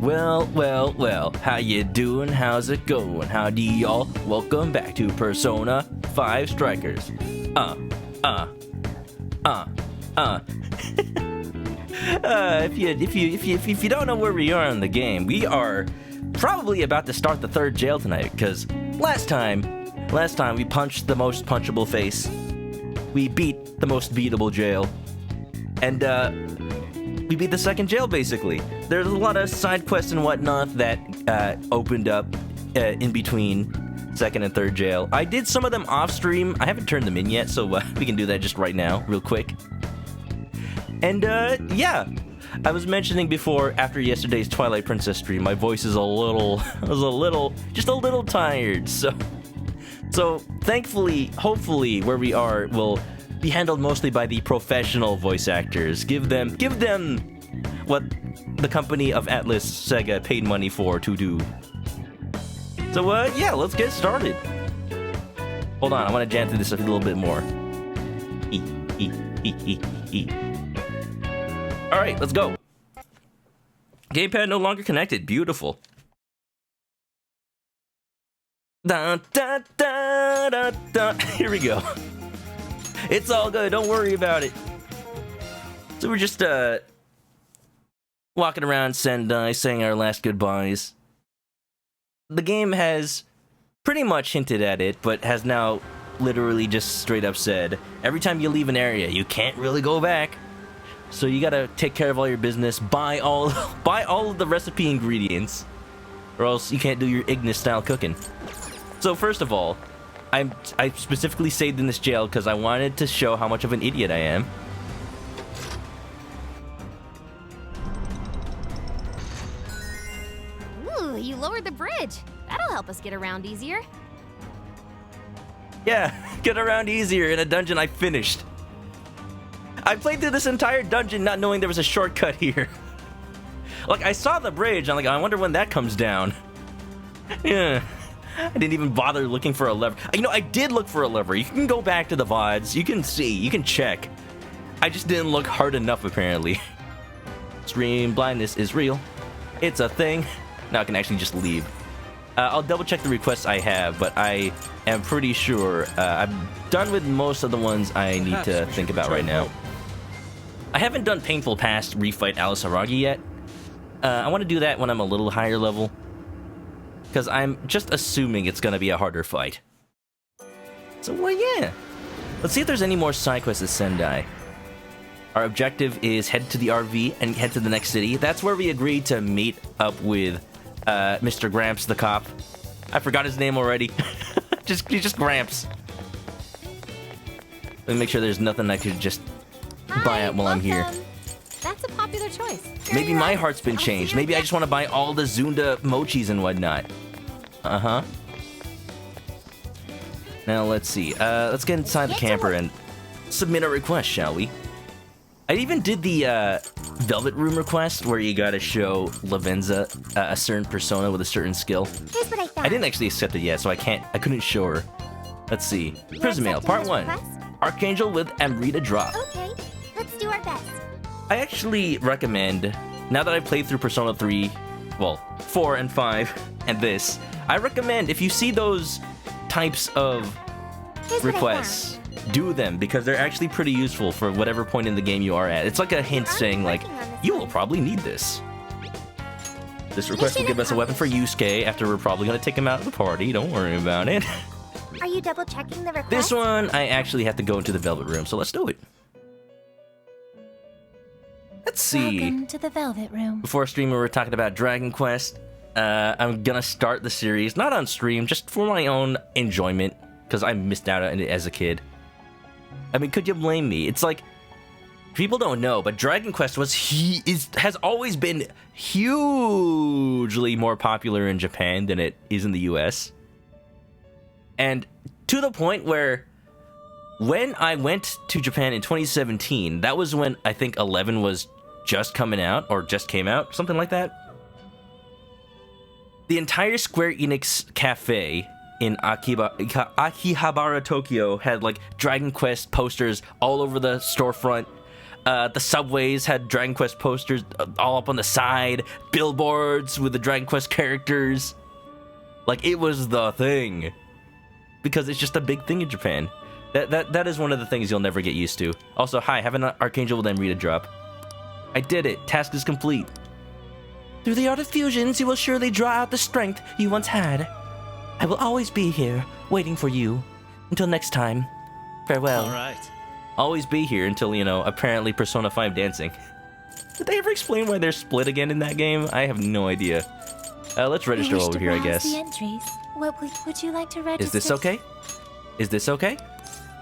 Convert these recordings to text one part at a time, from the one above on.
Well, how you doing? How's it going? Howdy, y'all? Welcome back to Persona 5 Strikers. If you don't know where we are in the game, we are probably about to start the third jail tonight, because last time we punched the most punchable face. We beat the most beatable jail. And, we beat the second jail, basically. There's a lot of side quests and whatnot that opened up in between second and third jail. I did some of them off stream. I haven't turned them in yet, so we can do that just right now, real quick. And yeah, I was mentioning before, after yesterday's Twilight Princess stream, my voice is just a little tired. So thankfully, hopefully, where we are will be handled mostly by the professional voice actors. Give them what the company of Atlas Sega paid money for to do. So yeah, let's get started. Hold on, I want to jam through this a little bit more. All right, let's go. Gamepad no longer connected. Beautiful. Da, da, da, da, da. Here we go. It's all good, don't worry about it. So we're just walking around Sendai, saying our last goodbyes. The game has pretty much hinted at it, but has now literally just straight up said, every time you leave an area, you can't really go back. So you gotta take care of all your business, buy all of the recipe ingredients, or else you can't do your Ignis style cooking. So first of all, I specifically saved in this jail because I wanted to show how much of an idiot I am. Ooh, you lowered the bridge. That'll help us get around easier. Yeah, get around easier in a dungeon I finished. I played through this entire dungeon not knowing there was a shortcut here. Like, I saw the bridge, I'm like, I wonder when that comes down. Yeah. I didn't even bother looking for a lever. You know, I did look for a lever. You can go back to the VODs. You can see. You can check. I just didn't look hard enough, apparently. Stream blindness is real. It's a thing. Now I can actually just leave. I'll double check the requests I have, but I am pretty sure I'm done with most of the ones I need to think about right now. I haven't done Painful Past Refight Alice Aragi yet. I want to do that when I'm a little higher level, because I'm just assuming it's going to be a harder fight. So, well, yeah. Let's see if there's any more side quests at Sendai. Our objective is head to the RV and head to the next city. That's where we agreed to meet up with Mr. Gramps, the cop. I forgot his name already. He's just Gramps. Let me make sure there's nothing I could just buy out while I'm here. That's a popular choice. Maybe my heart's been changed. Maybe I just want to buy all the Zunda mochis and whatnot. Uh-huh. Now, let's see. Let's get inside the camper and submit a request, shall we? I even did the Velvet Room request, where you gotta show Lavenza a certain persona with a certain skill. Here's what I found. I didn't actually accept it yet, so I couldn't show her. Let's see. Prison Mail, Part 1. Archangel with Amrita Drop. Okay, let's do our best. I actually recommend, now that I've played through Persona 3, well, 4 and 5, and this, I recommend if you see those types of requests, do them, because they're actually pretty useful for whatever point in the game you are at. It's like a hint saying, like, you will probably need this. This request will give us a weapon for Yusuke after we're probably going to take him out of the party. Don't worry about it. Are you double checking the request? This one, I actually have to go into the Velvet Room, so let's do it. Let's see. Welcome to the Velvet Room. Before stream, we were talking about Dragon Quest. I'm gonna start the series, not on stream, just for my own enjoyment, because I missed out on it as a kid. I mean, could you blame me? It's like, people don't know, but Dragon Quest has always been hugely more popular in Japan than it is in the US. And to the point where, when I went to Japan in 2017, that was when I think 11 was just coming out, or just came out, something like that. The entire Square Enix cafe in Akihabara, Tokyo had like Dragon Quest posters all over the storefront. The subways had Dragon Quest posters all up on the side, billboards with the Dragon Quest characters. Like, it was the thing. Because it's just a big thing in Japan. That is one of the things you'll never get used to. Also, hi, have an Archangel then read a drop. I did it. Task is complete. Through the art of fusions, you will surely draw out the strength you once had. I will always be here, waiting for you. Until next time, farewell. All right. Always be here until, you know, apparently Persona 5 dancing. Did they ever explain why they're split again in that game? I have no idea. Let's register I wish over to here, I browse guess. the entries. What would you like to register? Is this okay? Is this okay?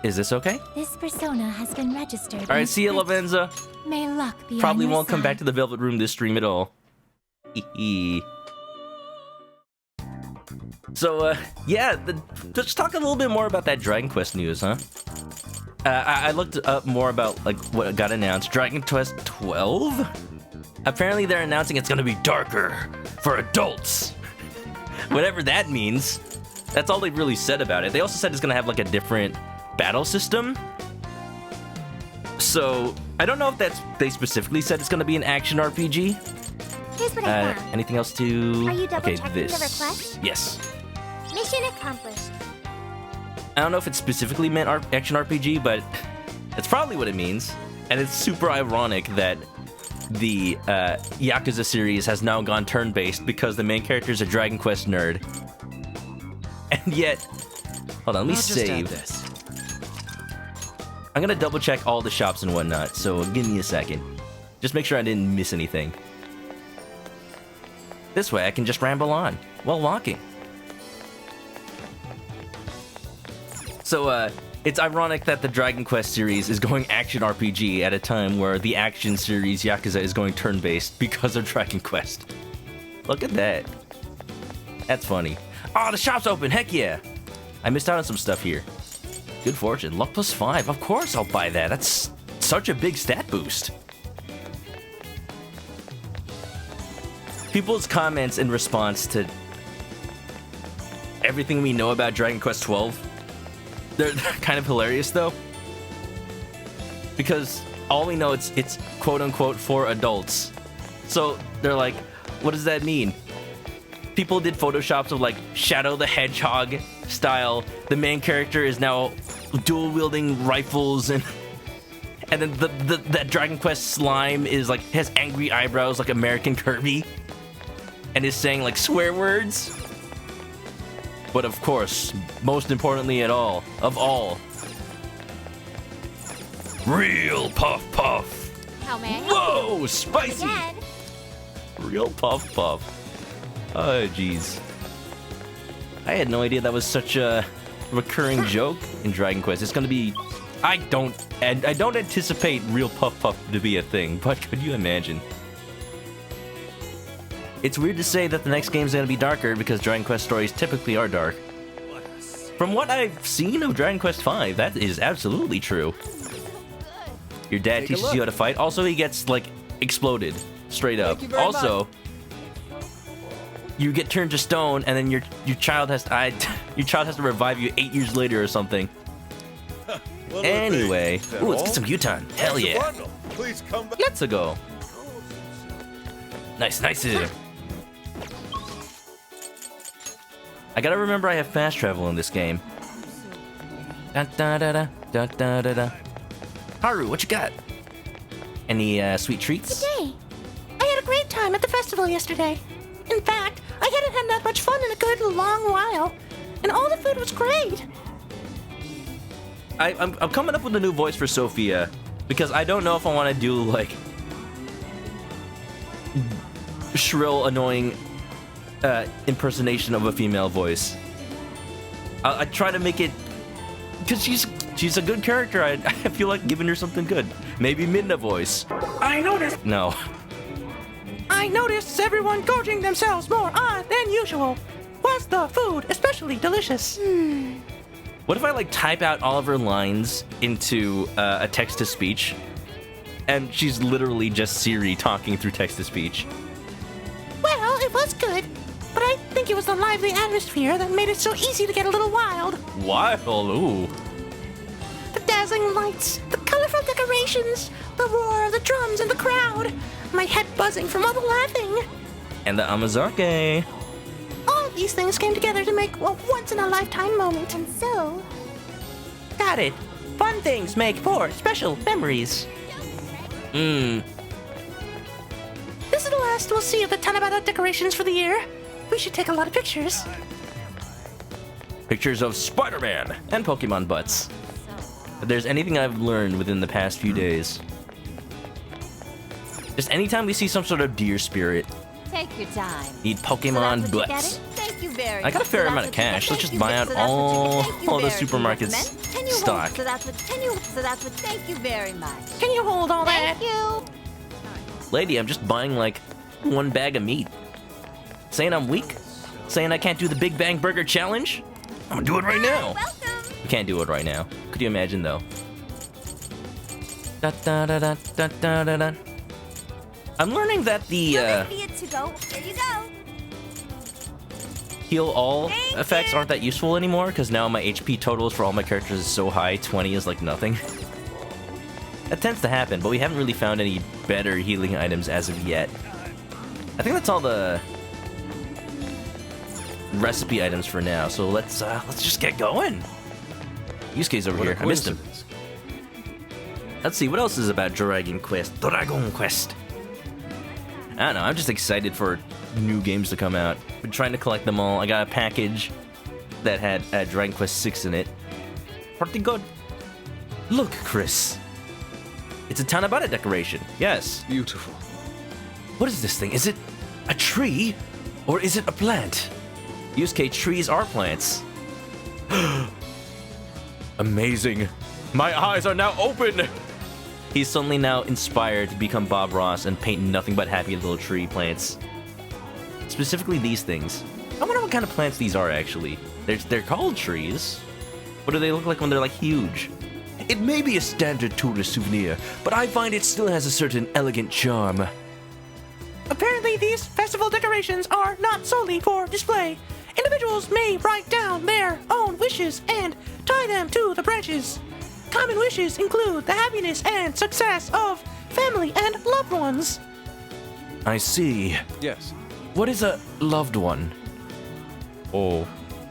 Is this okay? This persona has been registered. All right, see ya, Lavenza. May luck be Probably on your won't come side. back to the Velvet Room this stream at all. So, yeah, let's talk a little bit more about that Dragon Quest news, huh? I looked up more about, like, what got announced. Dragon Quest 12? Apparently they're announcing it's gonna be darker for adults. Whatever that means. That's all they've really said about it. They also said it's gonna have, like, a different battle system. So, I don't know if they specifically said it's gonna be an action RPG. Here's what I found. Anything else to... Are you double-checking the this. request? Yes. Mission accomplished. I don't know if it specifically meant action RPG, but it's probably what it means. And it's super ironic that the Yakuza series has now gone turn-based because the main character is a Dragon Quest nerd. And yet... Hold on, let me save. This. I'm gonna double-check all the shops and whatnot, so give me a second. Just make sure I didn't miss anything. This way I can just ramble on while walking. So, it's ironic that the Dragon Quest series is going action RPG at a time where the action series Yakuza is going turn-based because of Dragon Quest. Look at that. That's funny. Oh, the shop's open, heck yeah! I missed out on some stuff here. Good fortune, luck plus 5. Of course I'll buy that. That's such a big stat boost. People's comments in response to everything we know about Dragon Quest 12, they're kind of hilarious though. Because all we know it's quote unquote for adults. So they're like, what does that mean? People did photoshops of like Shadow the Hedgehog style. The main character is now dual wielding rifles and then that Dragon Quest slime is like has angry eyebrows like American Kirby. And is saying like swear words. But of course, most importantly of all, real Puff Puff. How may I help Whoa, spicy. again? Real Puff Puff. Oh, jeez. I had no idea that was such a recurring joke in Dragon Quest. It's gonna be... I don't anticipate real Puff Puff to be a thing, but could you imagine? It's weird to say that the next game's gonna be darker because Dragon Quest stories typically are dark. From what I've seen of Dragon Quest V, that is absolutely true. Your dad Take a teaches look. you how to fight. Also, he gets, like, exploded. Straight up. Thank you very Also, you get turned to stone, and then your child has to... your child has to revive you 8 years later or something. Anyway. Ooh, let's get some Uton. Hell yeah. Please come back. Let's go. Nice, nice. I gotta remember I have fast travel in this game. Da da da da da da da da. Haru, what you got? Any sweet treats? Hey, I had a great time at the festival yesterday. In fact, I hadn't had that much fun in a good long while, and all the food was great. I'm coming up with a new voice for Sophia because I don't know if I want to do like shrill, annoying impersonation of a female voice. I try to make it because she's a good character. I feel like giving her something good. Maybe Midna voice. I noticed everyone gorging themselves more than usual. Was the food especially delicious? What if I like type out all of her lines into a text-to-speech, and she's literally just Siri talking through text-to-speech? Well, it was good, but I think it was the lively atmosphere that made it so easy to get a little wild. Wild, ooh. The dazzling lights, the colorful decorations, The roar of the drums and the crowd. My head buzzing from all the laughing. And the Amazake. All of these things came together to make a once-in-a-lifetime moment. And so, Got it. Fun things make for special memories. Mmm. This is the last we'll see of the Tanabata decorations for the year. We should take a lot of pictures. Pictures of Spider-Man and Pokemon butts. If there's anything I've learned within the past few days, just anytime we see some sort of deer spirit, Take your time. need So Pokemon that's what you butts. get it? Thank you very I got a much. fair So amount of that's what you cash. get. Let's just Thank buy you. out So that's what you all get. Thank you the very supermarket's much. Can you hold- stock. So that's what. Thank you very much. Can you hold all that? Thank you. Lady, I'm just buying like one bag of meat. Saying I'm weak? Saying I can't do the Big Bang Burger Challenge? I'm gonna do it right now. Welcome. You can't do it right now. Could you imagine though? Da, da, da, da, da, da, da, da. I'm learning that the Idiot to go. There you go. heal all Thank effects you. aren't that useful anymore because now my HP totals for all my characters is so high, 20 is like nothing. That tends to happen, but we haven't really found any better healing items as of yet. I think that's all the recipe items for now, so let's just get going. Yusuke's over What a here. I missed him. coincidence. Let's see, what else is about Dragon Quest? Dragon Quest. I don't know, I'm just excited for new games to come out. Been trying to collect them all. I got a package that had Dragon Quest 6 in it. Pretty good. Look, Chris. It's a Tanabata decoration. Yes. Beautiful. What is this thing? Is it a tree? Or is it a plant? Yusuke, trees are plants. Amazing. My eyes are now open! He's suddenly now inspired to become Bob Ross and paint nothing but happy little tree plants. Specifically these things. I wonder what kind of plants these are actually. They're called trees. What do they look like when they're like huge? It may be a standard tourist souvenir, but I find it still has a certain elegant charm. Apparently, these festival decorations are not solely for display. Individuals may write down their own wishes and tie them to the branches. Common wishes include the happiness and success of family and loved ones. I see. Yes. What is a loved one? Oh,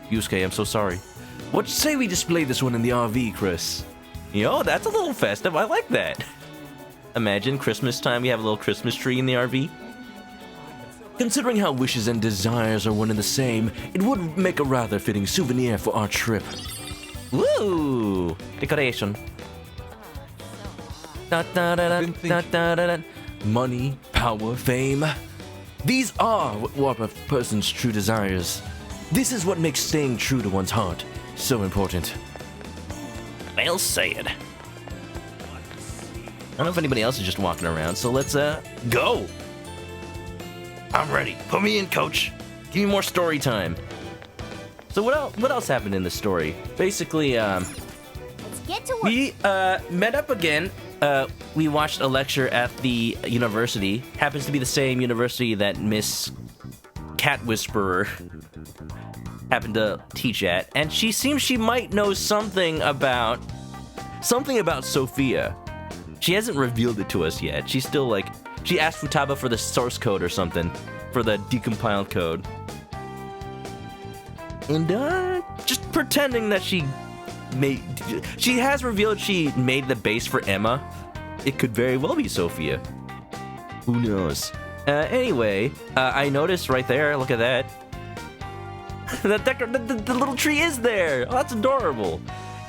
Yusuke, I'm so sorry. What say we display this one in the RV, Chris? Yo, that's a little festive. I like that. Imagine Christmas time, we have a little Christmas tree in the RV. Considering how wishes and desires are one and the same, it would make a rather fitting souvenir for our trip. Woo! Decoration. Da, da, da, da, Been da, thinking. da, da, da. Money, power, fame. These are what warp a person's true desires. This is what makes staying true to one's heart so important. Well said. I don't know if anybody else is just walking around, so let's go. I'm ready. Put me in, coach. Give me more story time. So what else happened in the story? Basically, Let's get to work. we met up again. We watched a lecture at the university. Happens to be the same university that Miss Cat Whisperer happened to teach at, and she seems she might know something about Sophia. She hasn't revealed it to us yet. She's still like, she asked Futaba for the source code or something for the decompiled code. And just pretending that she has revealed she made the base for Emma. It could very well be Sophia. Who knows? Anyway, I noticed right there, look at that. The little tree is there. Oh, that's adorable.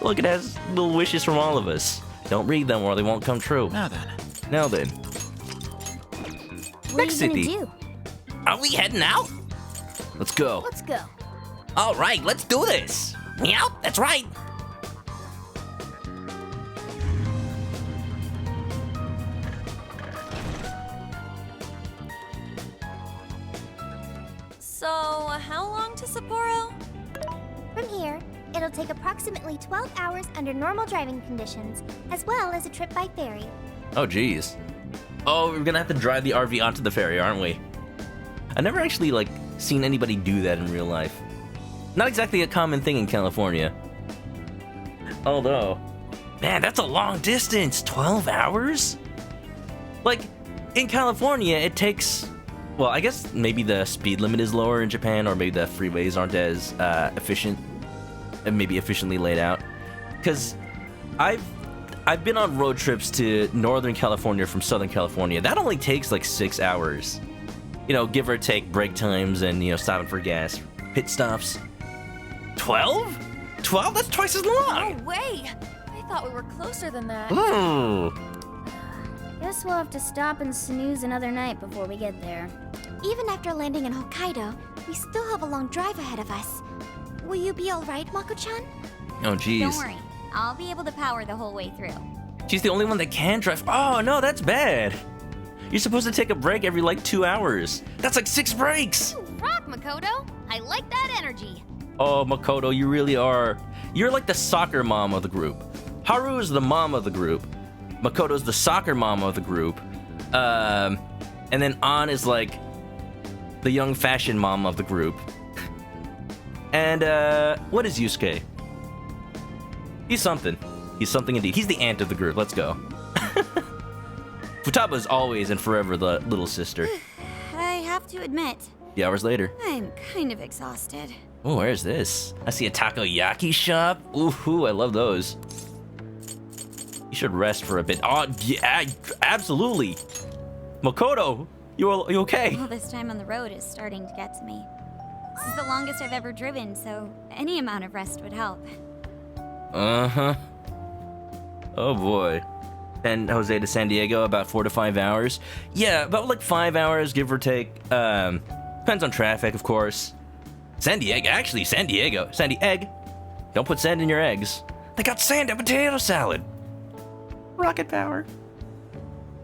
Look, it has little wishes from all of us. Don't read them or they won't come true. Now then. Now then, What next are you city. gonna do? Are we heading out? Let's go. Let's go. All right, let's do this. Meow, that's right. So, how long to Sapporo? From here, it'll take approximately 12 hours under normal driving conditions, as well as a trip by ferry. Oh, geez. Oh, we're gonna have to drive the RV onto the ferry, aren't we? I never actually, like, seen anybody do that in real life. Not exactly a common thing in California. Although, man, that's a long distance. 12 hours? Like, in California, it takes... Well, I guess maybe the speed limit is lower in Japan, or maybe the freeways aren't as efficient, and maybe efficiently laid out. Because I've been on road trips to Northern California from Southern California. That only takes like 6 hours. You know, give or take break times and, you know, stopping for gas, pit stops. 12? 12? That's twice as long! No way! I thought we were closer than that. Ooh. Guess we'll have to stop and snooze another night before we get there. Even after landing in Hokkaido, we still have a long drive ahead of us. Will you be alright, Mako-chan? Oh, jeez. Don't worry. I'll be able to power the whole way through. She's the only one that can drive. Oh, no, that's bad. You're supposed to take a break every, like, 2 hours. That's like 6 breaks. You rock, Makoto. I like that energy. Oh, Makoto, you really are. You're like the soccer mom of the group. Haru is the mom of the group. Makoto's the soccer mom of the group. And then An is like the young fashion mom of the group. And, what is Yusuke? He's something. He's something indeed. He's the aunt of the group. Let's go. Futaba is always and forever the little sister. I have to admit, The hours later. I'm kind of exhausted. Oh, where's this? I see a takoyaki shop. Ooh, I love those. You should rest for a bit. Oh, yeah, absolutely. Makoto, you okay? All this time on the road is starting to get to me. This is the longest I've ever driven, so any amount of rest would help. Uh-huh. Oh, boy. San Jose to San Diego, about 4 to 5 hours. Yeah, about like 5 hours, give or take. Depends on traffic, of course. San Diego. Sandy egg. Don't put sand in your eggs. They got sand and potato salad. Rocket power.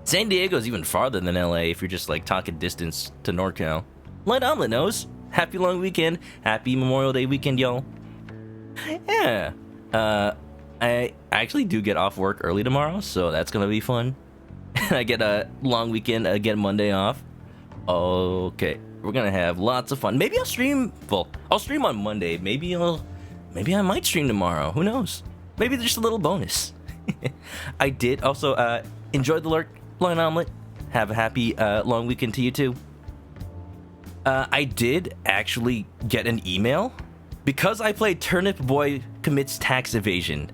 San Diego's even farther than LA if you're just like talking distance to NorCal. Light Omelet knows. Happy long weekend. Happy Memorial Day weekend, y'all. Yeah. I actually do get off work early tomorrow, so that's gonna be fun. I get a long weekend, I get Monday off. Okay. We're gonna have lots of fun. Maybe I'll stream. Well, I'll stream on Monday. Maybe I might stream tomorrow. Who knows? Maybe just a little bonus. I did also enjoy the lurk, Light Omelet. Have a happy long weekend to you too. I did actually get an email because I played Turnip Boy Commits Tax Evasion.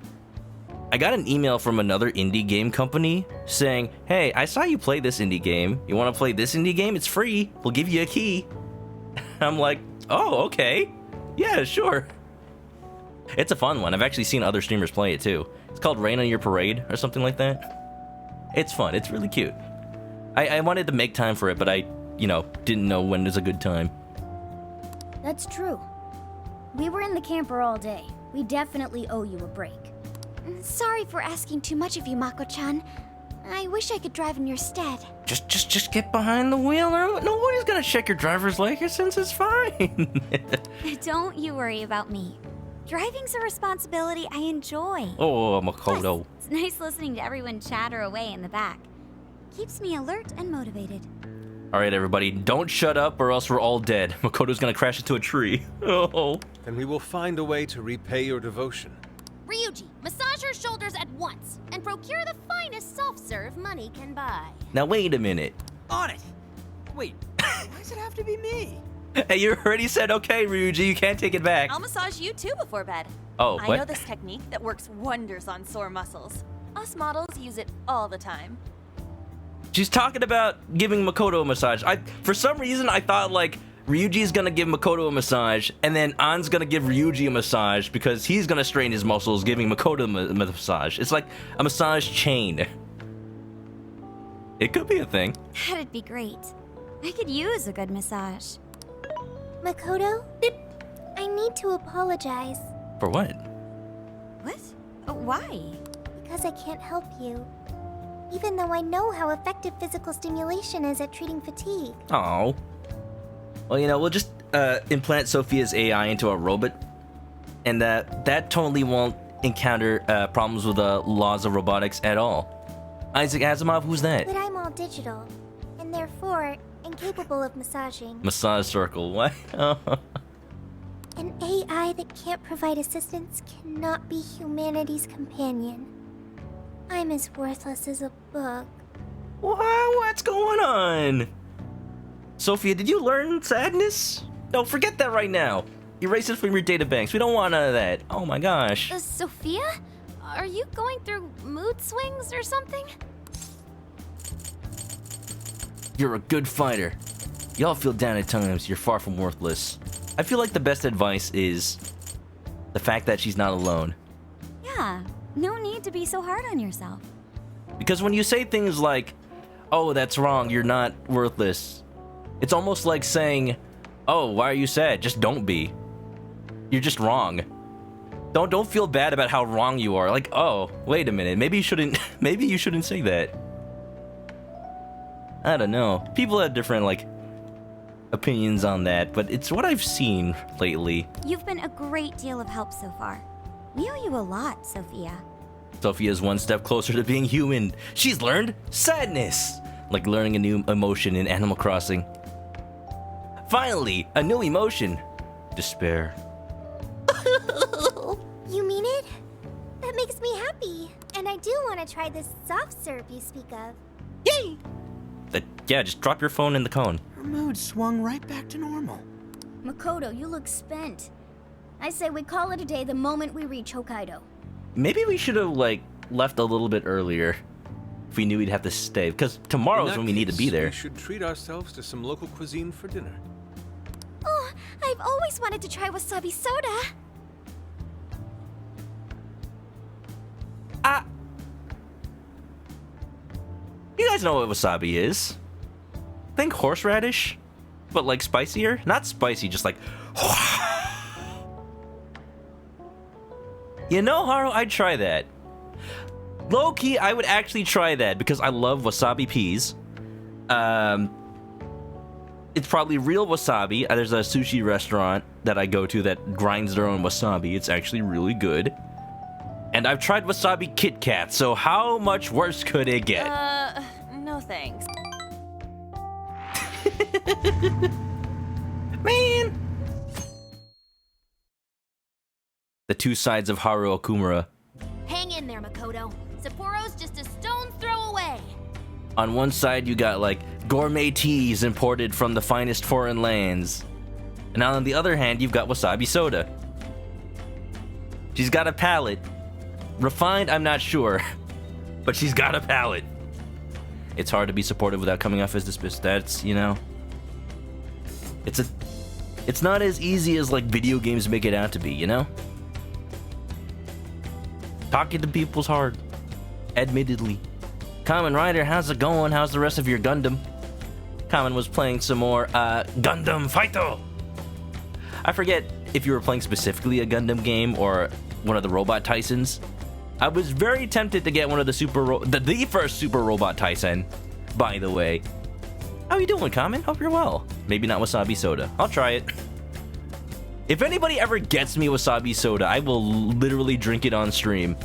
I got an email from another indie game company saying, hey, I saw you play this indie game. You want to play this indie game? It's free. We'll give you a key. I'm like, oh, okay. Yeah, sure. It's a fun one. I've actually seen other streamers play it too. It's called Rain on Your Parade or something like that. It's fun. It's really cute. I wanted to make time for it, but I, didn't know when is a good time. That's true. We were in the camper all day. We definitely owe you a break. Sorry for asking too much of you, Mako-chan. I wish I could drive in your stead. Just get behind the wheel. Nobody's gonna check your driver's license. It's fine. Don't you worry about me. Driving's a responsibility I enjoy. Oh, Makoto. Plus, it's nice listening to everyone chatter away in the back. Keeps me alert and motivated. All right, everybody, don't shut up or else we're all dead. Makoto's gonna crash into a tree. Oh. Then we will find a way to repay your devotion. Ryuji, massage your shoulders at once and procure the finest self-serve money can buy. Now wait a minute. On it! Wait, why does it have to be me? Hey, you already said okay, Ryuji. You can't take it back. I'll massage you too before bed. Oh, I what? know this technique that works wonders on sore muscles. Us models use it all the time. She's talking about giving Makoto a massage. For some reason, I thought like Ryuji's gonna give Makoto a massage, and then An's gonna give Ryuji a massage because he's gonna strain his muscles, giving Makoto a massage. It's like a massage chain. It could be a thing. That'd be great. I could use a good massage. Makoto? I need to apologize For what? What? Why? because I can't help you. Even though I know how effective physical stimulation is at treating fatigue. Oh. Well, we'll just implant Sophia's AI into a robot, and that totally won't encounter problems with the laws of robotics at all. Isaac Asimov, who's that? But I'm all digital, and therefore incapable of massaging. Massage circle, what? An AI that can't provide assistance cannot be humanity's companion. I'm as worthless as a book. What's going on? Sophia, did you learn sadness? No, forget that right now. Erase it from your databanks. We don't want none of that. Oh my gosh. Sophia? Are you going through mood swings or something? You're a good fighter. Y'all feel down at times. You're far from worthless. I feel like the best advice is the fact that she's not alone. Yeah, no need to be so hard on yourself. Because when you say things like, oh, that's wrong, you're not worthless, it's almost like saying, oh, why are you sad? Just don't be. You're just wrong. Don't feel bad about how wrong you are. Like, oh, wait a minute, maybe you shouldn't say that. I don't know. People have different, like, opinions on that, but it's what I've seen lately. You've been a great deal of help so far. We owe you a lot, Sophia. Sophia's one step closer to being human. She's learned sadness, like learning a new emotion in Animal Crossing. Finally, a new emotion. Despair. You mean it? That makes me happy. And I do want to try this soft syrup you speak of. Yay! Yeah, just drop your phone in the cone. Her mood swung right back to normal. Makoto, you look spent. I say we call it a day the moment we reach Hokkaido. Maybe we should have, like, left a little bit earlier if we knew we'd have to stay, because tomorrow's when we need to be there. We should treat ourselves to some local cuisine for dinner. Oh, I've always wanted to try wasabi soda. You guys know what wasabi is. Think horseradish, but like spicier? Not spicy, just like... You know, Haru, I'd try that. Low-key, I would actually try that because I love wasabi peas. It's probably real wasabi. There's a sushi restaurant that I go to that grinds their own wasabi. It's actually really good. And I've tried wasabi Kit Kat, so how much worse could it get? No thanks. Man! The two sides of Haru Okumura. Hang in there, Makoto. Sapporo's just a stone's throw away. On one side, you got, like, gourmet teas imported from the finest foreign lands. And on the other hand, you've got wasabi soda. She's got a palate. Refined, I'm not sure. But she's got a palate. It's hard to be supportive without coming off as dismissive. That's, you know... It's not as easy as, like, video games make it out to be, you know? Talking to people's hard. Admittedly. Kamen Rider, how's it going? How's the rest of your Gundam? Kamen was playing some more, Gundam Fighto! I forget if you were playing specifically a Gundam game or one of the Robot Tysons. I was very tempted to get one of the the first Super Robot Tyson, by the way. How you doing, Kamen? Hope you're well. Maybe not wasabi soda. I'll try it. If anybody ever gets me wasabi soda, I will literally drink it on stream.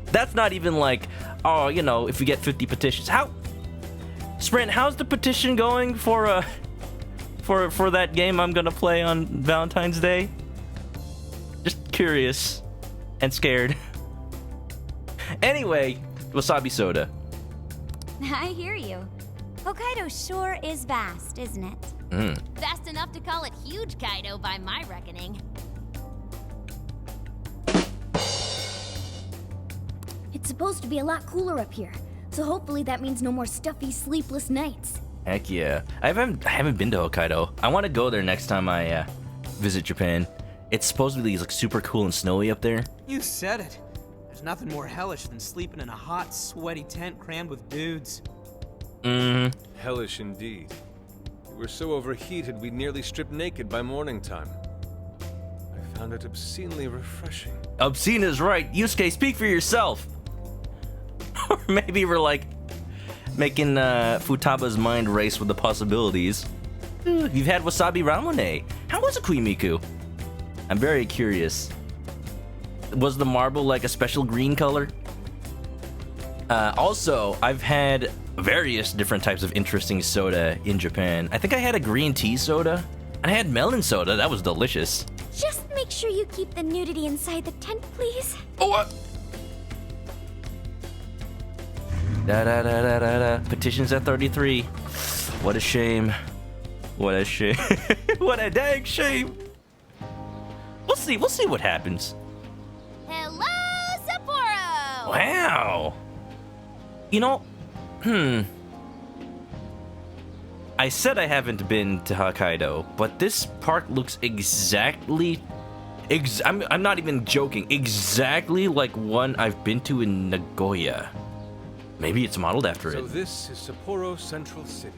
That's not even like, oh, you know, if we get 50 petitions. Sprint, how's the petition going for that game I'm gonna play on Valentine's Day? Just curious and scared. Anyway, wasabi soda. I hear you. Hokkaido sure is vast, isn't it? Fast enough to call it huge Kaido by my reckoning. It's supposed to be a lot cooler up here, so hopefully that means no more stuffy, sleepless nights. Heck yeah. I haven't been to Hokkaido. I want to go there next time I visit Japan. It's supposedly like super cool and snowy up there. You said it. There's nothing more hellish than sleeping in a hot, sweaty tent crammed with dudes. Hellish indeed. We were so overheated we nearly stripped naked by morning time. I found it obscenely refreshing. Obscene is right. Yusuke, speak for yourself. Or maybe we're like making Futaba's mind race with the possibilities. You've had wasabi ramune. How was it, Queen Miku? I'm very curious. Was the marble like a special green color? Also, I've had various different types of interesting soda in Japan. I think I had a green tea soda, and I had melon soda. That was delicious. Just make sure you keep the nudity inside the tent, please. Oh, what? Da da da da da da. Petitions at 33. What a shame. What a shame. What a dang shame. We'll see what happens. Hello, Sapporo! Wow. You know, I said I haven't been to Hokkaido, but this park looks exactly I'm not even joking, exactly like one I've been to in Nagoya. Maybe it's modeled after So it. this is Sapporo Central City,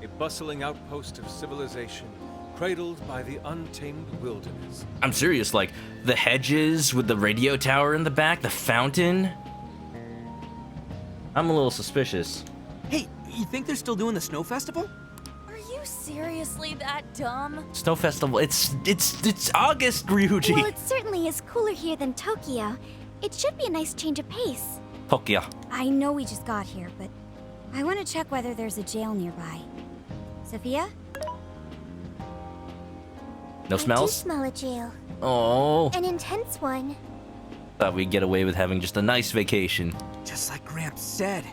a bustling outpost of civilization, cradled by the untamed wilderness. I'm serious, like the hedges with the radio tower in the back, the fountain. I'm a little suspicious. Hey, you think they're still doing the snow festival? Are you seriously that dumb? Snow festival. It's August, Ryuji. Well, it certainly is cooler here than Tokyo. It should be a nice change of pace. Tokyo. I know we just got here, but I want to check whether there's a jail nearby. Sophia? No I do smells? smell a jail. Oh. An intense one. Thought we'd get away with having just a nice vacation. Just like Gramps said.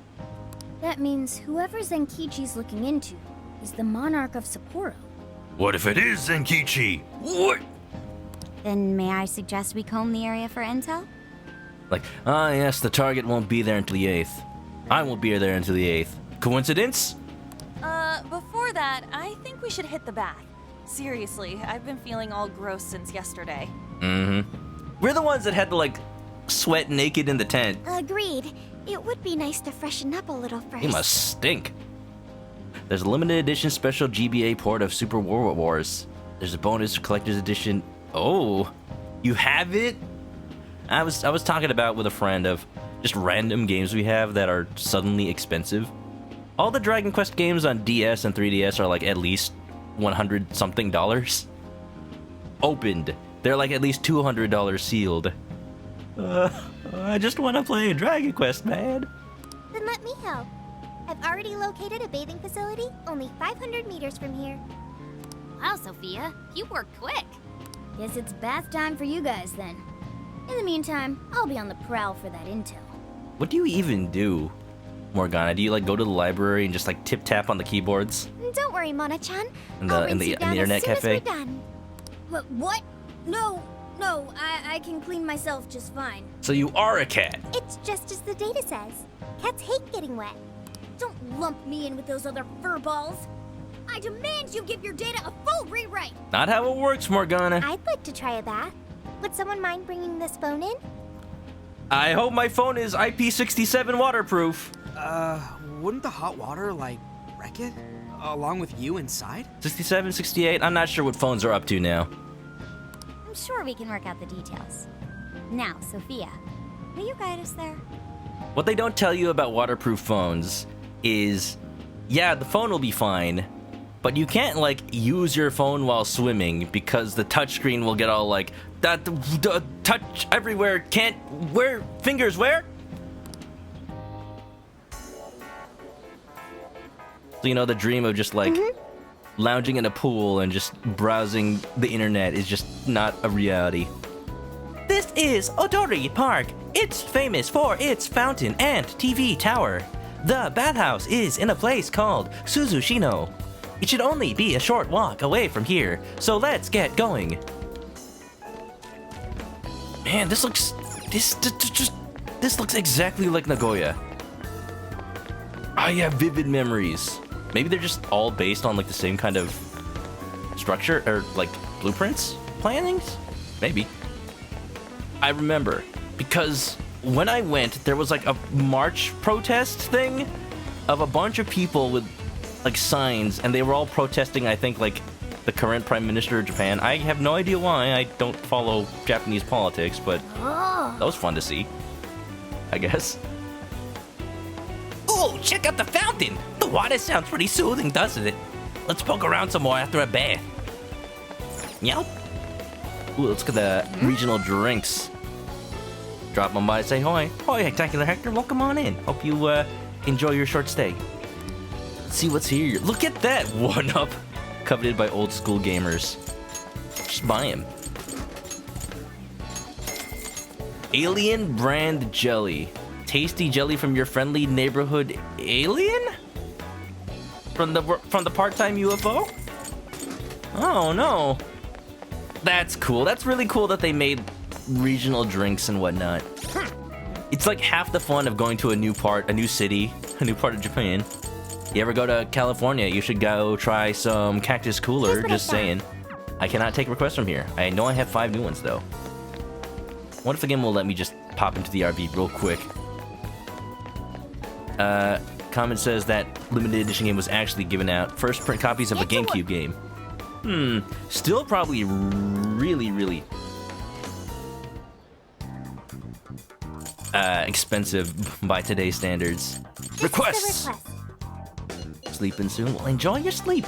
That means whoever Zenkichi's looking into is the monarch of Sapporo. What if it is Zenkichi? What? Then may I suggest we comb the area for intel? Like, yes, the target won't be there until the 8th. I won't be there until the 8th. Coincidence? Before that, I think we should hit the bath. Seriously, I've been feeling all gross since yesterday. We're the ones that had to, like, sweat naked in the tent. Agreed. It would be nice to freshen up a little first. He must stink. There's a limited edition special GBA port of Super War Wars. There's a bonus collector's edition. Oh, you have it? I was talking about with a friend of just random games we have that are suddenly expensive. All the Dragon Quest games on DS and 3DS are like at least $100 something. Opened. They're like at least $200 sealed. I just want to play Dragon Quest, man. Then let me help. I've already located a bathing facility only 500 meters from here. Wow, Sophia, you were quick. Guess it's bath time for you guys then. In the meantime, I'll be on the prowl for that intel. What do you even do, Morgana? Do you like go to the library and just like tip tap on the keyboards? Don't worry, Mona-chan. In the- I'll in rinse the- you in the down internet as soon cafe? as we're done. What? No, I can clean myself just fine. So you are a cat. It's just as the data says. Cats hate getting wet. Don't lump me in with those other furballs. I demand you give your data a full rewrite. Not how it works, Morgana. I'd like to try a bath. Would someone mind bringing this phone in? I hope my phone is IP67 waterproof. Wouldn't the hot water, like, wreck it? Along with you inside? 67, 68, I'm not sure what phones are up to now. I'm sure we can work out the details. Now, Sophia, will you guide us there? What they don't tell you about waterproof phones is, yeah, the phone will be fine, but you can't, like, use your phone while swimming because the touchscreen will get all, like, that the touch everywhere, can't, where, fingers where? So, you know, the dream of just, like, lounging in a pool and just browsing the internet is just not a reality. This is Odori Park. It's famous for its fountain and TV tower. The bathhouse is in a place called Suzushino. It should only be a short walk away from here, so let's get going. Man, this looks exactly like Nagoya. I have vivid memories. Maybe they're just all based on like the same kind of structure or like blueprints, plannings? Maybe. I remember because when I went, there was like a march protest thing of a bunch of people with like signs, and they were all protesting, I think, like the current prime minister of Japan. I have no idea why. I don't follow Japanese politics, but that was fun to see, I guess. Oh, check out the fountain! The water sounds pretty soothing, doesn't it? Let's poke around some more after a bath. Yep. Ooh, let's get the regional drinks. Drop them by, say hi. Hi, Spectacular Hector, welcome on in. Hope you enjoy your short stay. Let's see what's here. Look at that one-up, coveted by old school gamers. Just buy him. Alien brand jelly. tasty jelly from your friendly neighborhood alien? From the part-time UFO? Oh no. That's cool. That's really cool that they made regional drinks and whatnot. It's like half the fun of going to a new city, a new part of Japan. You ever go to California, you should go try some Cactus Cooler, just saying. I cannot take requests from here. I know I have 5 new ones though. What if the game will let me just pop into the RV real quick? Comment says that limited edition game was actually given out. First print copies of a GameCube game. Still probably really expensive by today's standards. Requests! Sleeping soon? Well, enjoy your sleep.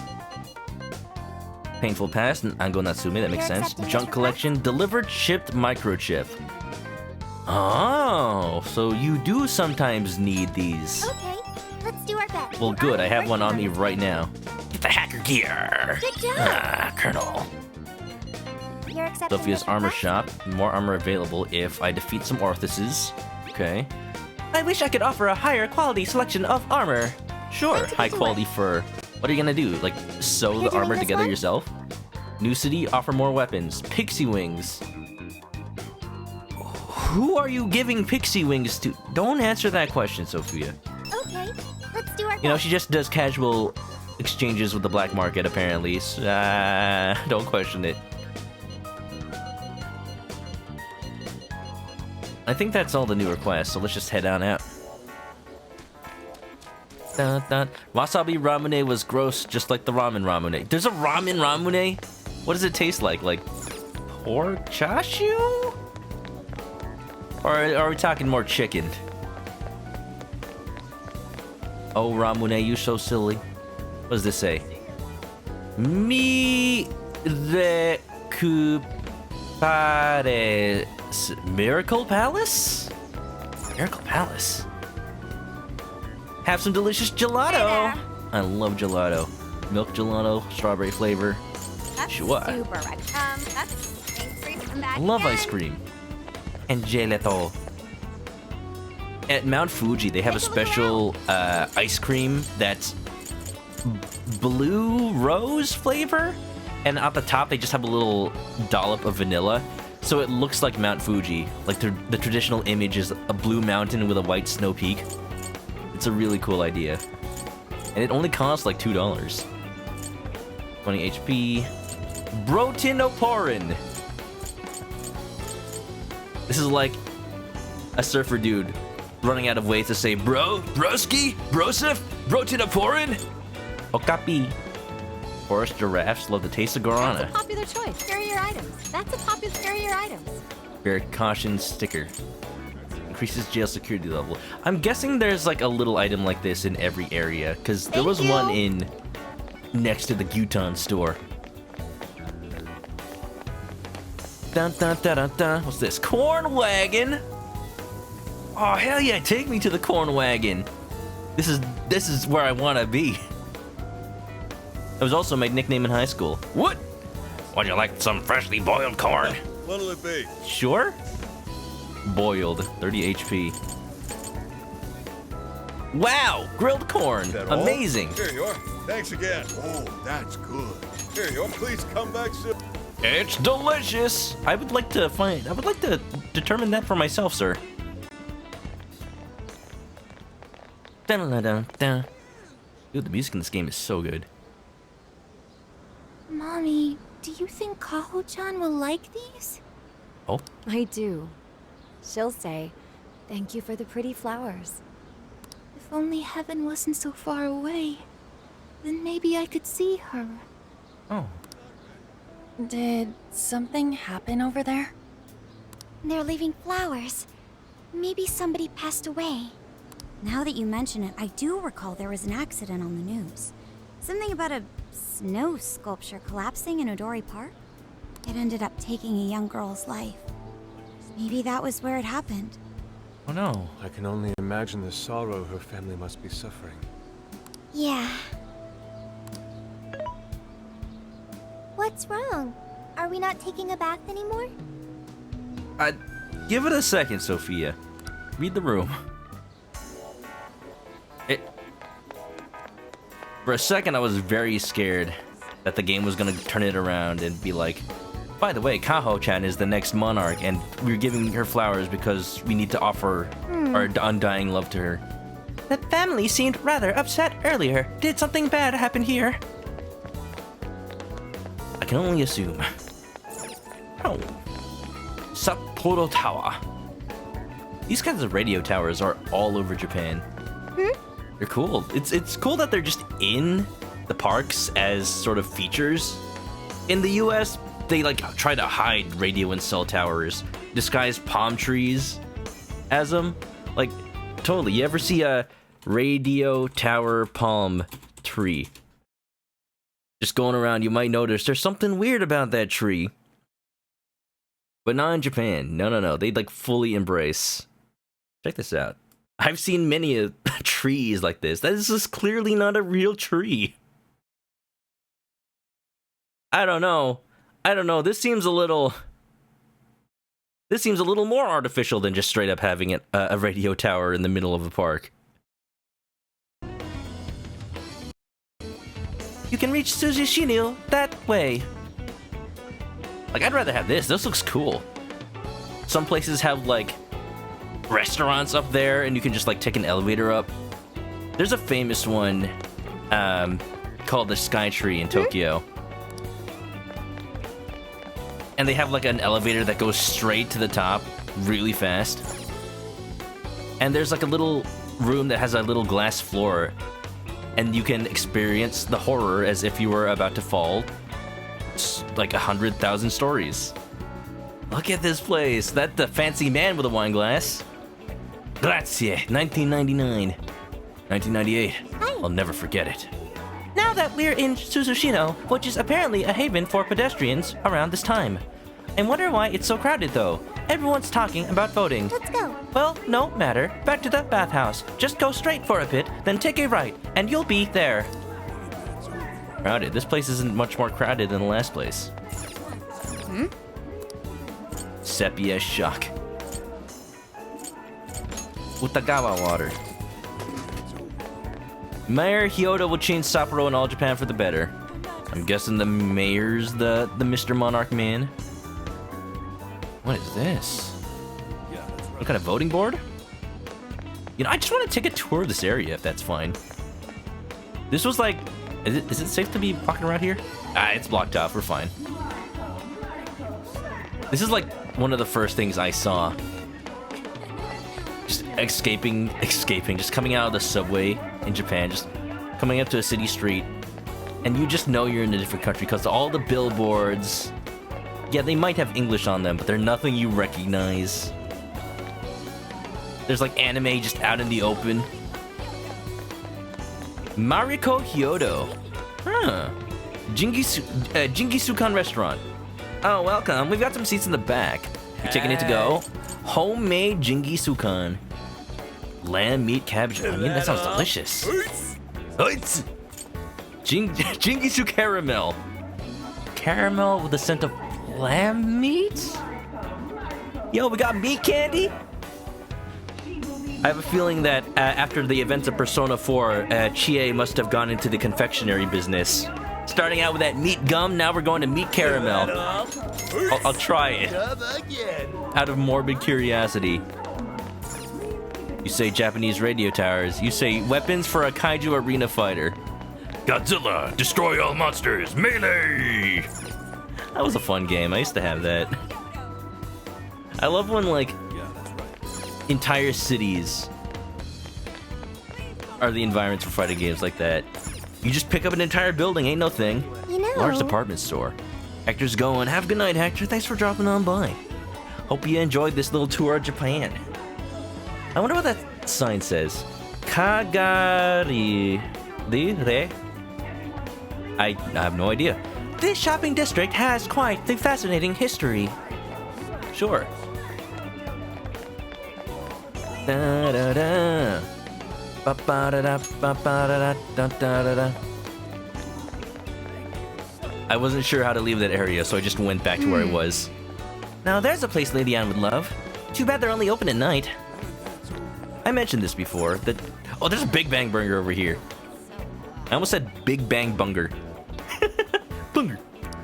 Painful Past and Ango Natsume, that makes sense. Junk Collection, delivered shipped microchip. Oh, so you do sometimes need these. Okay, let's do our best. Well, good, I have one on me right now. Get the hacker gear! Good job! Colonel. You're accepting Sophia's this armor request? shop. More armor available if I defeat some Orthuses. Okay. I wish I could offer a higher quality selection of armor. Sure, high quality fur. What are you gonna do? Like, sew You're the doing armor this together one? yourself? New city, offer more weapons. Pixie wings. Who are you giving pixie wings to? Don't answer that question, Sophia. Okay, let's do our best. You know, she just does casual exchanges with the black market, apparently. So, don't question it. I think that's all the new requests, so let's just head on out. Dun, dun. Wasabi ramune was gross, just like the ramen ramune. There's a ramen ramune? What does it taste like? Like pork chashu? Or are we talking more chicken? Oh, ramune, you so silly. What does this say? Mi recupare. Miracle Palace? Miracle Palace. Have some delicious gelato. I love gelato. Milk gelato, strawberry flavor. That's Sure. super right. Thanks for coming back I love again. ice cream. And gelato. At Mount Fuji, they have a special ice cream that's blue rose flavor. And at the top, they just have a little dollop of vanilla. So it looks like Mount Fuji. Like the traditional image is a blue mountain with a white snow peak. It's a really cool idea. And it only costs like $2. 20 HP. Brotinoporin. This is like a surfer dude running out of ways to say bro, broski, brosif, brotinoporin. Okapi. Forest giraffes love the taste of guarana. That's a popular choice. Carry your items. That's a popular carry your items. Bear caution sticker. Increases jail security level. I'm guessing there's like a little item like this in every area, because there was one in next to the Guton store. Dun dun dun dun dun. What's this? Corn wagon. Oh hell yeah! Take me to the corn wagon. This is where I want to be. That was also my nickname in high school. What? Would you like some freshly boiled corn? What'll it be? Sure. Boiled, 30 HP. Wow, grilled corn. That all? Amazing. Here you are. Thanks again. Oh, that's good. Here you are. Please come back soon. It's delicious. I would like to determine that for myself, sir. Dun dun dun dun. Dude, the music in this game is so good. Mommy, do you think Kaho-chan will like these? Oh, I do. She'll say, "Thank you for the pretty flowers." If only heaven wasn't so far away, then maybe I could see her. oh. Did something happen over there? They're leaving flowers. Maybe somebody passed away. Now that you mention it, I do recall there was an accident on the news. Something about a snow sculpture collapsing in Odori Park. It ended up taking a young girl's life. Maybe that was where it happened. Oh no. I can only imagine the sorrow her family must be suffering. Yeah. What's wrong? Are we not taking a bath anymore? Give it a second, Sophia. Read the room. For a second, I was very scared that the game was gonna turn it around and be like, by the way, Kaho-chan is the next monarch, and we're giving her flowers because we need to offer our undying love to her. The family seemed rather upset earlier. Did something bad happen here? I can only assume. Oh. Sapporo Tower. These kinds of radio towers are all over Japan. They're cool. It's cool that they're just in the parks as sort of features. In the US, they like try to hide radio and cell towers, disguise palm trees as them. Like, totally. You ever see a radio tower palm tree? Just going around, you might notice there's something weird about that tree. But not in Japan. No. They'd like fully embrace. Check this out. I've seen many trees like this. This is clearly not a real tree. I don't know. This seems a little more artificial than just straight up having a radio tower in the middle of a park. You can reach Suzushino that way. Like, I'd rather have this. This looks cool. Some places have, like, restaurants up there, and you can just, like, take an elevator up. There's a famous one called the Sky Tree in Tokyo. And they have, like, an elevator that goes straight to the top really fast. And there's, like, a little room that has a little glass floor. And you can experience the horror as if you were about to fall like 100,000 stories. Look at this place. That's the fancy man with a wine glass. Grazie. 1999. 1998. I'll never forget it. Now that we're in Suzushino, which is apparently a haven for pedestrians around this time. I wonder why it's so crowded though. Everyone's talking about voting. Let's go. Well, no matter. Back to the bathhouse. Just go straight for a bit, then take a right, and you'll be there. Crowded. This place isn't much more crowded than the last place. Sepia shock. Utagawa water. Mayor Hyodo will change Sapporo and all Japan for the better. I'm guessing the mayor's the Mr. Monarch man. What is this? What kind of voting board? You know, I just want to take a tour of this area if that's fine. This was like... Is it safe to be walking around here? Ah, it's blocked off. We're fine. This is like one of the first things I saw. Just escaping, just coming out of the subway in Japan, just coming up to a city street, and you just know you're in a different country because all the billboards, yeah, they might have English on them, but they're nothing you recognize. There's like anime just out in the open. Mariko Hyodo. Huh. Jingisukan restaurant. Oh, welcome. We've got some seats in the back. You taking it to go? Homemade Jingisukan. Lamb, meat, cabbage, onion. That sounds delicious. Jingisu caramel. Caramel with a scent of lamb meat? Yo, we got meat candy? I have a feeling that after the events of Persona 4, Chie must have gone into the confectionery business. Starting out with that meat gum, now we're going to meat caramel. I'll try it. Out of morbid curiosity. You say Japanese radio towers. You say weapons for a kaiju arena fighter. Godzilla, destroy all monsters, melee! That was a fun game. I used to have that. I love when, like, entire cities are the environments for fighting games like that. You just pick up an entire building, ain't no thing. You know. Large department store. Hector's going. Have a good night, Hector. Thanks for dropping on by. Hope you enjoyed this little tour of Japan. I wonder what that sign says. Kagari re? I have no idea. This shopping district has quite the fascinating history. Sure. Da da da. Ba ba da da ba ba da da da da da. I wasn't sure how to leave that area, so I just went back to where I was. Now there's a place Lady Anne would love. Too bad they're only open at night. I mentioned this before, that Oh, there's a Big Bang Burger over here. I almost said Big Bang Bunger. Bunger.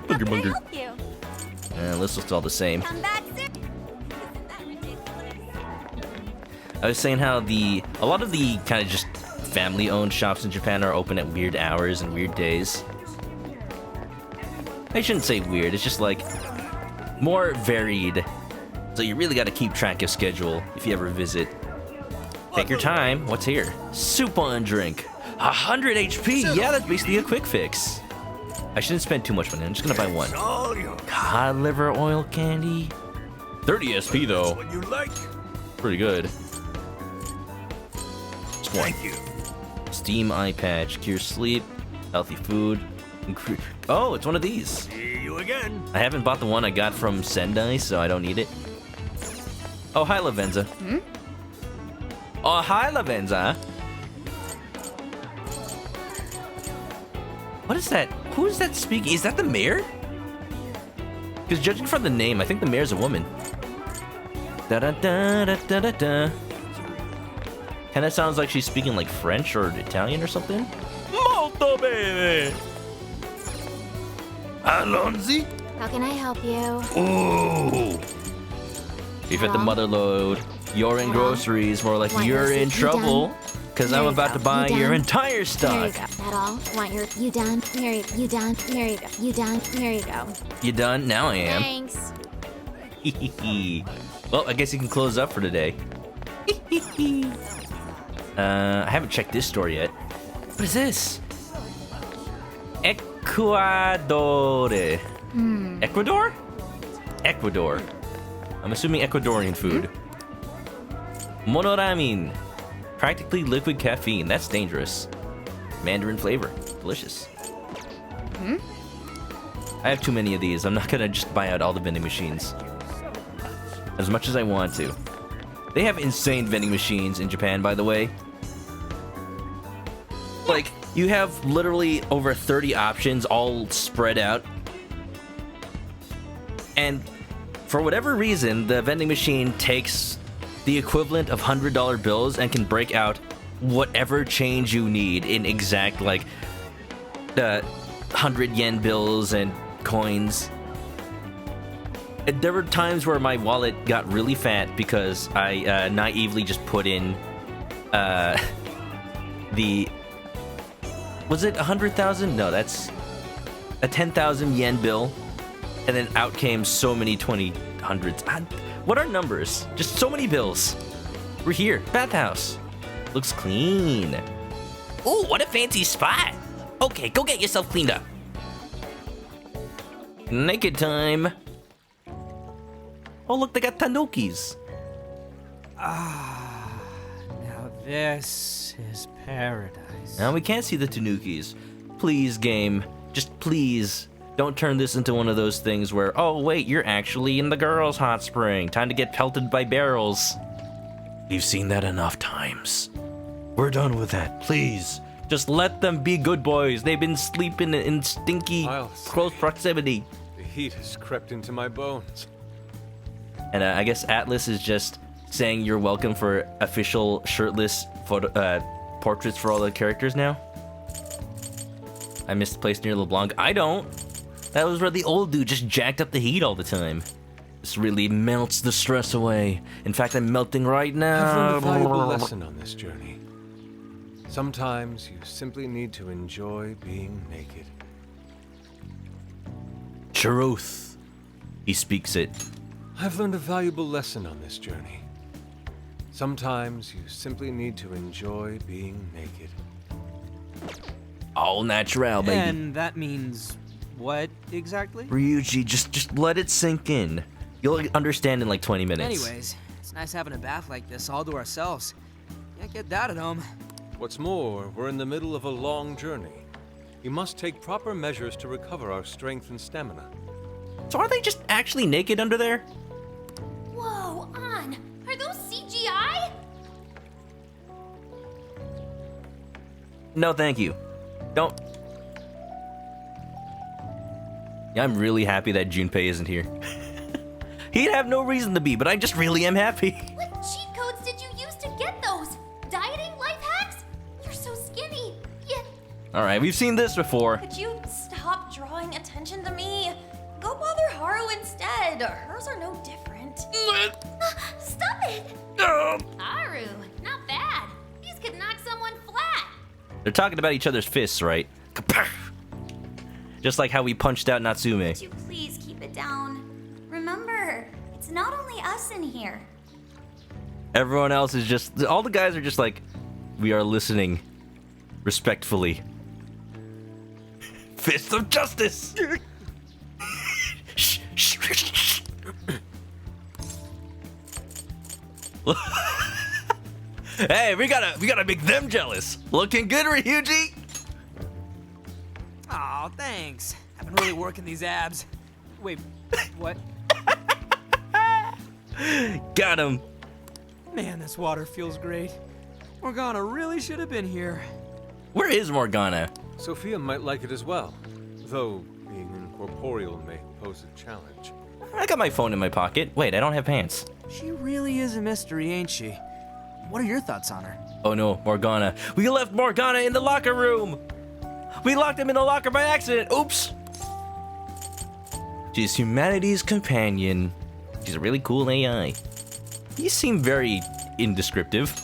Bunger, bunger. Help you. This looks all the same. Come back soon. Isn't that ridiculous? I was saying how a lot of the kind of just family-owned shops in Japan are open at weird hours and weird days. I shouldn't say weird, it's just like more varied. So you really got to keep track of schedule if you ever visit. Take your time. What's here? Soup on drink. 100 HP. Yeah, that's basically a quick fix. I shouldn't spend too much money. I'm just gonna buy one. Cod liver oil candy. 30 SP though. What you like? Pretty good. Just one. Thank you. Steam eye patch. Cure sleep. Healthy food. Oh, it's one of these. See you again. I haven't bought the one I got from Sendai, so I don't need it. Oh, hi, Lavenza. Oh, hi, Lavenza. What is that? Who is that speaking? Is that the mayor? Because judging from the name, I think the mayor's a woman. Da-da-da-da-da-da-da. Kind of sounds like she's speaking like French or Italian or something. Molto bene. Alonzi? How can I help you? Ooh. You've hit the mother load. You're in groceries, more like you're in trouble. Because I'm about to buy your entire There stock. you go. That all? Want your... You done? Here you done? Here you go. You done? Here you go. You done? Now I am. Thanks. Well, I guess you can close up for today. I haven't checked this store yet. What is this? Ecuador. Ecuador? Ecuador. I'm assuming Ecuadorian food. Monoramin. Practically liquid caffeine. That's dangerous. Mandarin flavor. Delicious. I have too many of these. I'm not gonna just buy out all the vending machines. As much as I want to. They have insane vending machines in Japan, by the way. Like, you have literally over 30 options all spread out. And for whatever reason, the vending machine takes the equivalent of $100 bills and can break out whatever change you need in exact, like, 100 yen bills and coins. And there were times where my wallet got really fat because I naively just put in the... Was it 100,000? No, that's a 10,000 yen bill. And then out came so many 2000s. What are numbers? Just so many bills. We're here. Bathhouse. Looks clean. Oh, what a fancy spot. Okay, go get yourself cleaned up. Naked time. Oh, look, they got tanokis. Now this is paradise. Now we can't see the tanukis. Please, game. Just please. Don't turn this into one of those things where, oh, wait, you're actually in the girls' hot spring. Time to get pelted by barrels. We've seen that enough times. We're done with that, please. Just let them be good boys. They've been sleeping in stinky, close proximity. The heat has crept into my bones. And I guess Atlas is just saying you're welcome for official shirtless photo, portraits for all the characters now. I misplaced near LeBlanc. I don't. That was where the old dude just jacked up the heat all the time. This really melts the stress away. In fact, I'm melting right now. I've learned a valuable lesson on this journey. Sometimes you simply need to enjoy being naked. Truth. He speaks it. I've learned a valuable lesson on this journey. Sometimes you simply need to enjoy being naked. All natural, baby. And that means what exactly? Ryuji, just let it sink in. You'll understand in like 20 minutes. Anyways, it's nice having a bath like this all to ourselves. Can't get that at home. What's more, we're in the middle of a long journey. We must take proper measures to recover our strength and stamina. So are they just actually naked under there? Whoa, An! Are those CGI? No, thank you. Don't. Yeah, I'm really happy that Junpei isn't here. He'd have no reason to be, but I just really am happy. What cheat codes did you use to get those? Dieting life hacks? Alright, we've seen this before. Could you stop drawing attention to me? Go bother Haru instead. Hers are no different. Stop it! Haru, not bad. These could knock someone flat. They're talking about each other's fists, right? Just like how we punched out Natsume. Would you please keep it down? Remember, it's not only us in here. Everyone else is just... All the guys are just like, we are listening respectfully. Fist of justice! Hey, we gotta make them jealous. Looking good, Ryuji. Aw, thanks. I've been really working these abs. Wait, what? Got him. Man, this water feels great. Morgana really should have been here. Where is Morgana? Sophia might like it as well, though being incorporeal may pose a challenge. I got my phone in my pocket. Wait, I don't have pants. She really is a mystery, ain't she? What are your thoughts on her? Oh no, Morgana. We left Morgana in the locker room. We locked him in the locker by accident. Oops. She's humanity's companion. She's a really cool AI. You seem very indescriptive.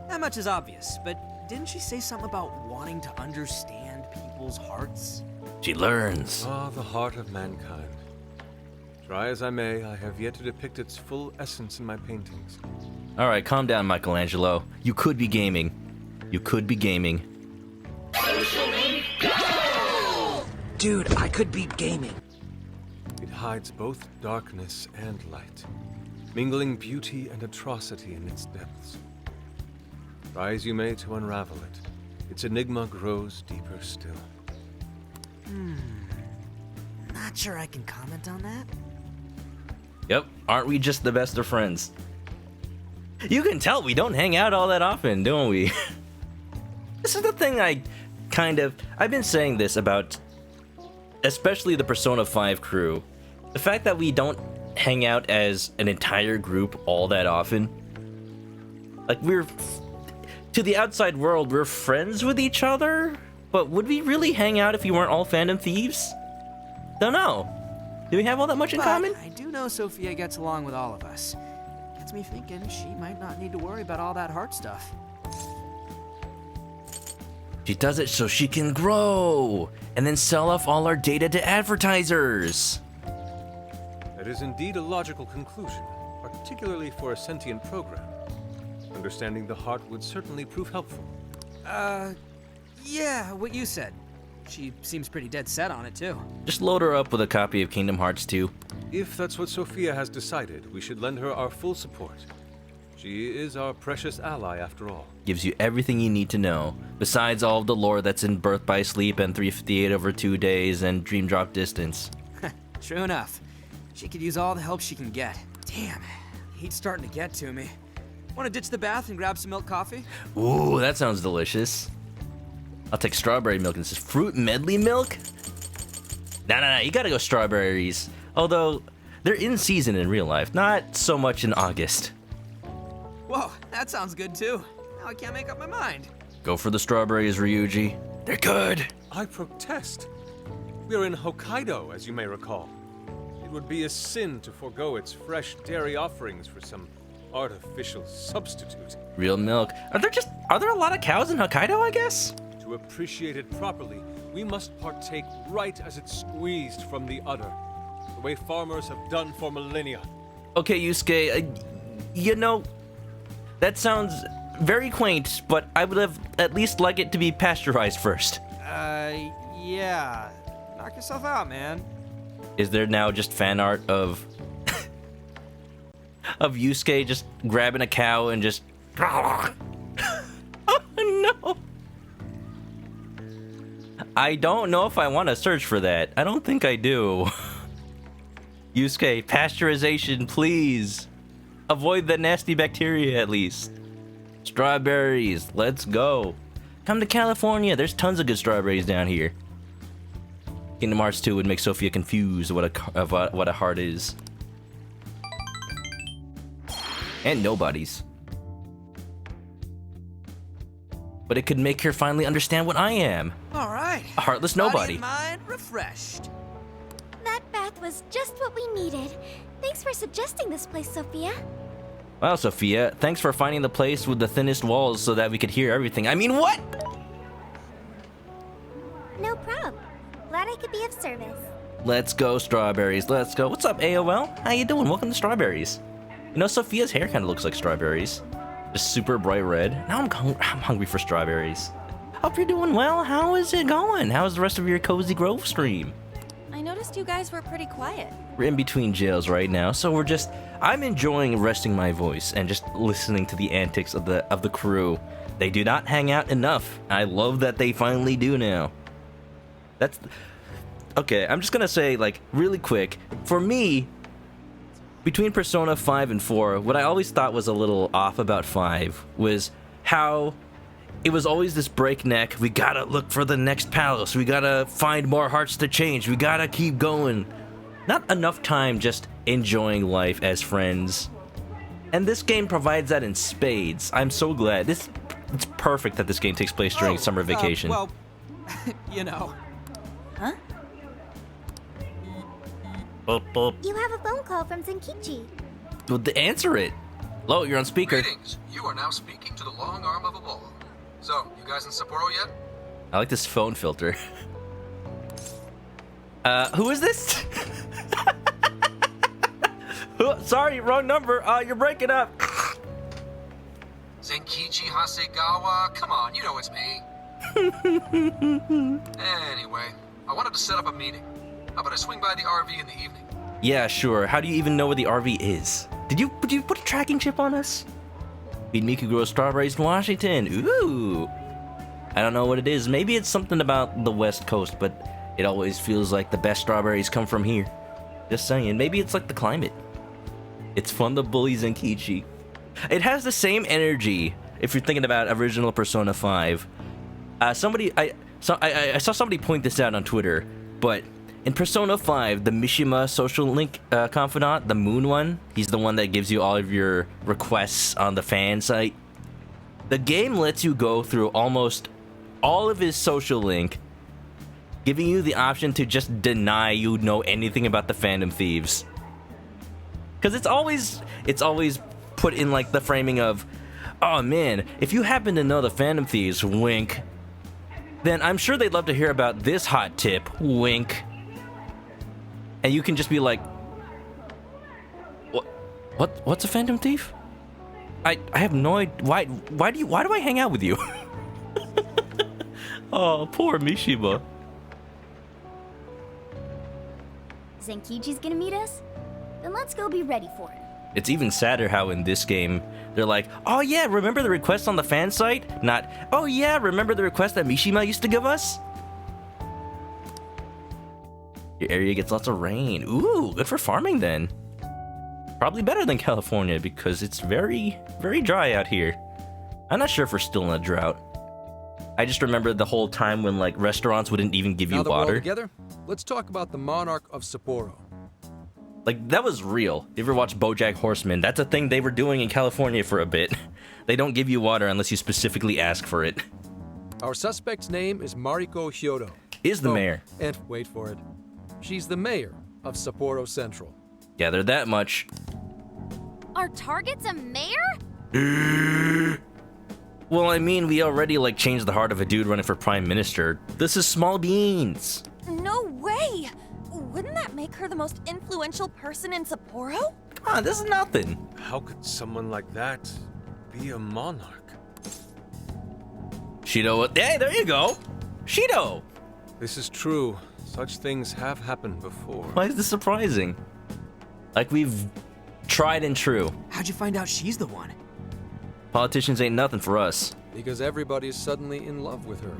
Not much is obvious, but didn't she say something about wanting to understand people's hearts? She learns. Ah, the heart of mankind. Try as I may, I have yet to depict its full essence in my paintings. All right, calm down, Michelangelo. You could be gaming. You could be gaming. Dude, I could be gaming. It hides both darkness and light, mingling beauty and atrocity in its depths. Try as you may to unravel it, its enigma grows deeper still. Not sure I can comment on that. Yep, aren't we just the best of friends? You can tell we don't hang out all that often, don't we? This is the thing I've been saying this about, especially the Persona 5 crew. The fact that we don't hang out as an entire group all that often. Like, to the outside world, we're friends with each other, but would we really hang out if we weren't all fandom thieves? Don't know. Do we have all that much in common? I do know Sophia gets along with all of us. Gets me thinking she might not need to worry about all that heart stuff. She does it so she can grow, and then sell off all our data to advertisers. That is indeed a logical conclusion, particularly for a sentient program. Understanding the heart would certainly prove helpful. Yeah, what you said. She seems pretty dead set on it, too. Just load her up with a copy of Kingdom Hearts 2. If that's what Sophia has decided, we should lend her our full support. She is our precious ally, after all. Gives you everything you need to know, besides all of the lore that's in Birth by Sleep and 358 over 2 days and Dream Drop Distance. True enough. She could use all the help she can get. Damn, heat's starting to get to me. Want to ditch the bath and grab some milk coffee? Ooh, that sounds delicious. I'll take strawberry milk. This is fruit medley milk? Nah, you gotta go strawberries. Although, they're in season in real life, not so much in August. Whoa, that sounds good too. Now I can't make up my mind. Go for the strawberries, Ryuji. They're good. I protest. We are in Hokkaido, as you may recall. It would be a sin to forego its fresh dairy offerings for some artificial substitute. Real milk. Are there a lot of cows in Hokkaido, I guess? To appreciate it properly, we must partake right as it's squeezed from the udder, the way farmers have done for millennia. Okay, Yusuke, you know, that sounds very quaint, but I would have at least like it to be pasteurized first. Yeah. Knock yourself out, man. Is there now just fan art of Yusuke just grabbing a cow and just oh no. I don't know if I want to search for that. I don't think I do. Yusuke, pasteurization, please. Avoid the nasty bacteria at least. Strawberries, let's go. Come to California, there's tons of good strawberries down here. Kingdom Hearts 2 would make Sophia confused what a heart is. And nobody's. but it could make her finally understand what I am. All right. A heartless Body nobody. and mind refreshed. That bath was just what we needed. Thanks for suggesting this place, Sophia. Wow, Sophia, thanks for finding the place with the thinnest walls so that we could hear everything. I mean, what? No prob. Glad I could be of service. Let's go, Strawberries. Let's go. What's up, AOL? How you doing? Welcome to Strawberries. You know, Sophia's hair kind of looks like strawberries. Just super bright red. Now I'm hungry for strawberries. Hope you're doing well. How is it going? How's the rest of your Cozy Grove stream? I noticed you guys were pretty quiet. We're in between jails right now, so I'm enjoying resting my voice and just listening to the antics of the crew. They do not hang out enough. I love that they finally do now. Okay, I'm just gonna say, like, really quick, for me, between Persona 5 and 4, what I always thought was a little off about 5 was how it was always this breakneck, we gotta look for the next palace, we gotta find more hearts to change, we gotta keep going. Not enough time just enjoying life as friends. And this game provides that in spades. I'm so glad. It's perfect that this game takes place during summer vacation. Well, you know. Huh? Boop, boop. You have a phone call from Zenkichi. Well, answer it. Hello, you're on speaker. Greetings. You are now speaking to the long arm of a bull. So, you guys in Sapporo yet? I like this phone filter. Who is this? Sorry, wrong number. You're breaking up. Zenkichi Hasegawa? Come on, you know it's me. Anyway, I wanted to set up a meeting. How about I swing by the RV in the evening? Yeah, sure. How do you even know where the RV is? Did you put a tracking chip on us? Feed Miku grows strawberries in Washington. Ooh. I don't know what it is. Maybe it's something about the West Coast, but it always feels like the best strawberries come from here. Just saying. Maybe it's like the climate. It's fun to bully Zenkichi. It has the same energy if you're thinking about original Persona 5. I saw somebody point this out on Twitter, but in Persona 5, the Mishima social link confidant, the Moon one, he's the one that gives you all of your requests on the fan site. The game lets you go through almost all of his social link, giving you the option to just deny you know anything about the fandom thieves. Because it's always put in like the framing of, oh man, if you happen to know the fandom thieves, wink, then I'm sure they'd love to hear about this hot tip, wink. And you can just be like, what's a phantom thief? I have no idea. Why do I hang out with you? Oh, poor Mishima. Zenkichi's gonna meet us? Then let's go be ready for it. It's even sadder how in this game, they're like, oh yeah, remember the request on the fan site? Not, oh yeah, remember the request that Mishima used to give us? Your area gets lots of rain. Ooh, good for farming then. Probably better than California because it's very, very dry out here. I'm not sure if we're still in a drought. I just remember the whole time when like restaurants wouldn't even give you Now that we're all water. together, let's talk about the Monarch of Sapporo. Like, that was real. You ever watch BoJack Horseman? That's a thing they were doing in California for a bit. They don't give you water unless you specifically ask for it. Our suspect's name is Mariko Hyodo. Is the mayor. And wait for it. She's the mayor of Sapporo Central. Gathered that much. Our target's a mayor? Well, I mean, we already, like, changed the heart of a dude running for prime minister. This is small beans. No way! Wouldn't that make her the most influential person in Sapporo? Come on, this is nothing. How could someone like that be a monarch? Shido, hey, there you go. Shido. This is true. Such things have happened before. Why is this surprising? Like, we've tried and true. How'd you find out she's the one? Politicians ain't nothing for us. Because everybody's suddenly in love with her.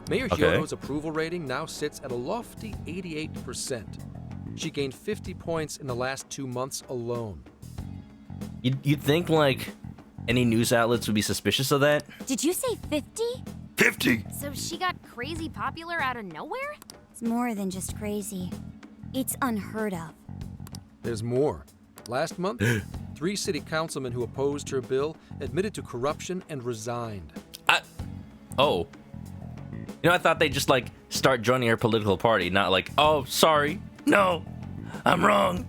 Mayor Okay. Hyodo's approval rating now sits at a lofty 88%. She gained 50 points in the last 2 months alone. You'd think, like, any news outlets would be suspicious of that? Did you say 50? 50! So she got crazy popular out of nowhere? It's more than just crazy. It's unheard of. There's more. Last month, 3 city councilmen who opposed her bill admitted to corruption and resigned. Oh. You know, I thought they'd just, like, start joining her political party, not like, oh, sorry. No, I'm wrong.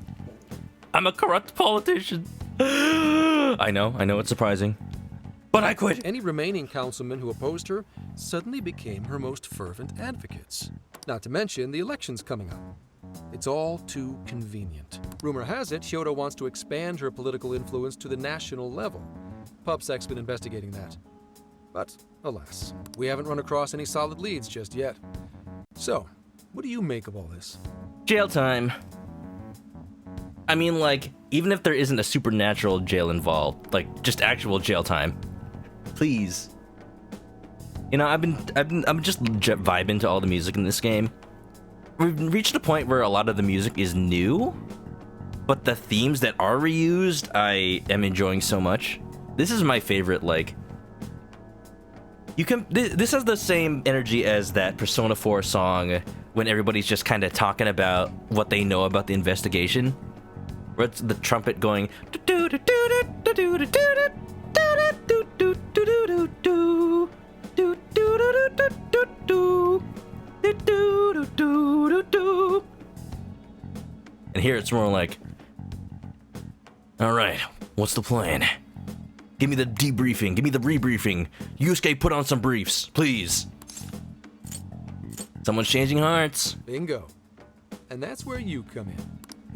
I'm a corrupt politician. I know, it's surprising. But I quit. Any remaining councilmen who opposed her suddenly became her most fervent advocates. Not to mention the elections coming up. It's all too convenient. Rumor has it, Hyodo wants to expand her political influence to the national level. PubSec's been investigating that. But, alas, we haven't run across any solid leads just yet. So, what do you make of all this? Jail time. I mean, like, even if there isn't a supernatural jail involved, like, just actual jail time. Please. You know, I'm just vibing to all the music in this game. We've reached a point where a lot of the music is new, but the themes that are reused, I am enjoying so much. This is my favorite, like... This has the same energy as that Persona 4 song when everybody's just kind of talking about what they know about the investigation. Where it's the trumpet going... And here it's more like, all right, what's the plan? Give me the debriefing, give me the rebriefing. Yusuke, put on some briefs, please. Someone's changing hearts. Bingo. And that's where you come in.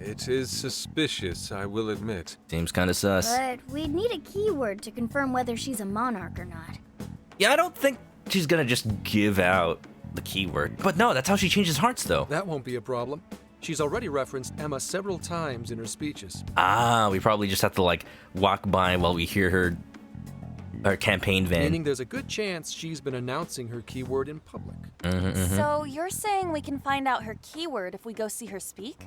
It is suspicious, I will admit. Seems kind of sus. But we'd need a keyword to confirm whether she's a monarch or not. Yeah, I don't think she's gonna just give out the keyword. But no, that's how she changes hearts, though. That won't be a problem. She's already referenced Emma several times in her speeches. Ah, we probably just have to, like, walk by while we hear her campaign van. Meaning there's a good chance she's been announcing her keyword in public. So you're saying we can find out her keyword if we go see her speak?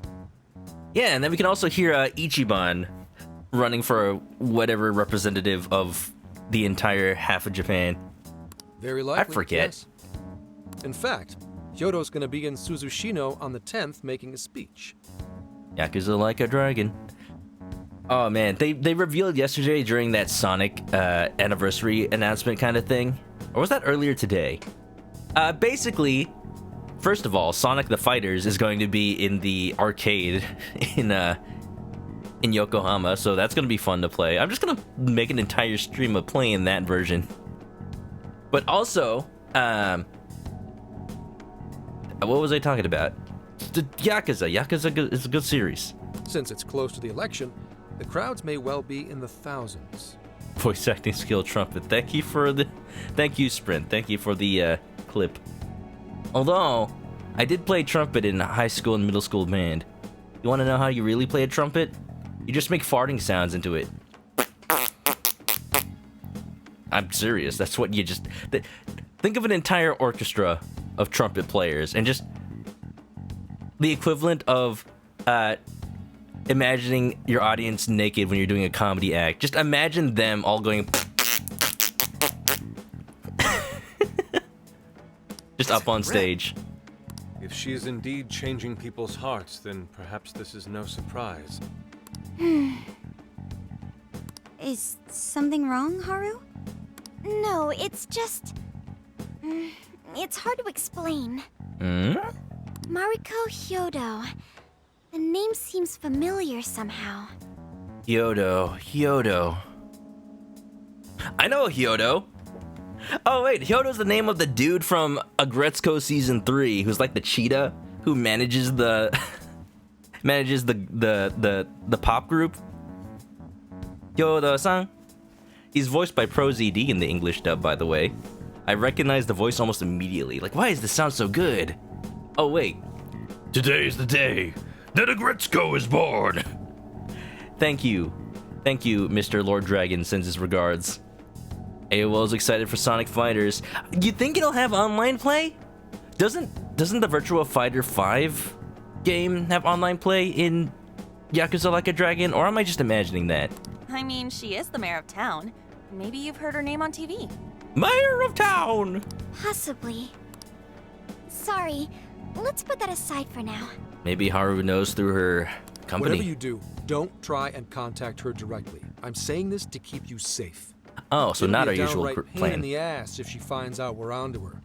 Yeah, and then we can also hear Ichiban running for whatever representative of the entire half of Japan. Very likely, I forget. Yes. In fact, Hyodo's gonna be in Suzushino on the 10th making a speech. Yakuza like a dragon. Oh man, they revealed yesterday during that Sonic anniversary announcement kind of thing. Or was that earlier today? Basically, first of all, Sonic the Fighters is going to be in the arcade in Yokohama, so that's gonna be fun to play. I'm just gonna make an entire stream of playing that version. But also, what was I talking about? The Yakuza. Yakuza is a good series. Since it's close to the election, the crowds may well be in the thousands. Voice acting skill trumpet. Thank you, Sprint. Thank you for the clip. Although, I did play trumpet in high school and middle school band. You want to know how you really play a trumpet? You just make farting sounds into it. I'm serious. That's what you just... Think of an entire orchestra of trumpet players and just the equivalent of imagining your audience naked when you're doing a comedy act. Just imagine them all going just up on stage. If she is indeed changing people's hearts, then perhaps this is no surprise. Is something wrong, Haru? No, it's just... it's hard to explain. Mariko Hyodo. The name seems familiar somehow. Hyodo. I know a Hyodo. Oh wait, Hyodo's the name of the dude from Agretsuko Season 3, who's like the cheetah who manages the the pop group. Hyodo-san. He's voiced by ProZD in the English dub, by the way. I recognize the voice almost immediately. Like, why does this sound so good? Oh wait. Today's the day that Agretsuko is born. Thank you, Mr. Lord Dragon sends his regards. AOL's excited for Sonic Fighters. You think it'll have online play? Doesn't the Virtua Fighter 5 game have online play in Yakuza Like a Dragon? Or am I just imagining that? I mean, she is the mayor of town. Maybe you've heard her name on TV. Mayor of town! Possibly. Sorry, let's put that aside for now. Maybe Haru knows through her company. Whatever you do, don't try and contact her directly. I'm saying this to keep you safe. Oh, so It'll not be our a usual downright pain in plan. the ass if she finds out we're onto her.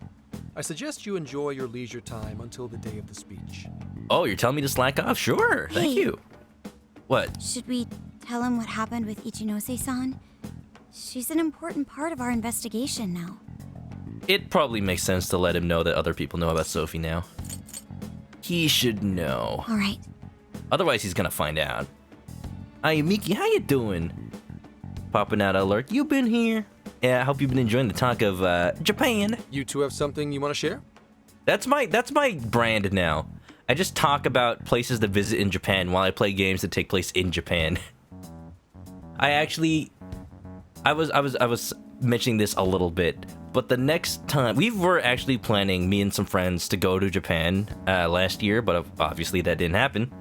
I suggest you enjoy your leisure time until the day of the speech. Oh, you're telling me to slack off? Sure, thank Hey. you. What? Should we tell him what happened with Ichinose-san? She's an important part of our investigation now. It probably makes sense to let him know that other people know about Sophie now. He should know. All right. Otherwise, he's gonna find out. Hi, Miki, how you doing? Popping out alert. You been here? Yeah, I hope you've been enjoying the talk of Japan. You two have something you want to share? That's my brand now. I just talk about places to visit in Japan while I play games that take place in Japan. I was mentioning this a little bit, but the next time we were actually planning, me and some friends, to go to Japan last year, but obviously that didn't happen.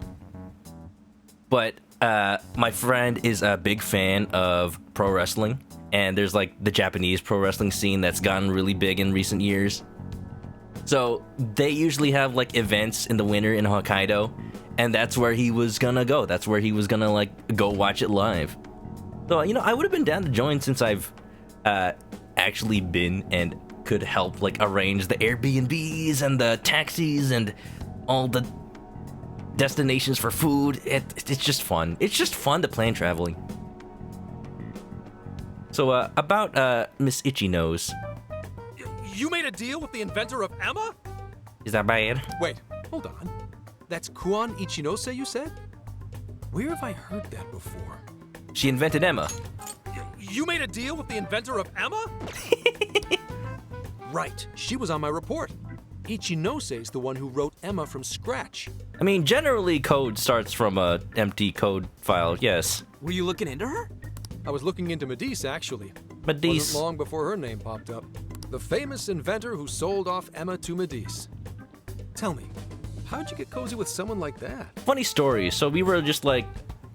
But my friend is a big fan of pro wrestling, and there's like the Japanese pro wrestling scene that's gotten really big in recent years. So they usually have like events in the winter in Hokkaido, and that's where he was gonna go. That's where he was gonna like go watch it live. So, you know, I would have been down to join since I've actually been and could help like arrange the Airbnbs and the taxis and all the destinations for food. It's just fun. It's just fun to plan traveling. So, about Miss Itchy Nose. You made a deal with the inventor of Emma? Is that bad? Wait, hold on. That's Kuon Ichinose, you said? Where have I heard that before? She invented Emma. You made a deal with the inventor of Emma? Right, she was on my report. Ichinose is the one who wrote Emma from scratch. I mean, generally code starts from a empty code file, yes. Were you looking into her? I was looking into Medice, actually. Medice. Wasn't long before her name popped up. The famous inventor who sold off Emma to Medice. Tell me, how'd you get cozy with someone like that? Funny story. So we were just like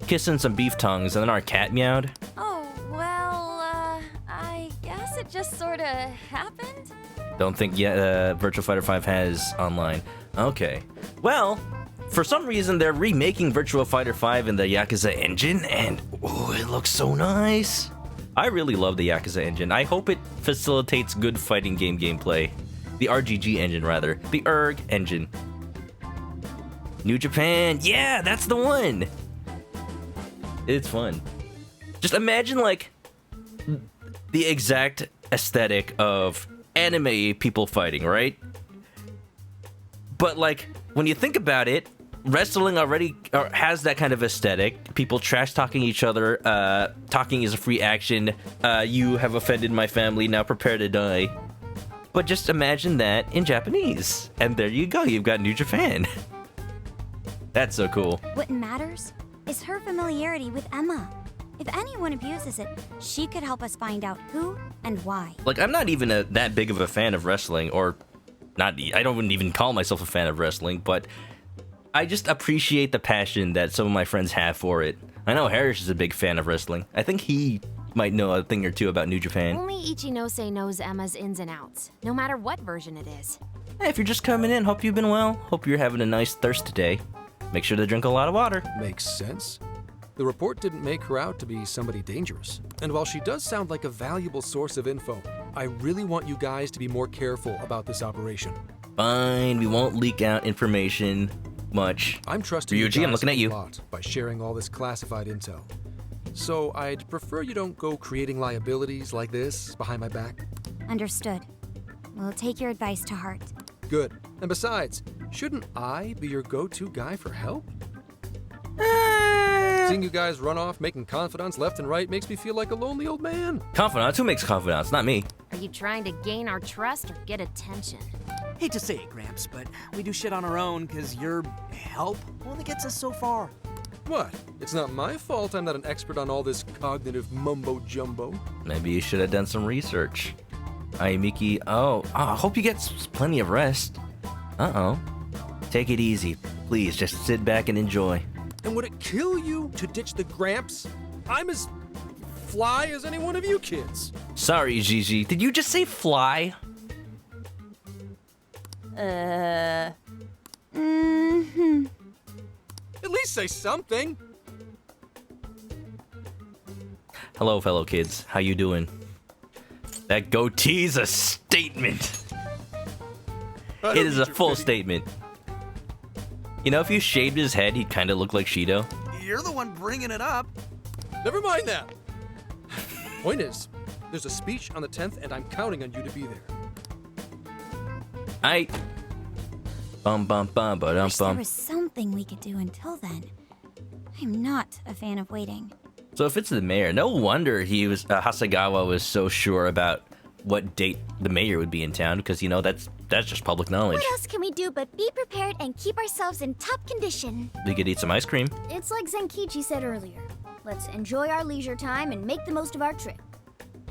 kissing some beef tongues, and then our cat meowed. Oh, well, I guess it just sorta happened. Don't think yet Virtua Fighter 5 has online. Okay. Well, for some reason they're remaking Virtua Fighter 5 in the Yakuza engine, and oh, it looks so nice. I really love the Yakuza engine. I hope it facilitates good fighting game gameplay. The RGG engine, rather. The ERG engine. New Japan. Yeah, that's the one. It's fun. Just imagine, like, the exact aesthetic of anime people fighting, right? But, like, when you think about it, wrestling already has that kind of aesthetic. People trash-talking each other. Talking is a free action. You have offended my family, now prepare to die. But just imagine that in Japanese. And there you go, you've got New Japan. That's so cool. What matters is her familiarity with Emma. If anyone abuses it, she could help us find out who and why. Like, I'm not even that big of a fan of wrestling, or not. I don't even call myself a fan of wrestling, but I just appreciate the passion that some of my friends have for it. I know Harris is a big fan of wrestling. I think he might know a thing or two about New Japan. Only Ichinose knows Emma's ins and outs, no matter what version it is. Hey, if you're just coming in, hope you've been well. Hope you're having a nice thirst today. Make sure to drink a lot of water. Makes sense. The report didn't make her out to be somebody dangerous. And while she does sound like a valuable source of info, I really want you guys to be more careful about this operation. Fine, we won't leak out information much. I'm trusting you Ryuji, I'm guys looking at you. a lot by sharing all this classified intel. So I'd prefer you don't go creating liabilities like this behind my back. Understood. We'll take your advice to heart. Good. And besides, shouldn't I be your go-to guy for help? Seeing you guys run off making confidants left and right makes me feel like a lonely old man. Confidants? Who makes confidants? Not me. Are you trying to gain our trust or get attention? Hate to say it, Gramps, but we do shit on our own because your help only gets us so far. What? It's not my fault I'm not an expert on all this cognitive mumbo-jumbo. Maybe you should have done some research. Hi, Miki. Oh, I hope you get plenty of rest. Uh-oh. Take it easy. Please, just sit back and enjoy. And would it kill you to ditch the Gramps? I'm as fly as any one of you kids. Sorry, Gigi. Did you just say fly? Mm-hmm. At least say something. Hello, fellow kids. How you doing? That goatee's a statement. I It don't is need a your full pity. statement. You know, if you shaved his head, he'd kind of look like Shido. You're the one bringing it up. Never mind that. Point is, there's a speech on the 10th, and I'm counting on you to be there. Bum bum bum ba dum Wish there bum. was something we could do until then. I'm not a fan of waiting. So if it's the mayor, no wonder Hasegawa was so sure about what date the mayor would be in town, because you know that's just public knowledge. What else can we do but be prepared and keep ourselves in top condition? We could eat some ice cream. It's like Zenkichi said earlier. Let's enjoy our leisure time and make the most of our trip.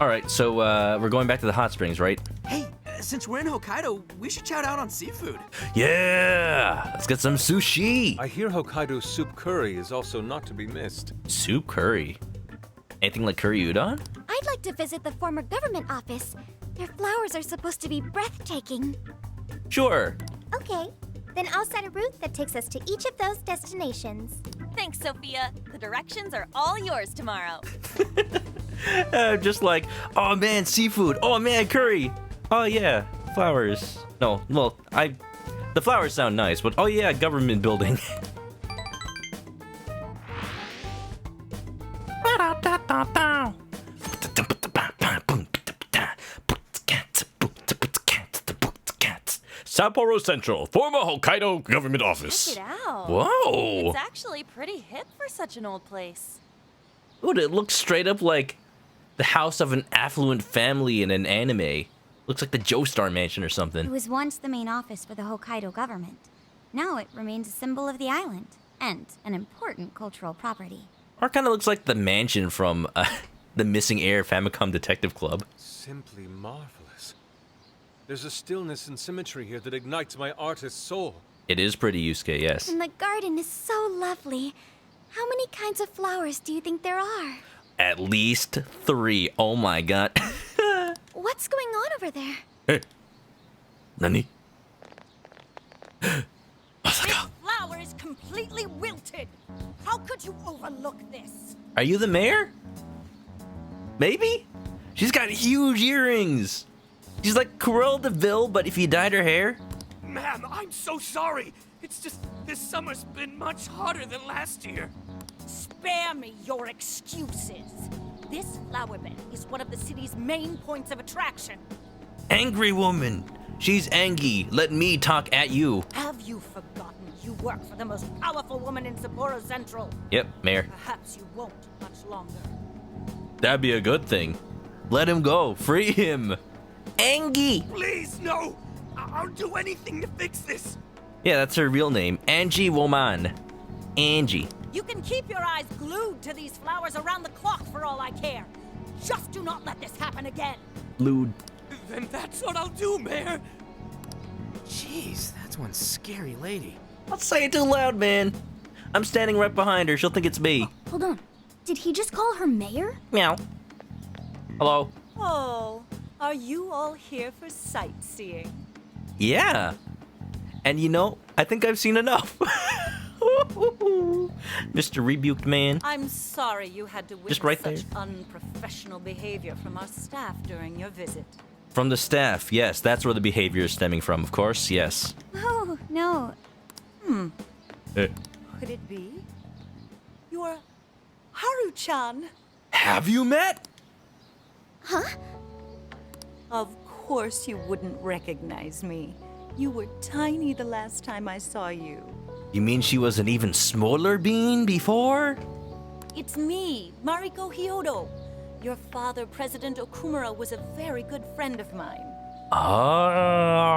All right, so we're going back to the hot springs, right? Hey, since we're in Hokkaido, we should shout out on seafood. Yeah, let's get some sushi. I hear Hokkaido soup curry is also not to be missed. Soup curry. Anything like curry udon? I'd like to visit the former government office. Their flowers are supposed to be breathtaking. Sure. Okay, then I'll set a route that takes us to each of those destinations. Thanks, Sophia. The directions are all yours tomorrow. Just like, oh man, seafood. Oh man, curry. Oh yeah, flowers. No, well, the flowers sound nice, but oh yeah, government building. Sapporo Central, former Hokkaido government office. Check it out. Whoa. It's actually pretty hip for such an old place. Dude, it looks straight up like the house of an affluent family in an anime. Looks like the Joestar Mansion or It something. was once the main office for the Hokkaido government. Now it remains a symbol of the island and an important cultural property. Or kind of looks like the mansion from the Missing Air Famicom Detective Club. Simply marvelous. There's a stillness and symmetry here that ignites my artist's soul. It is pretty Yusuke, yes. And the garden is so lovely. How many kinds of flowers do you think there are? At least 3. Oh my god. What's going on over there? Hey. Nani? This flower is completely wilted. How could you overlook this? Are you the mayor? Maybe? She's got huge earrings. She's like Cruella de Vil, but if you dyed her hair. Ma'am, I'm so sorry. It's just this summer's been much hotter than last year. Spare me your excuses. This flower bed is one of the city's main points of attraction. Angry woman. She's Angie. Let me talk at you. Have you forgotten you work for the most powerful woman in Sapporo Central? Yep, mayor. Perhaps you won't much longer. That'd be a good thing. Let him go. Free him. Angie. Please, no. I'll do anything to fix this. Yeah, that's her real name. Angie Woman. Angie. You can keep your eyes glued to these flowers around the clock for all I care. Just do not let this happen again. Lude. Then that's what I'll do, Mayor. Jeez, that's one scary lady. Don't say it too loud, man. I'm standing right behind her. She'll think it's me. Hold on. Did he just call her mayor? Meow. Hello. Oh, are you all here for sightseeing? Yeah. And you know, I think I've seen enough. Mr. Rebuked Man. I'm sorry you had to witness Just right such unprofessional behavior from our staff during your visit. From the staff, yes. That's where the behavior is stemming from, of course, yes. Oh, no. Could it be? You're Haru-chan. Have you met? Huh? Of course you wouldn't recognize me. You were tiny the last time I saw you. You mean she was an even smaller bean before? It's me, Mariko Hyodo. Your father, President Okumura, was a very good friend of mine. Oh.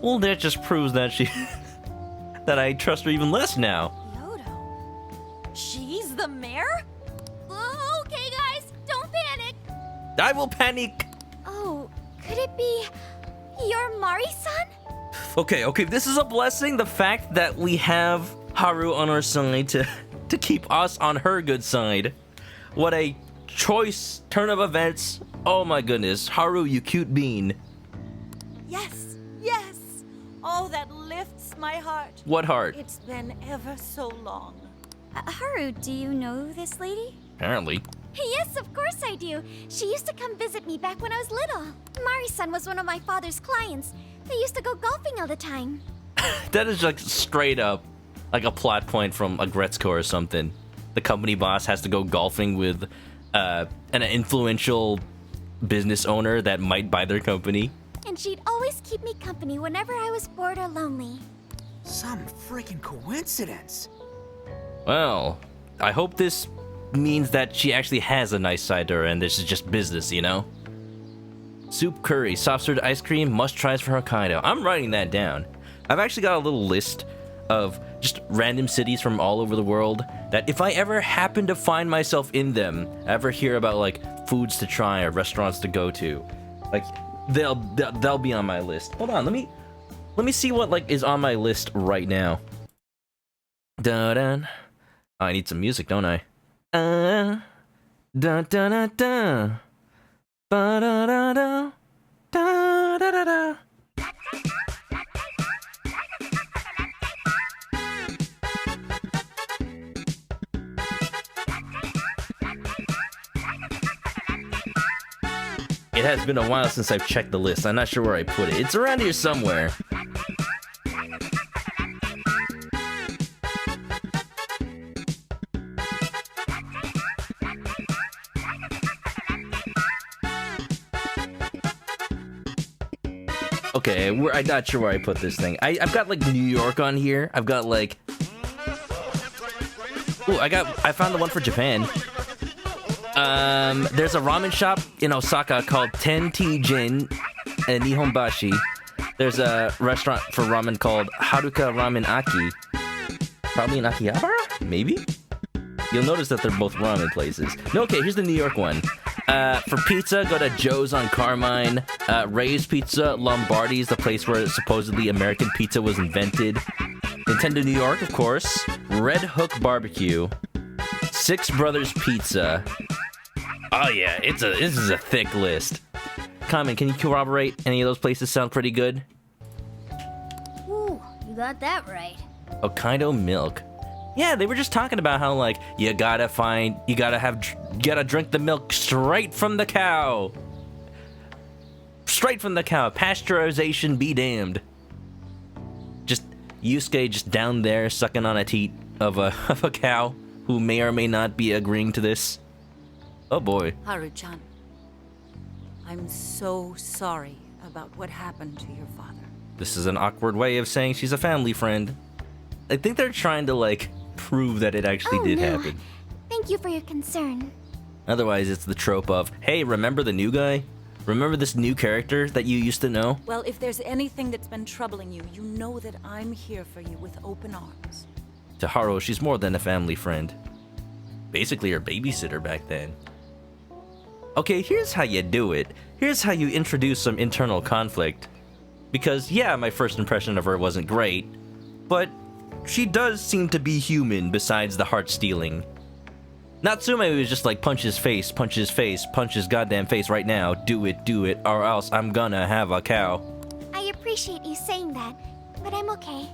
Well, that just proves that that I trust her even less now. She's the mayor? Okay, guys, don't panic. I will panic. Oh, could it be your Mari-san? Okay, this is a blessing. The fact that we have Haru on our side to keep us on her good side. What a choice turn of events. Oh my goodness. Haru, you cute bean. Yes, yes. Oh, that lifts my heart. What heart? It's been ever so long. Haru, do you know this lady? Apparently. Yes, of course I do. She used to come visit me back when I was little. Mari-san was one of my father's clients. They used to go golfing all the time. That is like straight up like a plot point from a Gretzko or something. The company boss has to go golfing with an influential business owner that might buy their company. And she'd always keep me company whenever I was bored or lonely. Some freaking coincidence. Well, I hope this means that she actually has a nice side to her and this is just business, you know? Soup curry, soft-served ice cream, must-tries for Hokkaido. I'm writing that down. I've actually got a little list of just random cities from all over the world that if I ever happen to find myself in them, ever hear about like foods to try or restaurants to go to, like they'll be on my list. Hold on, let me see what like is on my list right now. Dun. I need some music, don't I? Dun dun dun dun. Ba da da da. Da da da da. It has been a while since I've checked the list. I'm not sure where I put it. It's around here somewhere. Okay, I'm not sure where I put this thing. I've got like New York on here. I've got like... Ooh, I found the one for Japan. There's a ramen shop in Osaka called Tentijin and Nihonbashi. There's a restaurant for ramen called Haruka Ramen Aki. Probably in Akihabara? Maybe? You'll notice that they're both ramen places. No, okay, here's the New York one. For pizza, go to Joe's on Carmine. Ray's Pizza, Lombardi's, the place where supposedly American pizza was invented. Nintendo New York, of course. Red Hook Barbecue. Six Brothers Pizza. Oh yeah, this is a thick list. Carmen, can you corroborate? Any of those places sound pretty good? Ooh, you got that right. Hokkaido Milk. Yeah, they were just talking about how like you gotta drink the milk straight from the cow. Straight from the cow. Pasteurization be damned. Just Yusuke just down there sucking on a teat of a cow who may or may not be agreeing to this. Oh boy. Haru-chan, I'm so sorry about what happened to your father. This is an awkward way of saying she's a family friend. I think they're trying to like prove that it actually did happen. Thank you for your concern. Otherwise, it's the trope of, hey, remember the new guy? Remember this new character that you used to know? Well, if there's anything that's been troubling you, you know that I'm here for you with open arms. To Haru, she's more than a family friend. Basically her babysitter back then. Okay, here's how you do it. Here's how you introduce some internal conflict. Because, yeah, my first impression of her wasn't great, but she does seem to be human besides the heart stealing. Natsume was just like, punch his face, punch his goddamn face right now, do it, or else I'm gonna have a cow. I appreciate you saying that, but I'm okay.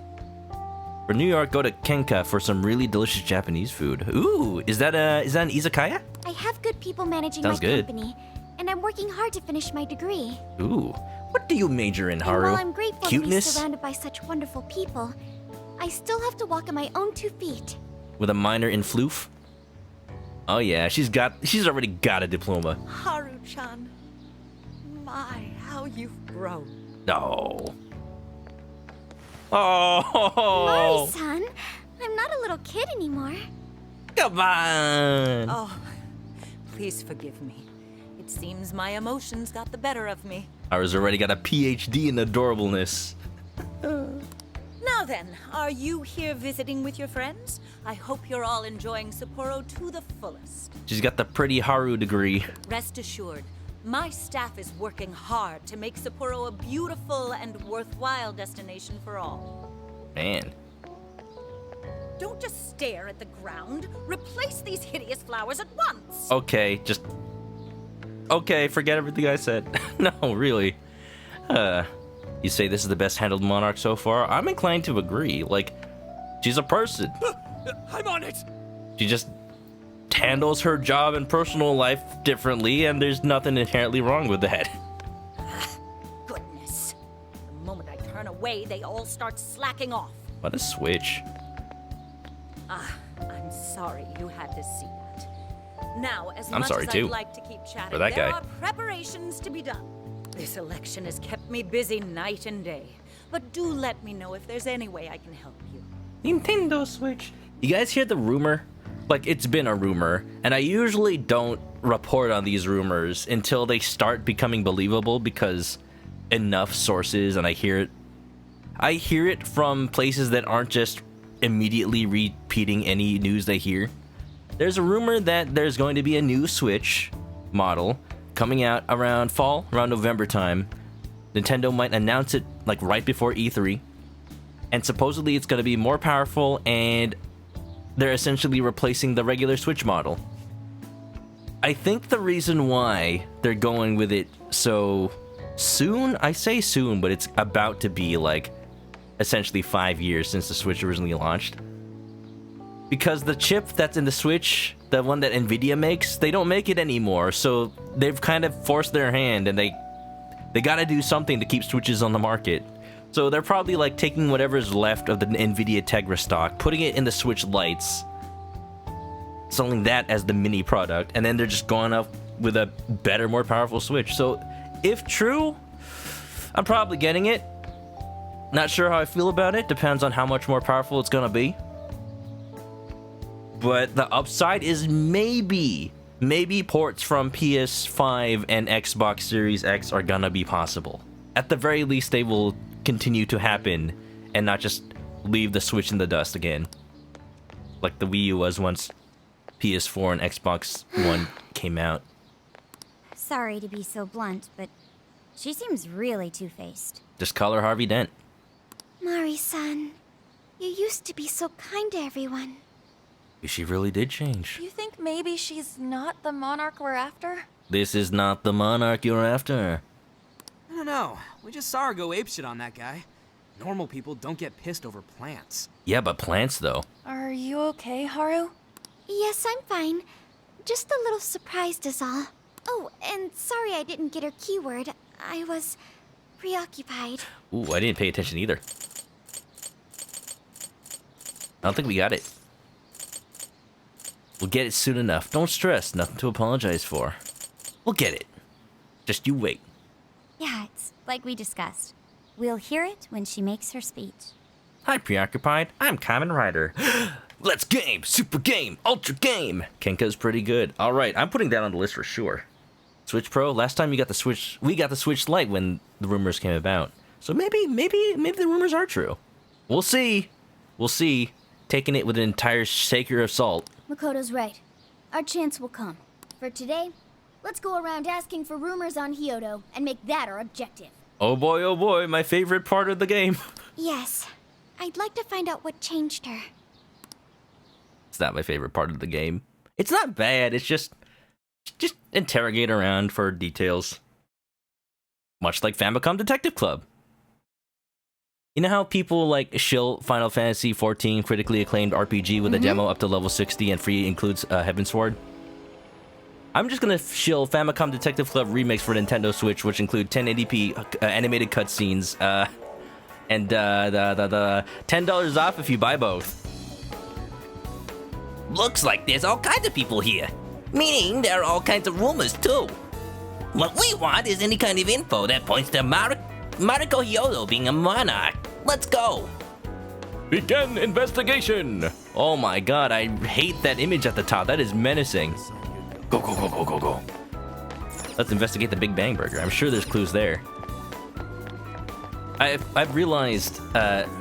For New York, go to Kenka for some really delicious Japanese food. Ooh, is that an izakaya? I have good people managing Sounds my good. company, and I'm working hard to finish my degree. Ooh, what do you major in, Haru? And while I'm grateful to be Cuteness? surrounded by such wonderful people, I still have to walk on my own 2 feet. With a minor in floof? Oh yeah, she's already got a diploma. Haru-chan, my, how you've grown. No. Oh. Mari-san, I'm not a little kid anymore. Come on. Oh, please forgive me. It seems my emotions got the better of me. Haru's already got a PhD in adorableness. Now then, are you here visiting with your friends? I hope you're all enjoying Sapporo to the fullest. She's got the pretty Haru degree. Rest assured, my staff is working hard to make Sapporo a beautiful and worthwhile destination for all. Man. Don't just stare at the ground. Replace these hideous flowers at once. Okay, okay, forget everything I said. No, really. You say this is the best handled monarch so far? I'm inclined to agree. Like, she's a person. I'm on it. She just handles her job and personal life differently, and there's nothing inherently wrong with that. Goodness. The moment I turn away, they all start slacking off. What a switch. I'm sorry you had to see that. Now, as I'm much sorry, as too. I'd like to keep chatting, For that there guy. are preparations to be done. This election has kept me busy night and day. But do let me know if there's any way I can help you. Nintendo Switch. You guys hear the rumor? Like, it's been a rumor, and I usually don't report on these rumors until they start becoming believable because enough sources, and I hear it from places that aren't just immediately repeating any news they hear. There's a rumor that there's going to be a new Switch model coming out around November time. Nintendo might announce it like right before E3, and supposedly it's going to be more powerful, and they're essentially replacing the regular Switch model. I think the reason why they're going with it so soon, I say soon, but it's about to be like essentially 5 years since the Switch originally launched. Because the chip that's in the Switch, the one that Nvidia makes, they don't make it anymore, so they've kind of forced their hand, and they gotta do something to keep Switches on the market. So they're probably like taking whatever's left of the Nvidia Tegra stock, putting it in the Switch Lites, selling that as the mini product, and then they're just going up with a better, more powerful Switch. So if true, I'm probably getting it. Not sure how I feel about it. Depends on how much more powerful it's gonna be. But the upside is maybe ports from PS5 and Xbox Series X are gonna be possible. At the very least, they will continue to happen and not just leave the Switch in the dust again, like the Wii U was once PS4 and Xbox One came out. Sorry to be so blunt, but she seems really two-faced. Just call her Harvey Dent. Mari-san, you used to be so kind to everyone. She really did change. You think maybe she's not the monarch we're after? This is not the monarch you're after. I don't know. We just saw her go apeshit on that guy. Normal people don't get pissed over plants. Yeah, but plants, though. Are you okay, Haru? Yes, I'm fine. Just a little surprised is all. Oh, and sorry I didn't get her keyword. I was preoccupied. Ooh, I didn't pay attention either. I don't think we got it. We'll get it soon enough. Don't stress. Nothing to apologize for. We'll get it. Just you wait. Yeah, it's like we discussed. We'll hear it when she makes her speech. Hi, Preoccupied. I'm Kamen Rider. Let's game! Super game! Ultra game! Kenka's pretty good. Alright, I'm putting that on the list for sure. Switch Pro, last time we got the Switch Lite when the rumors came about. So maybe the rumors are true. We'll see. We'll see. Taking it with an entire shaker of salt. Makoto's right. Our chance will come. For today, let's go around asking for rumors on Hyodo and make that our objective. Oh boy, my favorite part of the game. Yes. I'd like to find out what changed her. It's not my favorite part of the game. It's not bad, it's just interrogate around for details. Much like Famicom Detective Club. You know how people like shill Final Fantasy XIV critically acclaimed RPG with a demo up to level 60 and free includes Heavensward? I'm just gonna shill Famicom Detective Club remakes for Nintendo Switch, which include 1080p animated cutscenes, and the $10 off if you buy both. Looks like there's all kinds of people here. Meaning there are all kinds of rumors, too. What we want is any kind of info that points to Mariko Hyodo being a monarch. Let's go. Begin investigation! Oh my god, I hate that image at the top. That is menacing. Go, go, go, go, go, go. Let's investigate the Big Bang Burger. I'm sure there's clues there. I've realized,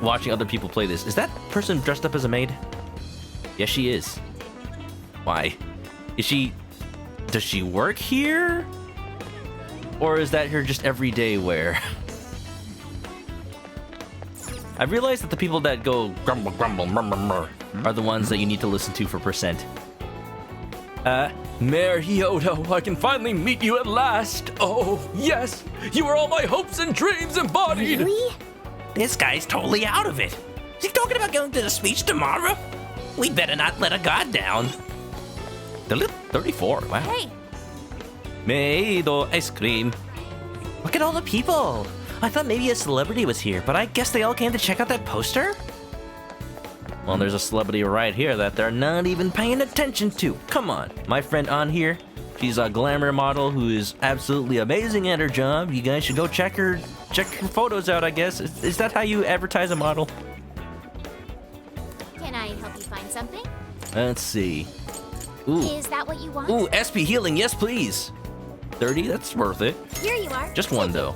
watching other people play this, is that person dressed up as a maid? Yes, she is. Why? Does she work here? Or is that her just everyday wear? I've realized that the people that go grumble, grumble, murmur, murmur are the ones that you need to listen to for percent. Mayor Hyodo, I can finally meet you at last. Oh, yes, you are all my hopes and dreams embodied. Really? This guy's totally out of it. Is he talking about going to the speech tomorrow? We better not let a guard down. 34. Wow. Hey, Meido ice cream. Look at all the people. I thought maybe a celebrity was here, but I guess they all came to check out that poster? Well, there's a celebrity right here that they're not even paying attention to. Come on, my friend on here. She's a glamour model who is absolutely amazing at her job. You guys should go check her photos out, I guess. Is that how you advertise a model? Can I help you find something? Let's see. Ooh. Is that what you want? Ooh, SP healing, yes please. 30, that's worth it. Here you are. Just one though.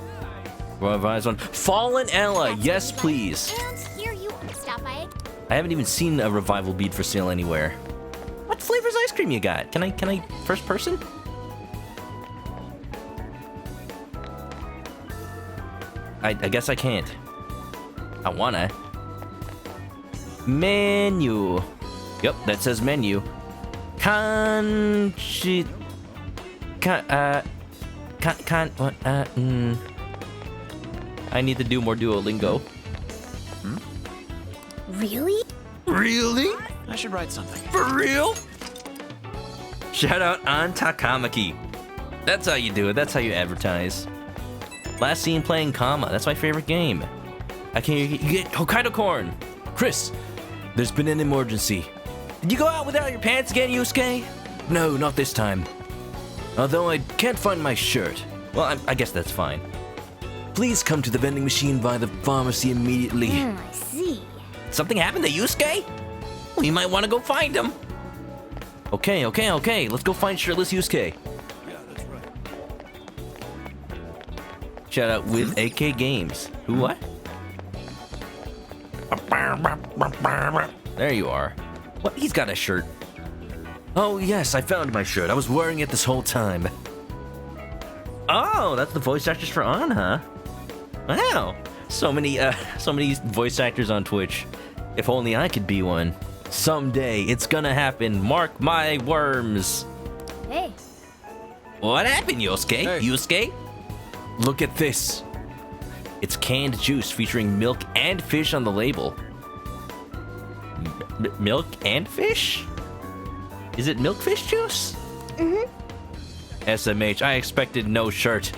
Revise one. Fallen Ella, yes please. And here you are. Stop by it. I haven't even seen a revival bead for sale anywhere. What flavor's ice cream you got? Can I first person? I guess I can't. I wanna. Menu. Yep, that says menu. I need to do more Duolingo. Really? Really? I should write something. For real? Shout out on Takamaki. That's how you do it. That's how you advertise. Last seen playing Kama. That's my favorite game. I can't you get Hokkaido corn. Chris, there's been an emergency. Did you go out without your pants again, Yusuke? No, not this time. Although I can't find my shirt. Well, I guess that's fine. Please come to the vending machine by the pharmacy immediately. I see. Something happened to Yusuke? We might want to go find him. Okay. Let's go find shirtless Yusuke. Yeah, that's right. Shout out with AK Games. Who what? There you are. What? He's got a shirt. Oh yes, I found my shirt. I was wearing it this whole time. Oh, that's the voice actors for On, huh? Wow. So many voice actors on Twitch. If only I could be one. Someday it's gonna happen. Mark my worms. Hey. What happened, Yosuke? Hey. Yusuke? Look at this. It's canned juice featuring milk and fish on the label. Milk and fish? Is it milkfish juice? Mm-hmm. SMH, I expected no shirt.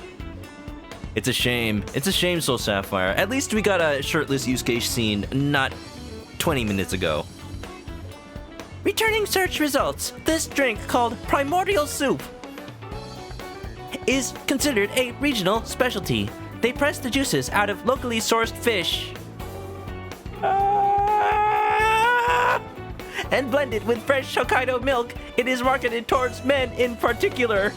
It's a shame. It's a shame, Soul Sapphire. At least we got a shirtless Yusuke scene not 20 minutes ago. Returning search results. This drink, called Primordial Soup, is considered a regional specialty. They press the juices out of locally sourced fish and blend it with fresh Hokkaido milk. It is marketed towards men in particular.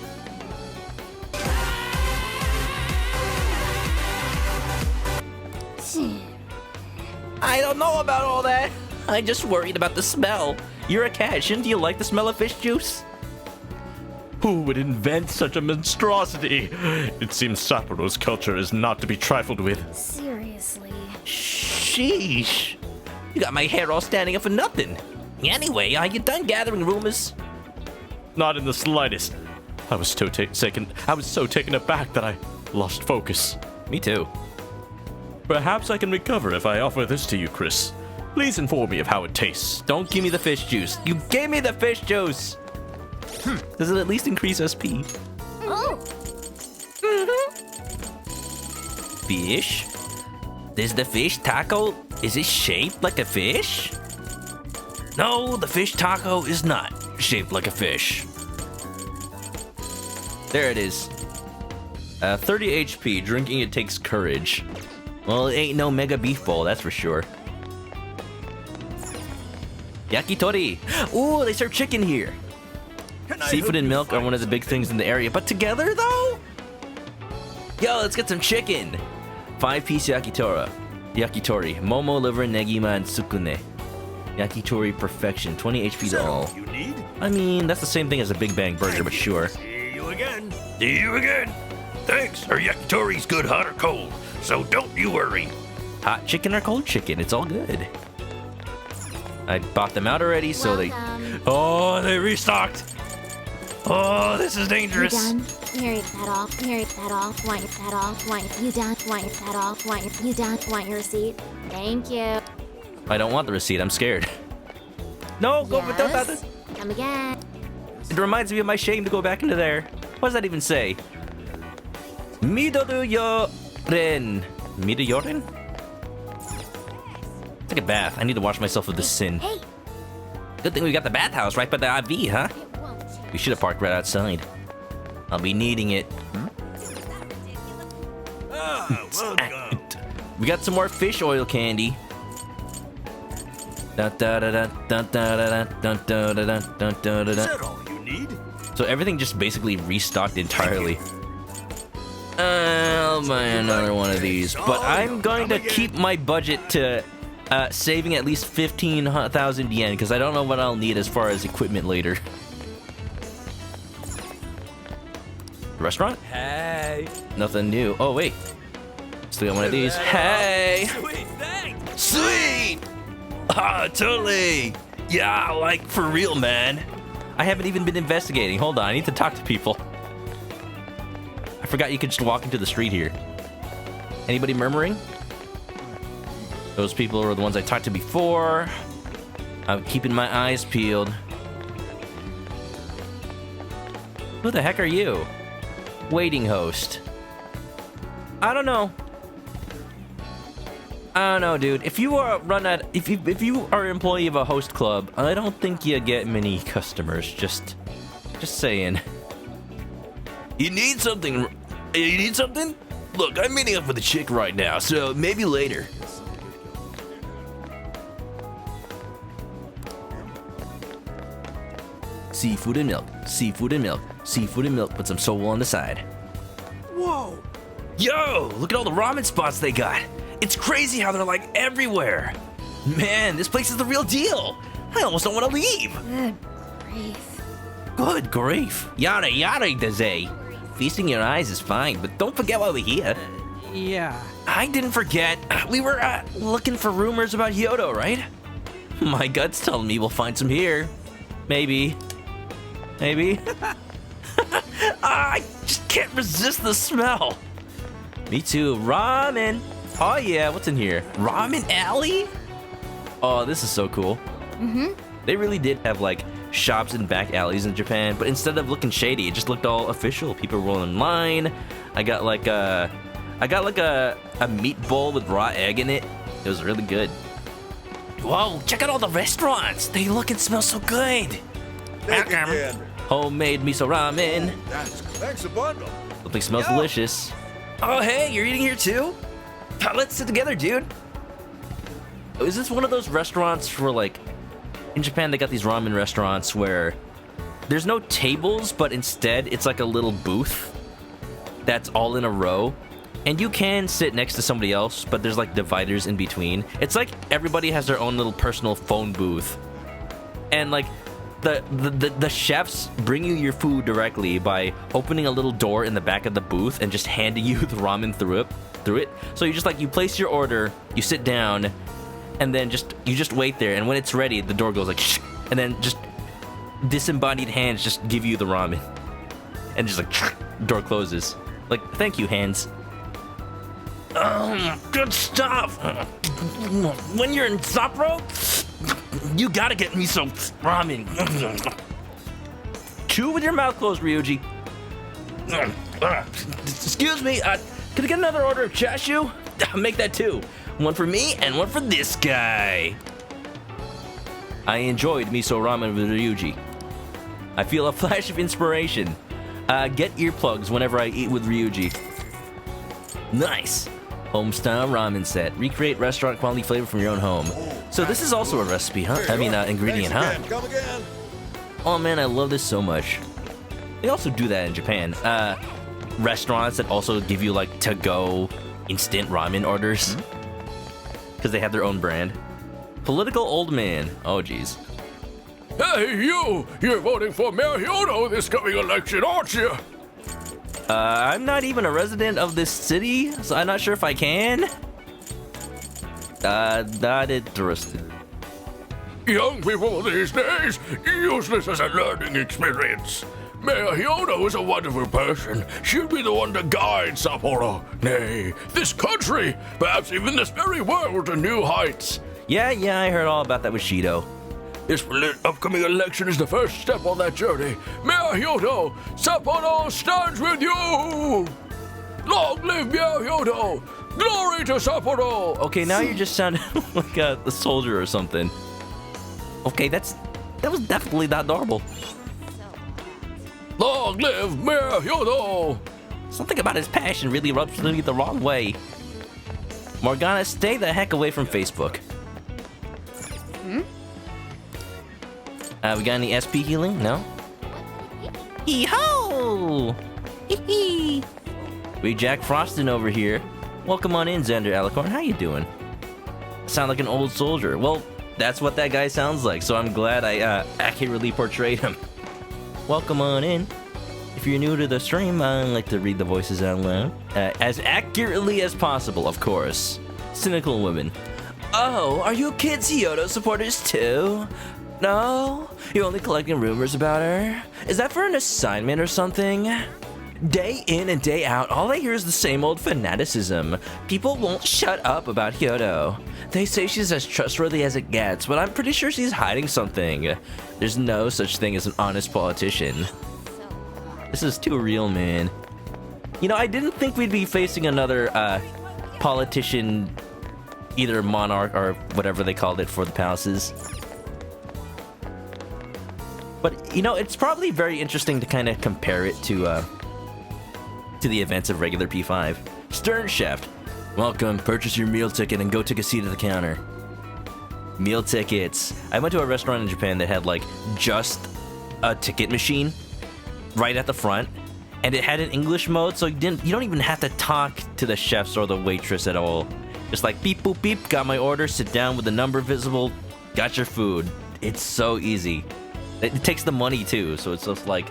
I don't know about all that. I'm just worried about the smell. You're a cat. Shouldn't you like the smell of fish juice? Who would invent such a monstrosity? It seems Saporo's culture is not to be trifled with. Seriously. Sheesh. You got my hair all standing up for nothing. Anyway, are you done gathering rumors? Not in the slightest. I was so taken aback that I lost focus. Me too. Perhaps I can recover if I offer this to you, Chris. Please inform me of how it tastes. Don't give me the fish juice. You gave me the fish juice. Does it at least increase SP? Oh. Fish? Is the fish taco, is it shaped like a fish? No, the fish taco is not shaped like a fish. There it is. 30 HP. Drinking it takes courage. Well, it ain't no mega beef bowl, that's for sure. Yakitori. Ooh, they serve chicken here. Seafood and milk are one of the big things in the area, but together though? Yo, let's get some chicken. 5-piece yakitori. Momo, liver, negima, and sukune. Yakitori perfection. 20 HP to all. You need? I mean, that's the same thing as a Big Bang Burger, but sure. See you again. See you again. Thanks. Our yakitori's good hot or cold, so don't you worry. Hot chicken or cold chicken, it's all good. I bought them out already, so Oh, they restocked. Oh, this is dangerous. You done? Wipe that off. Wipe that off. Wipe that off. Wipe. You done? Wipe that off. Wipe. You done? Want your receipt? Thank you. I don't want the receipt. I'm scared. No, go. Yes. Come again. It reminds me of my shame to go back into there. What does that even say? Midoru Yoren. Midoru? Take a bath. I need to wash myself of this sin. Hey. Good thing we got the bathhouse right by the IV, huh? We should have parked right outside. I'll be needing it. We got some more fish oil candy. Is that all you need? So everything just basically restocked entirely. I'll buy another one of these, but I'm going to keep my budget to saving at least 15,000 yen because I don't know what I'll need as far as equipment later. Restaurant? Hey. Nothing new. Oh wait, still got one of these. Hey. Sweet, thanks. Sweet. Ah, totally. Yeah, like for real, man. I haven't even been investigating. Hold on, I need to talk to people. I forgot you could just walk into the street here. Anybody murmuring? Those people are the ones I talked to before. I'm keeping my eyes peeled. Who the heck are you? Waiting host. I don't know. I don't know, dude. If you are if you are an employee of a host club, I don't think you get many customers. Just saying. You need something? You need something? Look, I'm meeting up with a chick right now, so maybe later. Seafood and milk. Seafood and milk. Seafood and milk with some soul on the side. Whoa. Yo, look at all the ramen spots they got. It's crazy how they're like everywhere. Man, this place is the real deal. I almost don't want to leave. Good grief. Good grief. Yada yada daze. Feasting your eyes is fine, but don't forget why we're here. Yeah. I didn't forget. We were looking for rumors about Hyodo, right? My gut's telling me we'll find some here. Maybe. Maybe. I just can't resist the smell. Me too. Ramen. Oh yeah, what's in here? Ramen alley? Oh, this is so cool. Mm-hmm. They really did have like shops and back alleys in Japan, but instead of looking shady, it just looked all official. People were in line. I got like a meat bowl with raw egg in it. It was really good. Whoa, check out all the restaurants. They look and smell so good. Homemade miso ramen. Thanks a bundle. Something smells delicious. Oh, hey, you're eating here too? Let's sit together, dude. Is this one of those restaurants where, like, in Japan they got these ramen restaurants where there's no tables, but instead it's like a little booth that's all in a row, and you can sit next to somebody else, but there's like dividers in between. It's like everybody has their own little personal phone booth, and like the chefs bring you your food directly by opening a little door in the back of the booth and just handing you the ramen through it. So you just you place your order, you sit down, and then you just wait there, and when it's ready, the door goes like shh, and then just disembodied hands just give you the ramen, and just door closes. Like, thank you, hands. Good stuff. When you're in Sapporo, you gotta get me some ramen. Chew with your mouth closed, Ryuji. Excuse me, could I get another order of chashu? Make that two. One for me and one for this guy. I enjoyed miso ramen with Ryuji. I feel a flash of inspiration. Get earplugs whenever I eat with Ryuji. Nice. Home-style ramen set. Recreate restaurant quality flavor from your own home. So this is also a recipe, huh? I mean, ingredient, huh? Come again. Oh man, I love this so much. They also do that in Japan. Restaurants that also give you like to-go instant ramen orders. Because they have their own brand. Political old man. Oh, geez. Hey, you! You're voting for Mayor Hyodo this coming election, aren't you? I'm not even a resident of this city, so I'm not sure if I can. Not interested. Young people these days, use this as a learning experience. Mayor Hyodo is a wonderful person. She'll be the one to guide Sapporo, nay, this country, perhaps even this very world to new heights. Yeah, I heard all about that with Shido. This upcoming election is the first step on that journey. Mayor Hyodo, Sapporo stands with you! Long live Mayor Hyodo! Glory to Sapporo! Okay, now you're just sounding like a soldier or something. Okay, that was definitely not normal. Long live Mayor Hyodo! Something about his passion really rubs me the wrong way. Morgana, stay the heck away from Facebook. We got any SP healing? No? Hee-ho! Hee-hee! We Jack Frostin over here. Welcome on in, Xander Alicorn. How you doing? Sound like an old soldier. Well, that's what that guy sounds like, so I'm glad I accurately portrayed him. Welcome on in. If you're new to the stream, I like to read the voices out loud. As accurately as possible, of course. Cynical women. Oh, are you kids Hyodo supporters too? No? You're only collecting rumors about her? Is that for an assignment or something? Day in and day out, all I hear is the same old fanaticism. People won't shut up about Hyodo. They say she's as trustworthy as it gets, but I'm pretty sure she's hiding something. There's no such thing as an honest politician. This is too real, man. You know, I didn't think we'd be facing another politician, either monarch or whatever they called it for the palaces. But, you know, it's probably very interesting to kind of compare it to the events of regular P5. Stern Chef. Welcome, purchase your meal ticket and go take a seat at the counter. Meal tickets. I went to a restaurant in Japan that had, like, just a ticket machine right at the front, and it had an English mode, so you don't even have to talk to the chefs or the waitress at all. Just like beep boop beep, got my order, sit down with the number visible, got your food. It's so easy. It takes the money too, so it's just like,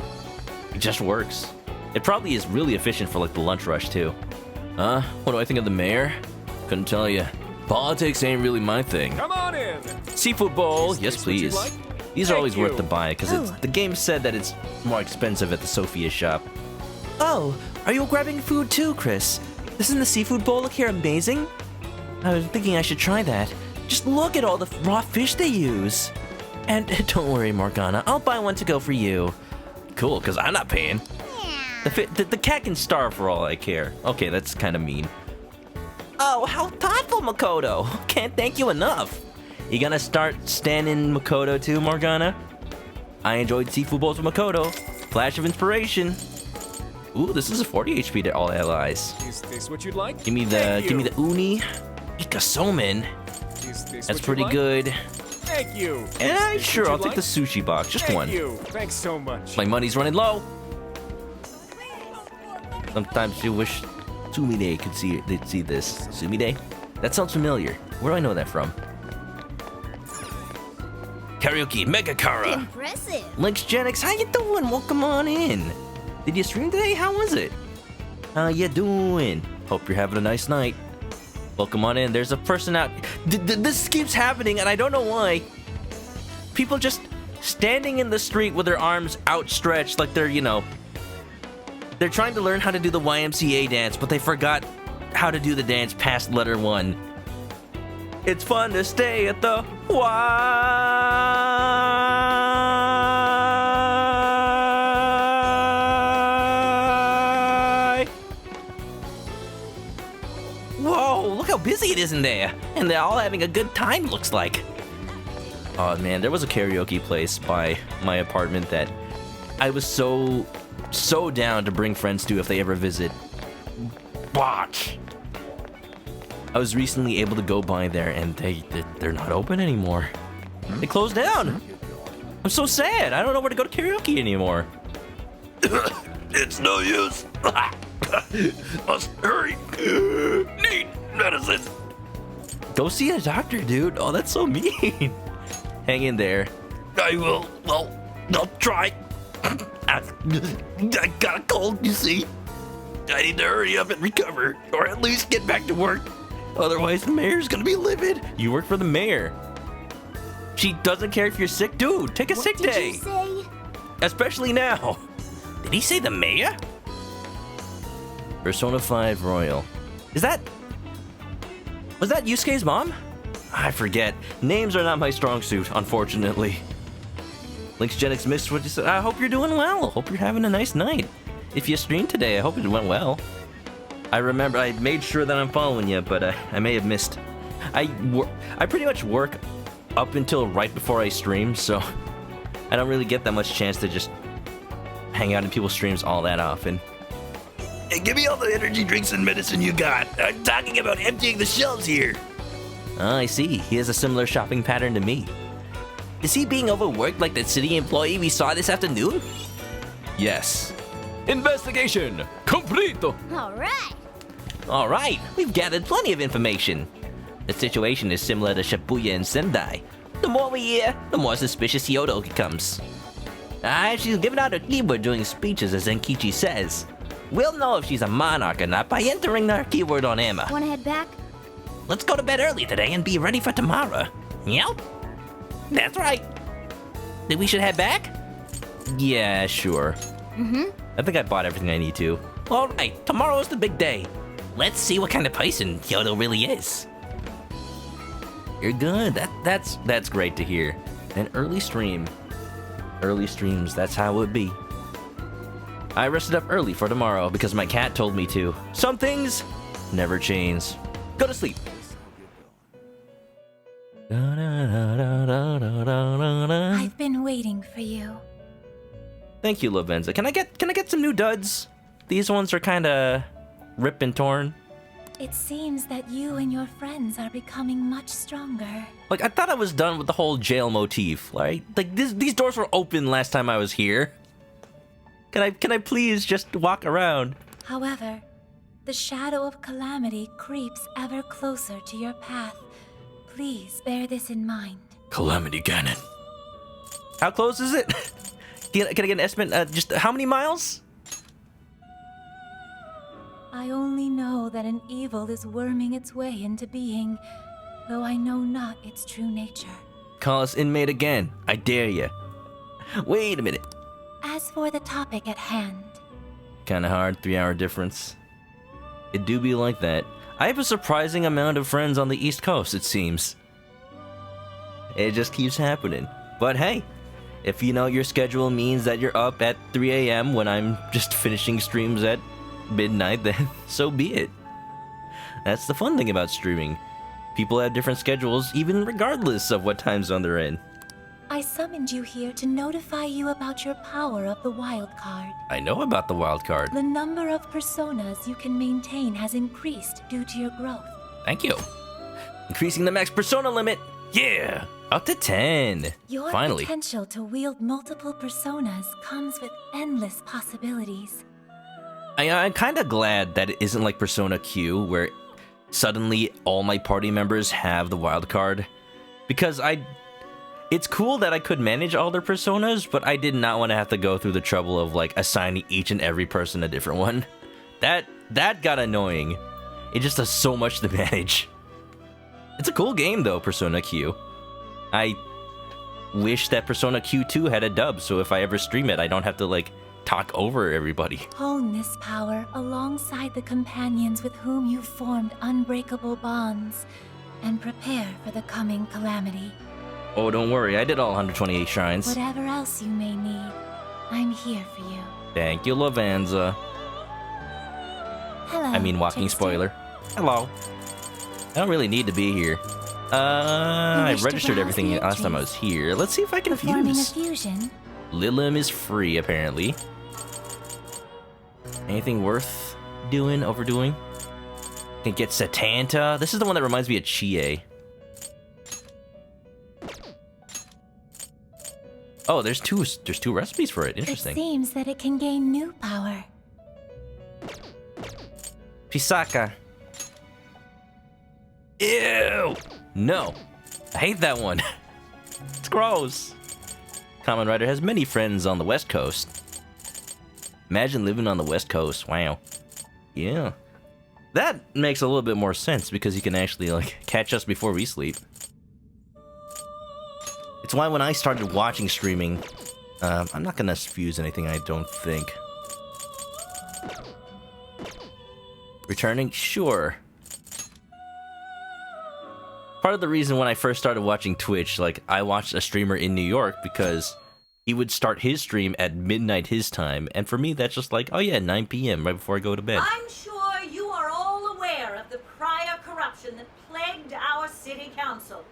it just works. It probably is really efficient for like the lunch rush too. What do I think of the mayor? Couldn't tell you. Politics ain't really my thing. Come on in. Seafood bowl, yes please. Like? These are always worth the buy because the game said that it's more expensive at the Sophia shop. Oh, are you grabbing food too, Chris? Doesn't the seafood bowl look here amazing? I was thinking I should try that. Just look at all the raw fish they use. And don't worry, Morgana, I'll buy one to go for you. Cool, because I'm not paying. The cat can starve for all I care. Okay, that's kind of mean. Oh, how thoughtful, Makoto. Can't thank you enough. You gonna start standing Makoto too, Morgana? I enjoyed seafood bowls with Makoto. Flash of inspiration. Ooh, this is a 40 HP to all allies. Is this what you'd like? Give me the uni. Ikasomen. That's pretty good. Thank you. And sure, I'll take the sushi box. Just one. Thank you. Thanks so much. My money's running low. Sometimes you wish Sumide could see this. Sumide? That sounds familiar. Where do I know that from? Karaoke Megakara. Impressive. Links Genix, how you doing? Welcome on in. Did you stream today? How was it? How you doing? Hope you're having a nice night. Welcome on in. There's a person out. This keeps happening, and I don't know why. People just standing in the street with their arms outstretched like they're, you know, they're trying to learn how to do the YMCA dance, but they forgot how to do the dance past letter 1. It's fun to stay at the Y. Whoa, look how busy it is in there. And they're all having a good time, looks like. Oh man, there was a karaoke place by my apartment that I was so down to bring friends to if they ever visit. But I was recently able to go by there and they're not open anymore. They closed down. I'm so sad. I don't know where to go to karaoke anymore. It's no use. Must hurry. Need medicine. Go see a doctor, dude. Oh, that's so mean. Hang in there. I will. Well, I'll try. I got a cold, you see. I need to hurry up and recover, or at least get back to work. Otherwise, the mayor's gonna be livid. You work for the mayor. She doesn't care if you're sick. Dude, take a sick day. What did you say? Especially now. Did he say the mayor? Persona 5 Royal. Was that Yusuke's mom? I forget. Names are not my strong suit, unfortunately. Link's Genix missed what you said. I hope you're doing well. Hope you're having a nice night. If you streamed today, I hope it went well. I remember I made sure that I'm following you, but I may have missed. I pretty much work up until right before I stream, so I don't really get that much chance to just hang out in people's streams all that often. Hey, give me all the energy drinks and medicine you got. I'm talking about emptying the shelves here. Oh, I see. He has a similar shopping pattern to me. Is he being overworked like that city employee we saw this afternoon? Yes. Investigation complete. All right. We've gathered plenty of information. The situation is similar to Shibuya and Sendai. The more we hear, the more suspicious Hyodo becomes. She's giving out her keyword during speeches, as Zenkichi says. We'll know if she's a monarch or not by entering our keyword on Emma. Wanna head back? Let's go to bed early today and be ready for tomorrow. Yep. That's right. Think we should head back? Yeah, sure. I think I bought everything I need to. Alright, tomorrow's the big day. Let's see what kind of person Hyodo really is. You're good. That's great to hear. An early stream. Early streams, that's how it would be. I rested up early for tomorrow because my cat told me to. Some things never change. Go to sleep. I've been waiting for you. Thank you, Lavenza. Can I get some new duds? These ones are kind of ripped and torn. It seems that you and your friends are becoming much stronger. Like, I thought I was done with the whole jail motif, right? Like, these doors were open last time I was here. Can I please just walk around? However, the shadow of calamity creeps ever closer to your path. Please bear this in mind. Calamity Cannon. How close is it? Can I get an estimate? Just how many miles? I only know that an evil is worming its way into being, though I know not its true nature. Call us inmate again. I dare you. Wait a minute. As for the topic at hand... Kinda hard, 3-hour difference. It do be like that. I have a surprising amount of friends on the East Coast, it seems. It just keeps happening. But hey, if you know your schedule means that you're up at 3 a.m. when I'm just finishing streams at midnight, then so be it. That's the fun thing about streaming. People have different schedules, even regardless of what time zone they're in. I summoned you here to notify you about your power of the wild card. I know about the wild card. The number of personas you can maintain has increased due to your growth. Thank you. Increasing the max persona limit. Yeah, up to 10. Your Finally. potential to wield multiple personas comes with endless possibilities. I'm kind of glad that it isn't like Persona Q, where suddenly all my party members have the wild card. Because it's cool that I could manage all their personas, but I did not want to have to go through the trouble of like assigning each and every person a different one. That got annoying. It just does so much to manage. It's a cool game though, Persona Q. I wish that Persona Q2 had a dub, so if I ever stream it, I don't have to like talk over everybody. Hone this power alongside the companions with whom you've formed unbreakable bonds, and prepare for the coming calamity. Oh, don't worry, I did all 128 shrines. Whatever else you may need, I'm here for you. Thank you, Lavanza. Hello, I mean, walking Trickster. spoiler. Hello. I don't really need to be here. I wish to registered browse everything the last time I was here. Let's see if I can Performing a fuse. fusion. Lilim is free, apparently. Anything worth doing, overdoing? Can get Satanta. This is the one that reminds me of Chie. Oh, there's two recipes for it. It Interesting. seems that it can gain new power. Pisaka. Ew! No. I hate that one. It's gross. Kamen Rider has many friends on the West Coast. Imagine living on the West Coast. Wow. Yeah. That makes a little bit more sense because you can actually like catch us before we sleep. It's why when I started watching streaming, I'm not gonna fuse anything, I don't think. Returning? Sure. part of the reason when I first started watching Twitch, like, I watched a streamer in New York because he would start his stream at midnight his time, and for me, that's just like, oh yeah, 9 p.m. right before I go to bed. I'm sure you are all aware of the prior corruption that plagued our city council.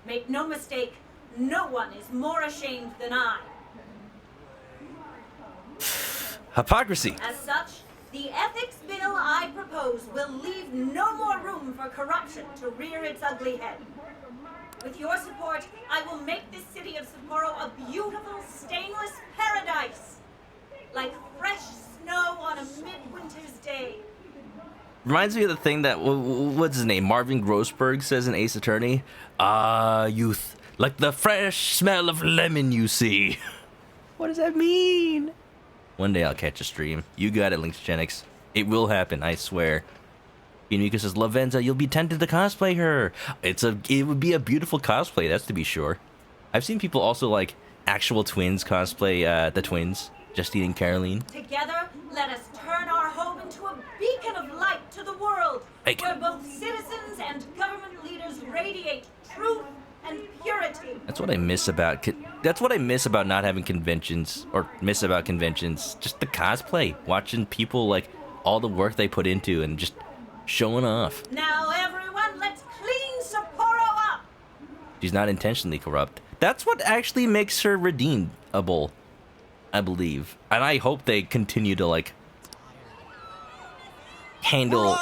Make no mistake, no one is more ashamed than I. Hypocrisy. As such, the ethics bill I propose will leave no more room for corruption to rear its ugly head. With your support, I will make this city of Sapporo a beautiful, stainless paradise. Like fresh snow on a midwinter's day. Reminds me of the thing that, what's his name, Marvin Grossberg says in Ace Attorney. Youth, like the fresh smell of lemon you see. What does that mean? One day I'll catch a stream. You got it, Lynxgenics. It will happen, I swear. Inuyuka says, Lavenza, you'll be tempted to cosplay her. It would be a beautiful cosplay, that's to be sure. I've seen people also, like, actual twins cosplay the twins, Justine and Caroline. Together, let us turn our home into a beacon of light to the world, where both citizens and government leaders radiate truth and purity. That's what I miss about not having conventions, or miss about conventions. Just the cosplay, watching people, like, all the work they put into and just showing off. Now everyone, let's clean Sapporo up. She's not intentionally corrupt. That's what actually makes her redeemable, I believe. And I hope they continue to, like, handle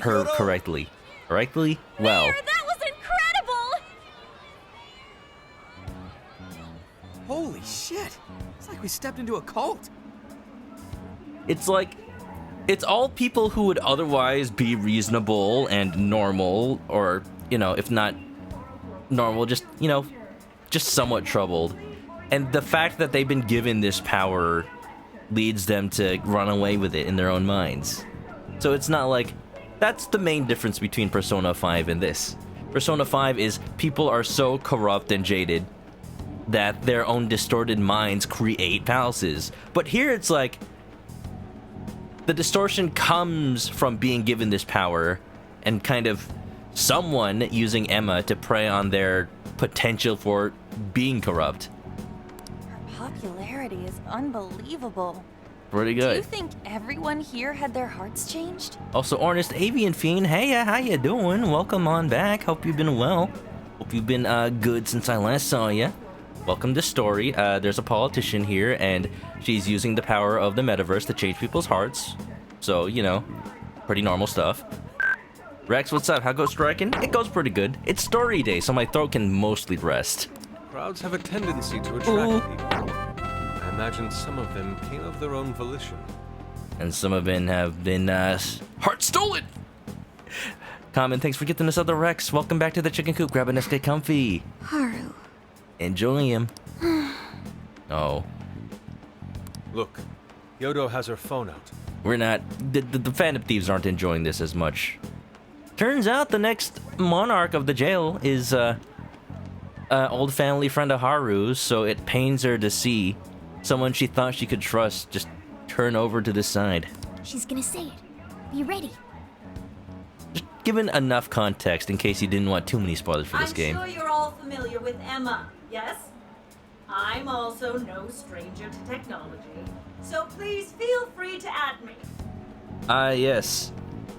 her correctly. Correctly? Well. Mayor, that was incredible! Holy shit! It's like we stepped into a cult. It's like, it's all people who would otherwise be reasonable and normal, or, you know, if not normal, just, you know, just somewhat troubled. And the fact that they've been given this power leads them to run away with it in their own minds. So it's not like, that's the main difference between Persona 5 and this. Persona 5 is people are so corrupt and jaded that their own distorted minds create palaces. But here it's like, the distortion comes from being given this power and kind of someone using Emma to prey on their potential for being corrupt. Her popularity is unbelievable. Pretty Do good. you think everyone here had their hearts changed? Also, Ornest Avian Fiend, hey, how you doing? Welcome on back. Hope you've been well. Hope you've been good since I last saw you. Welcome to Story. There's a politician here, and she's using the power of the metaverse to change people's hearts. So, you know, pretty normal stuff. Rex, what's up? How goes striking? It goes pretty good. It's Story Day, so my throat can mostly rest. Crowds have a tendency to attract people. I imagine some of them came of their own volition. And some of them have been, heart stolen! Common, thanks for getting us other Rex. Welcome back to the chicken coop. Grab a nest, get comfy. Haru. Enjoy him. Oh. Look, Yodo has her phone out. We're not... The Phantom Thieves aren't enjoying this as much. Turns out the next monarch of the jail is, old family friend of Haru's, so it pains her to see someone she thought she could trust just turn over to the side. She's gonna say it. Be ready. Just given enough context in case you didn't want too many spoilers for this game. I'm sure you're all familiar with Emma, yes? I'm also no stranger to technology, so please feel free to add me. Yes.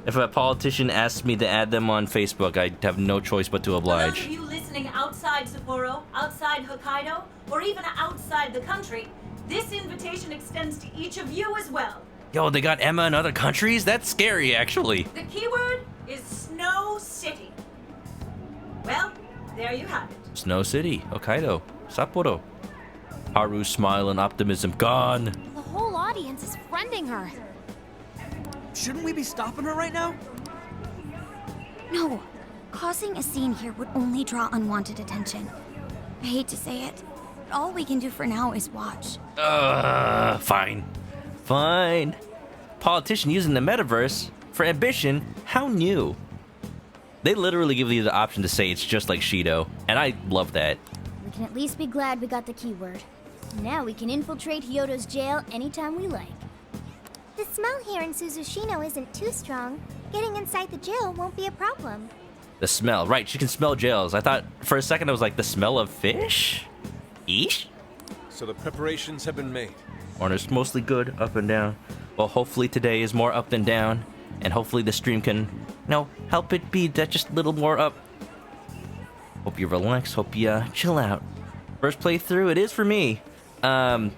If a politician asks me to add them on Facebook, I have no choice but to For those oblige. of you listening outside Sapporo, outside Hokkaido, or even outside the country, this invitation extends to each of you as well. Yo, they got Emma in other countries? That's scary, actually. The keyword is Snow City. Well, there you have it. Snow City, Hokkaido, Sapporo. Haru's smile and optimism gone. The whole audience is friending her. Shouldn't we be stopping her right now? No. Causing a scene here would only draw unwanted attention. I hate to say it, but all we can do for now is watch. Fine. Fine. Politician using the metaverse for ambition, how new? They literally give you the option to say it's just like Shido, and I love that. We can at least be glad we got the keyword. Now we can infiltrate Hyodo's jail anytime we like. The smell here in Suzushino isn't too strong. Getting inside the jail won't be a problem. The smell. Right, she can smell jails. I thought for a second I was like, the smell of fish? Eesh? So the preparations have been made. Or it's mostly good, up and down. Well, hopefully today is more up than down. And hopefully the stream can, help it be that just a little more up. Hope you relax. Hope you chill out. First playthrough, it is for me. I'm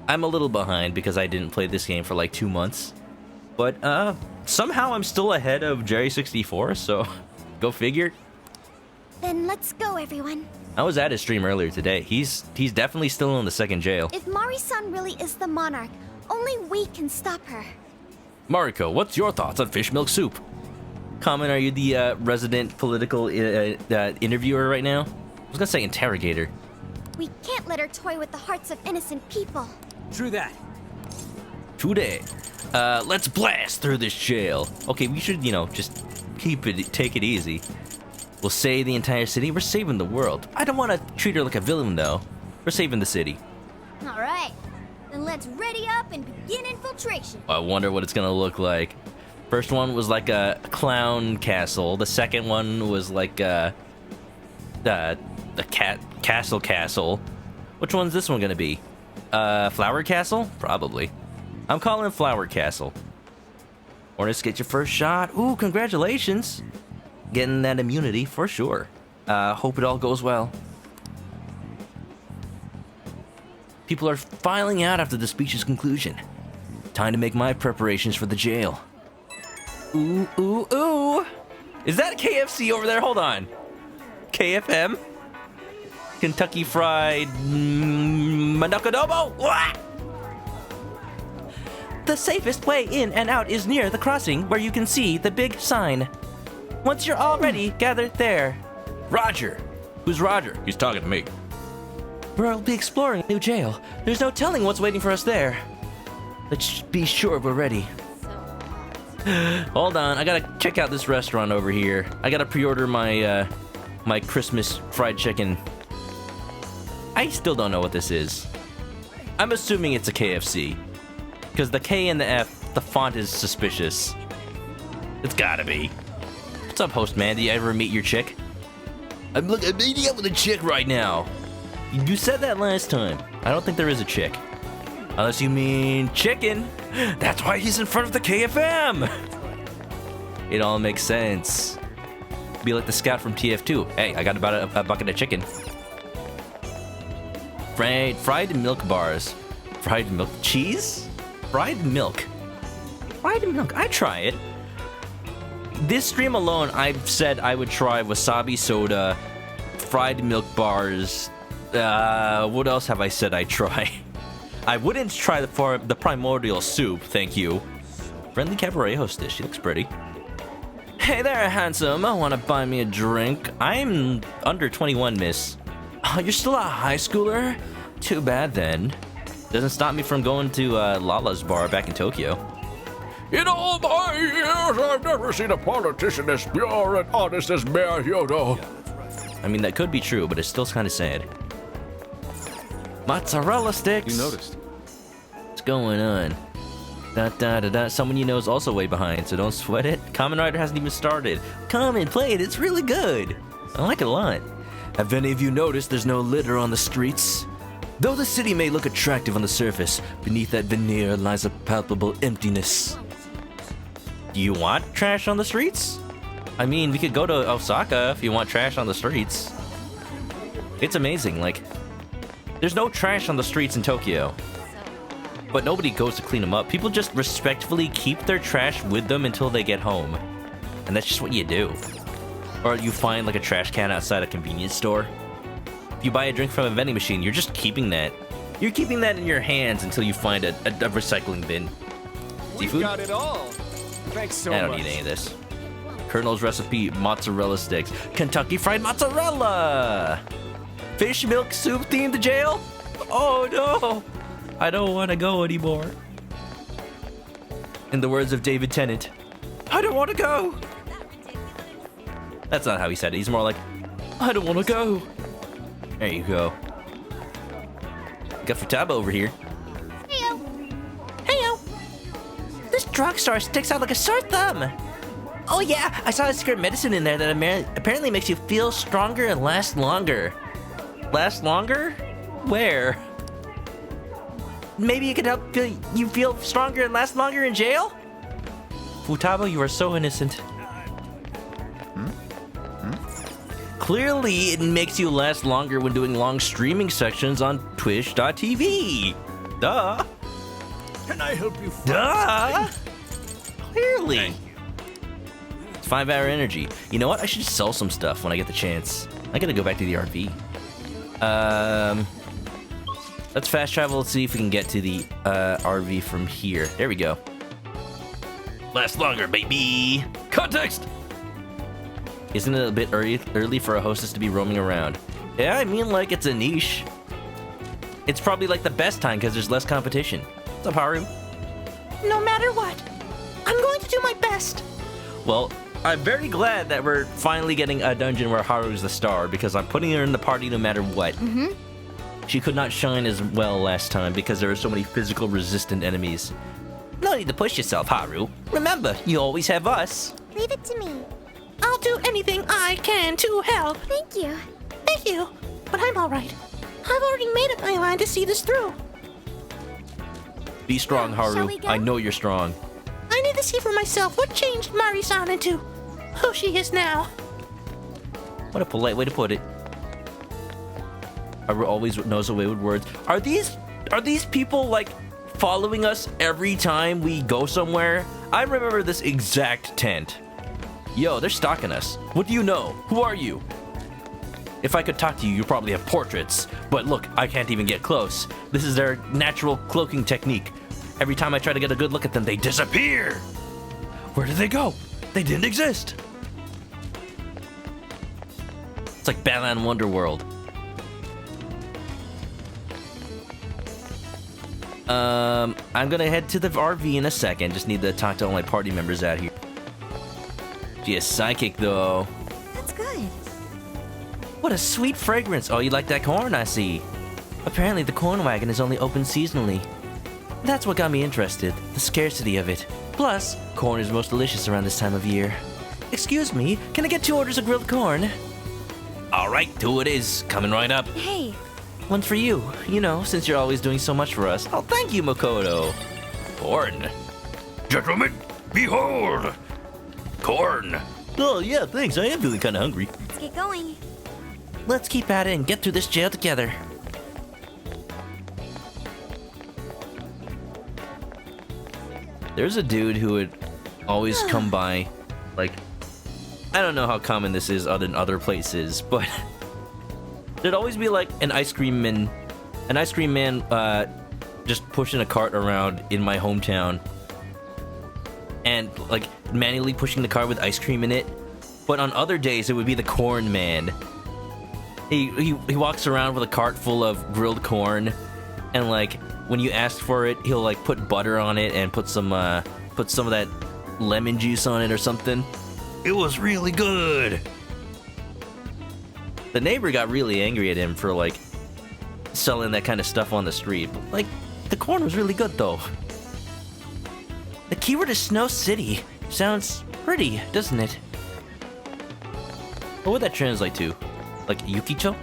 a little behind because I didn't play this game for like 2 months. But somehow I'm still ahead of Jerry64, so go figure. Then let's go, everyone. I was at his stream earlier today. He's definitely still in the second jail. If Mari-san really is the monarch, only we can stop her. Mariko, what's your thoughts on fish milk soup? Comment, are you the resident political interviewer right now? I was gonna say interrogator. We can't let her toy with the hearts of innocent people. True that. Today, let's blast through this jail. Okay, we should, just take it easy. We'll save the entire city. We're saving the world. I don't want to treat her like a villain, though. We're saving the city. All right, then let's ready up and begin infiltration. I wonder what it's gonna look like. First one was like a clown castle. The second one was like the castle. Which one's this one gonna be? Flower Castle? Probably. I'm calling it Flower Castle. Hornets, get your first shot. Ooh, congratulations. Getting that immunity for sure. Hope it all goes well. People are filing out after the speech's conclusion. Time to make my preparations for the jail. Ooh, ooh, ooh. Is that KFC over there? Hold on. KFM? Kentucky Fried ManokAdobo? What? The safest way in and out is near the crossing where you can see the big sign. Once you're all ready, gather there. Roger. Who's Roger? He's talking to me. We'll be exploring a new jail. There's no telling what's waiting for us there. Let's be sure we're ready. Hold on, I gotta check out this restaurant over here. I gotta pre-order my my Christmas fried chicken. I still don't know what this is. I'm assuming it's a KFC. Because the K and the F, the font is suspicious. It's gotta be. What's up, host man? Do you ever meet your chick? I'm meeting up with a chick right now. You said that last time. I don't think there is a chick. Unless you mean chicken. That's why he's in front of the KFM. It all makes sense. Be like the scout from TF2. Hey, I got about a bucket of chicken. Fried milk bars. Fried milk cheese? Fried milk. Fried milk. I'd try it. This stream alone, I've said I would try wasabi soda, fried milk bars. What else have I said I'd try? I wouldn't try the primordial soup, thank you. Friendly cabaret hostess, she looks pretty. Hey there, handsome. Want to buy me a drink? I'm under 21, miss. Oh, you're still a high schooler? Too bad then. Doesn't stop me from going to Lala's bar back in Tokyo. In all my years, I've never seen a politician as pure and honest as Mayor Hyodo. I mean, that could be true, but it's still kind of sad. Mozzarella sticks. You noticed. What's going on? Someone you know is also way behind, so don't sweat it. Kamen Rider hasn't even started. Come and play it, it's really good. I like it a lot. Have any of you noticed there's no litter on the streets? Though the city may look attractive on the surface, beneath that veneer lies a palpable emptiness. Do you want trash on the streets? I mean, we could go to Osaka if you want trash on the streets. It's amazing, like, there's no trash on the streets in Tokyo. But nobody goes to clean them up. People just respectfully keep their trash with them until they get home. And that's just what you do. Or you find like a trash can outside a convenience store. If you buy a drink from a vending machine, you're just keeping that. You're keeping that in your hands until you find a recycling bin. We've Seafood? got it all. Thanks so much. I don't need any of this. Colonel's recipe, mozzarella sticks. Kentucky Fried Mozzarella! Fish milk soup themed jail? Oh no! I don't want to go anymore. In the words of David Tennant, I don't want to go! That's not how he said it. He's more like, I don't want to go. There you go. Got Futaba over here. Heyo! Heyo! This drugstore sticks out like a sore thumb. Oh yeah, I saw a secret medicine in there that apparently makes you feel stronger and last longer. Last longer? Where? Maybe it could help you feel stronger and last longer in jail? Futaba, you are so innocent. Clearly, it makes you last longer when doing long streaming sections on Twitch.tv. Duh. Can I help you? Duh. Clearly. It's 5-hour energy. You know what? I should just sell some stuff when I get the chance. I gotta go back to the RV. Let's fast travel. Let's see if we can get to the RV from here. There we go. Last longer, baby. Context. Isn't it a bit early for a hostess to be roaming around? Yeah, I mean, like, it's a niche. It's probably, like, the best time because there's less competition. What's up, Haru? No matter what, I'm going to do my best. Well, I'm very glad that we're finally getting a dungeon where Haru's the star, because I'm putting her in the party no matter what. Mm-hmm. She could not shine as well last time because there were so many physical resistant enemies. No need to push yourself, Haru. Remember, you always have us. Leave it to me. I'll do anything I can to help. Thank you. Thank you, but I'm all right. I've already made up my mind to see this through. Be strong, Haru. I know you're strong. I need to see for myself what changed Mari-san into who she is now. What a polite way to put it. Haru always knows a way with words. Are these people, like, following us every time we go somewhere? I remember this exact tent. Yo, they're stalking us. What do you know? Who are you? If I could talk to you, you probably have portraits. But look, I can't even get close. This is their natural cloaking technique. Every time I try to get a good look at them, they disappear. Where did they go? They didn't exist. It's like Balan Wonderworld. I'm gonna head to the RV in a second. Just need to talk to all my party members out here. She is psychic, though. That's good. What a sweet fragrance. Oh, you like that corn, I see. Apparently the corn wagon is only open seasonally. That's what got me interested, the scarcity of it. Plus, corn is most delicious around this time of year. Excuse me, can I get 2 orders of grilled corn? All right, 2 it is. Coming right up. Hey. One for you, you know, since you're always doing so much for us. Oh, thank you, Makoto. Corn. Gentlemen, behold! Corn. Oh, yeah, thanks. I am feeling kind of hungry. Let's get going. Let's keep at it and get through this jail together. There's a dude who would always come by, like, I don't know how common this is in other places, but there'd always be like an ice cream man just pushing a cart around in my hometown, and like manually pushing the cart with ice cream in it. But on other days, it would be the corn man. He walks around with a cart full of grilled corn, and like when you ask for it, he'll like put butter on it and put some of that lemon juice on it or something. It was really good. The neighbor got really angry at him for like selling that kind of stuff on the street. But, like, the corn was really good though. The keyword is Snow City. Sounds pretty, doesn't it? What would that translate to? Like Yukicho?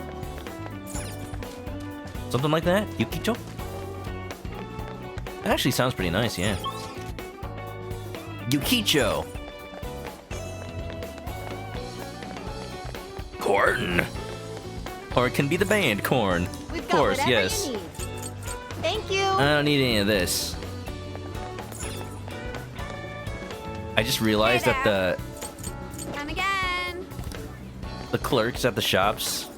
Something like that? Yukicho? That actually sounds pretty nice, yeah. Yukicho. Corn. Or it can be the band, Corn. We've Of got course, whatever yes. you need. Thank you. I don't need any of this. I just realized that Come again. the clerks at the shops,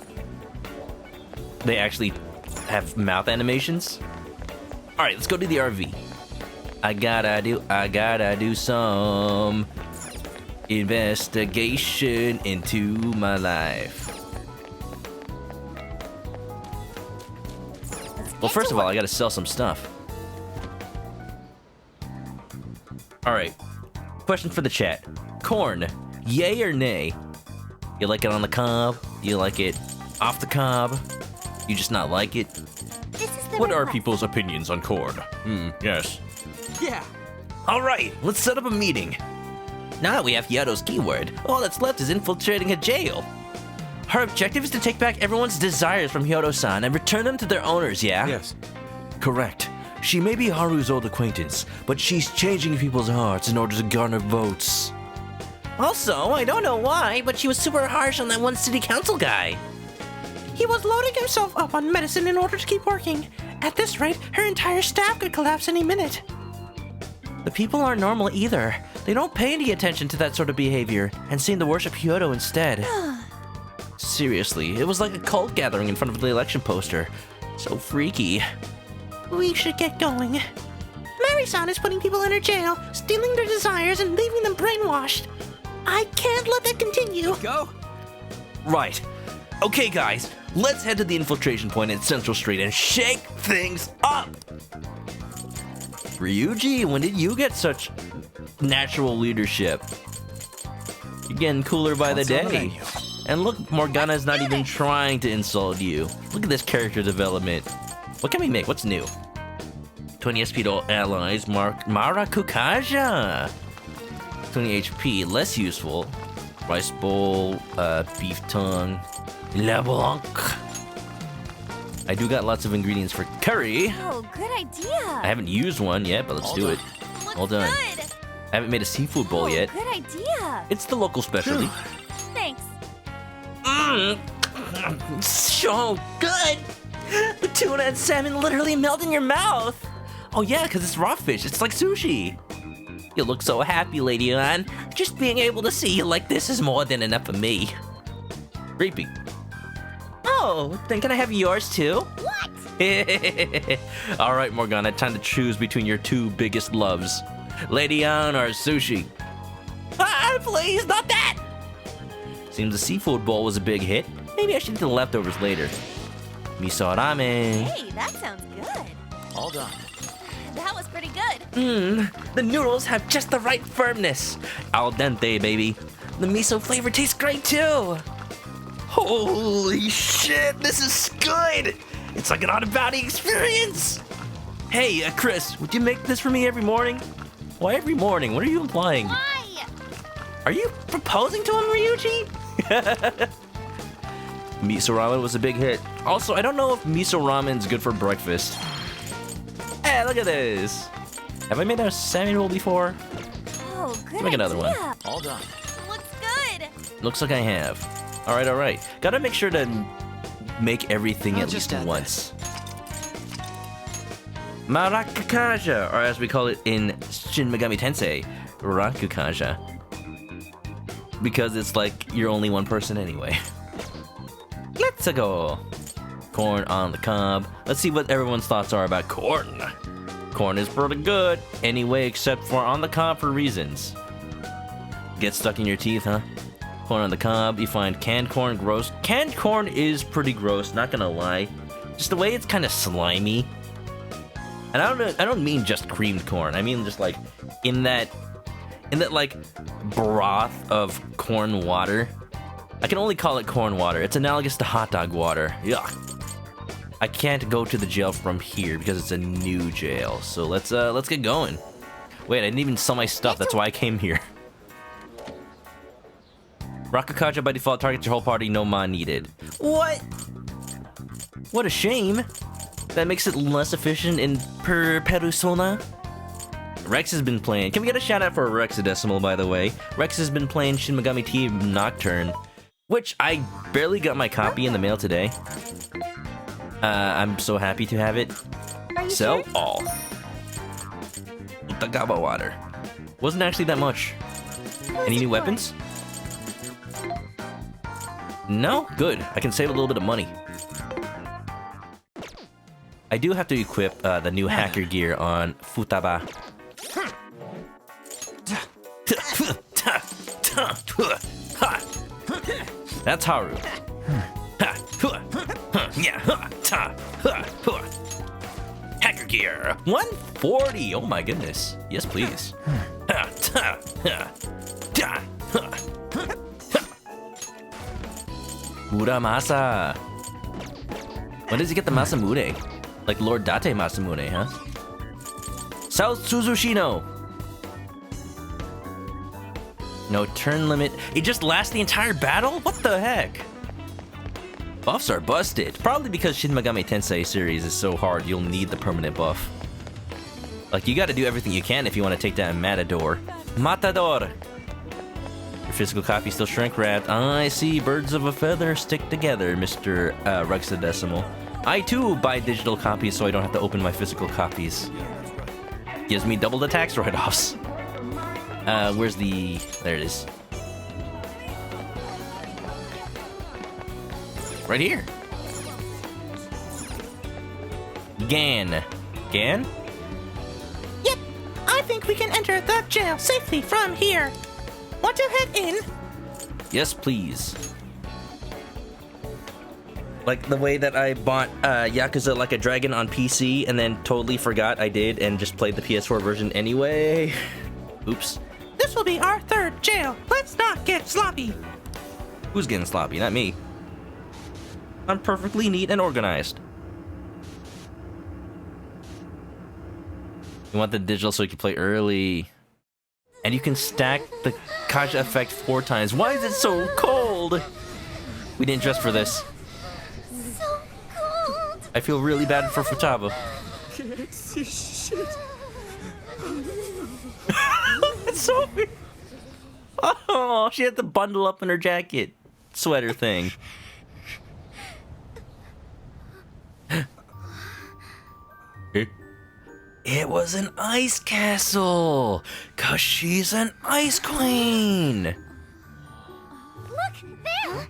they actually have mouth animations. All right, let's go to the RV. I gotta do some investigation into my life. Well, first of all, I gotta sell some stuff. All right. Question for the chat. Corn, yay or nay? You like it on the cob? You like it off the cob? You just not like it? What are people's opinions on corn? Yes. Yeah. All right, let's set up a meeting. Now we have Hyodo's keyword. All that's left is infiltrating a jail. Her objective is to take back everyone's desires from Hyodo-san and return them to their owners, yeah? Yes. Correct. She may be Haru's old acquaintance, but she's changing people's hearts in order to garner votes. Also, I don't know why, but she was super harsh on that one city council guy. He was loading himself up on medicine in order to keep working. At this rate, her entire staff could collapse any minute. The people aren't normal either. They don't pay any attention to that sort of behavior and seem to worship Hyodo instead. Seriously, it was like a cult gathering in front of the election poster. So freaky. We should get going. Mari-san is putting people in her jail, stealing their desires, and leaving them brainwashed. I can't let that continue. Go. Right. Okay, guys, let's head to the infiltration point at Central Street and shake things up. Ryuji, when did you get such natural leadership? You're getting cooler by the day. And look, Morgana's not even trying to insult you. Look at this character development. What can we make? What's new? 20 SP to all allies. Marakukaja. 20 HP, less useful. Rice bowl, beef tongue. Le Blanc. I do got lots of ingredients for curry. Oh, good idea. I haven't used one yet, but let's do it. All done. Good. I haven't made a seafood bowl yet. Good idea. It's the local specialty. Thanks. So good! The tuna and salmon literally melt in your mouth. Oh yeah, because it's raw fish. It's like sushi. You look so happy, Lady Ann. Just being able to see you like this is more than enough for me. Creepy. Oh, then can I have yours too? What? All right, Morgana, time to choose between your two biggest loves. Lady Ann or sushi? Ah, please, not that! Seems the seafood bowl was a big hit. Maybe I should eat the leftovers later. Miso ramen. Hey, that sounds good. All done. That was pretty good. The noodles have just the right firmness. Al dente, baby. The miso flavor tastes great too. Holy shit, this is good! It's like an out-of-body experience! Hey, Chris, would you make this for me every morning? Why every morning? What are you implying? Why? Are you proposing to him, Ryuji? Miso ramen was a big hit. Also, I don't know if miso ramen's good for breakfast. Hey, look at this! Have I made a salmon roll before? Oh, good Let's make another one. idea. All done. Looks good. Looks like I have. Alright. Gotta make sure to make everything at least once. Marakukaja, or as we call it in Shin Megami Tensei, Rakukaja. Because it's like you're only one person anyway. Let's go. Corn on the cob. Let's see what everyone's thoughts are about corn. Corn is pretty good, anyway, except for on the cob for reasons. Get stuck in your teeth, huh? Corn on the cob, you find canned corn gross. Canned corn is pretty gross, not gonna lie. Just the way it's kind of slimy. And I don't mean just creamed corn. I mean just like in that like broth of corn water. I can only call it corn water. It's analogous to hot dog water. Yuck. I can't go to the jail from here because it's a new jail. So let's get going. Wait, I didn't even sell my stuff. That's why I came here. Rakukaja by default targets your whole party, no ma needed. What? What a shame. That makes it less efficient in per persona. Rex has been playing. Can we get a shout out for Rexadecimal, by the way? Rex has been playing Shin Megami T Nocturne, which I barely got my copy in the mail today. I'm so happy to have it. Sell all. Utagawa water. Wasn't actually that much. Any new weapons? No? Good. I can save a little bit of money. I do have to equip the new hacker gear on Futaba. That's Haru. Hacker gear 140. Oh my goodness. Yes, please. Muramasa. When does he get the Masamune? Like Lord Date Masamune, huh? South Suzushino. No turn limit. It just lasts the entire battle? What the heck? Buffs are busted. Probably because Shin Megami Tensei series is so hard, you'll need the permanent buff. Like, you gotta do everything you can if you want to take down Matador. Matador! Your physical copy still shrink wrapped. I see. Birds of a feather stick together, Mr. Rexadecimal. I too buy digital copies so I don't have to open my physical copies. Gives me double the tax write-offs. Where's the... There it is. Right here. Gan. Gan? Yep, I think we can enter the jail safely from here. Want to head in? Yes, please. Like the way that I bought Yakuza Like a Dragon on PC and then totally forgot I did and just played the PS4 version anyway. Oops. This will be our third jail. Let's not get sloppy. Who's getting sloppy? Not me. I'm perfectly neat and organized. You want the digital so you can play early. And you can stack the Kaja effect 4 times. Why is it so cold? We didn't dress for this. So cold. I feel really bad for Futaba. Can't see shit. It's so weird. Oh, she had to bundle up in her jacket. Sweater thing. It was an ice castle, 'cause she's an ice queen. Look there.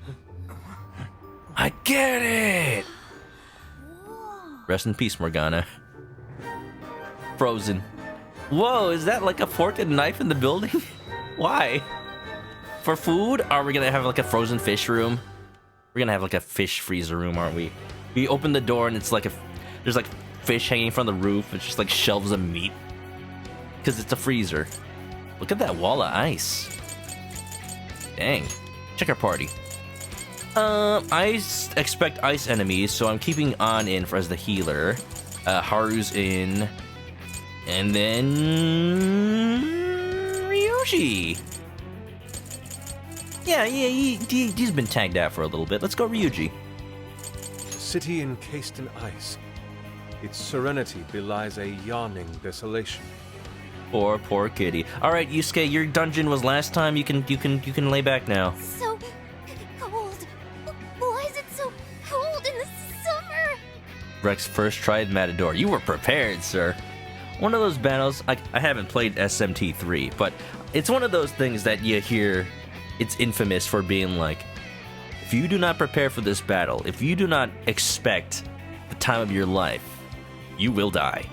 I get it. Rest in peace, Morgana. Frozen. Whoa, is that like a fork and knife in the building? Why? For food? Are we gonna have like a frozen fish room? We're gonna have like a fish freezer room, aren't we? We open the door and it's like there's like fish hanging from the roof. It's just like shelves of meat. Because it's a freezer. Look at that wall of ice. Dang. Check our party. I expect ice enemies, so I'm keeping An in as the healer. Haru's in. And then... Ryuji. Yeah, he's been tagged out for a little bit. Let's go Ryuji. A city encased in ice. Its serenity belies a yawning desolation. Poor kitty. All right, Yusuke, your dungeon was last time. You can lay back now. So cold. Why is it so cold in the summer? Rex first tried Matador. You were prepared, sir. One of those battles. I haven't played SMT3, but it's one of those things that you hear. It's infamous for being like, if you do not prepare for this battle, if you do not expect the time of your life, you will die.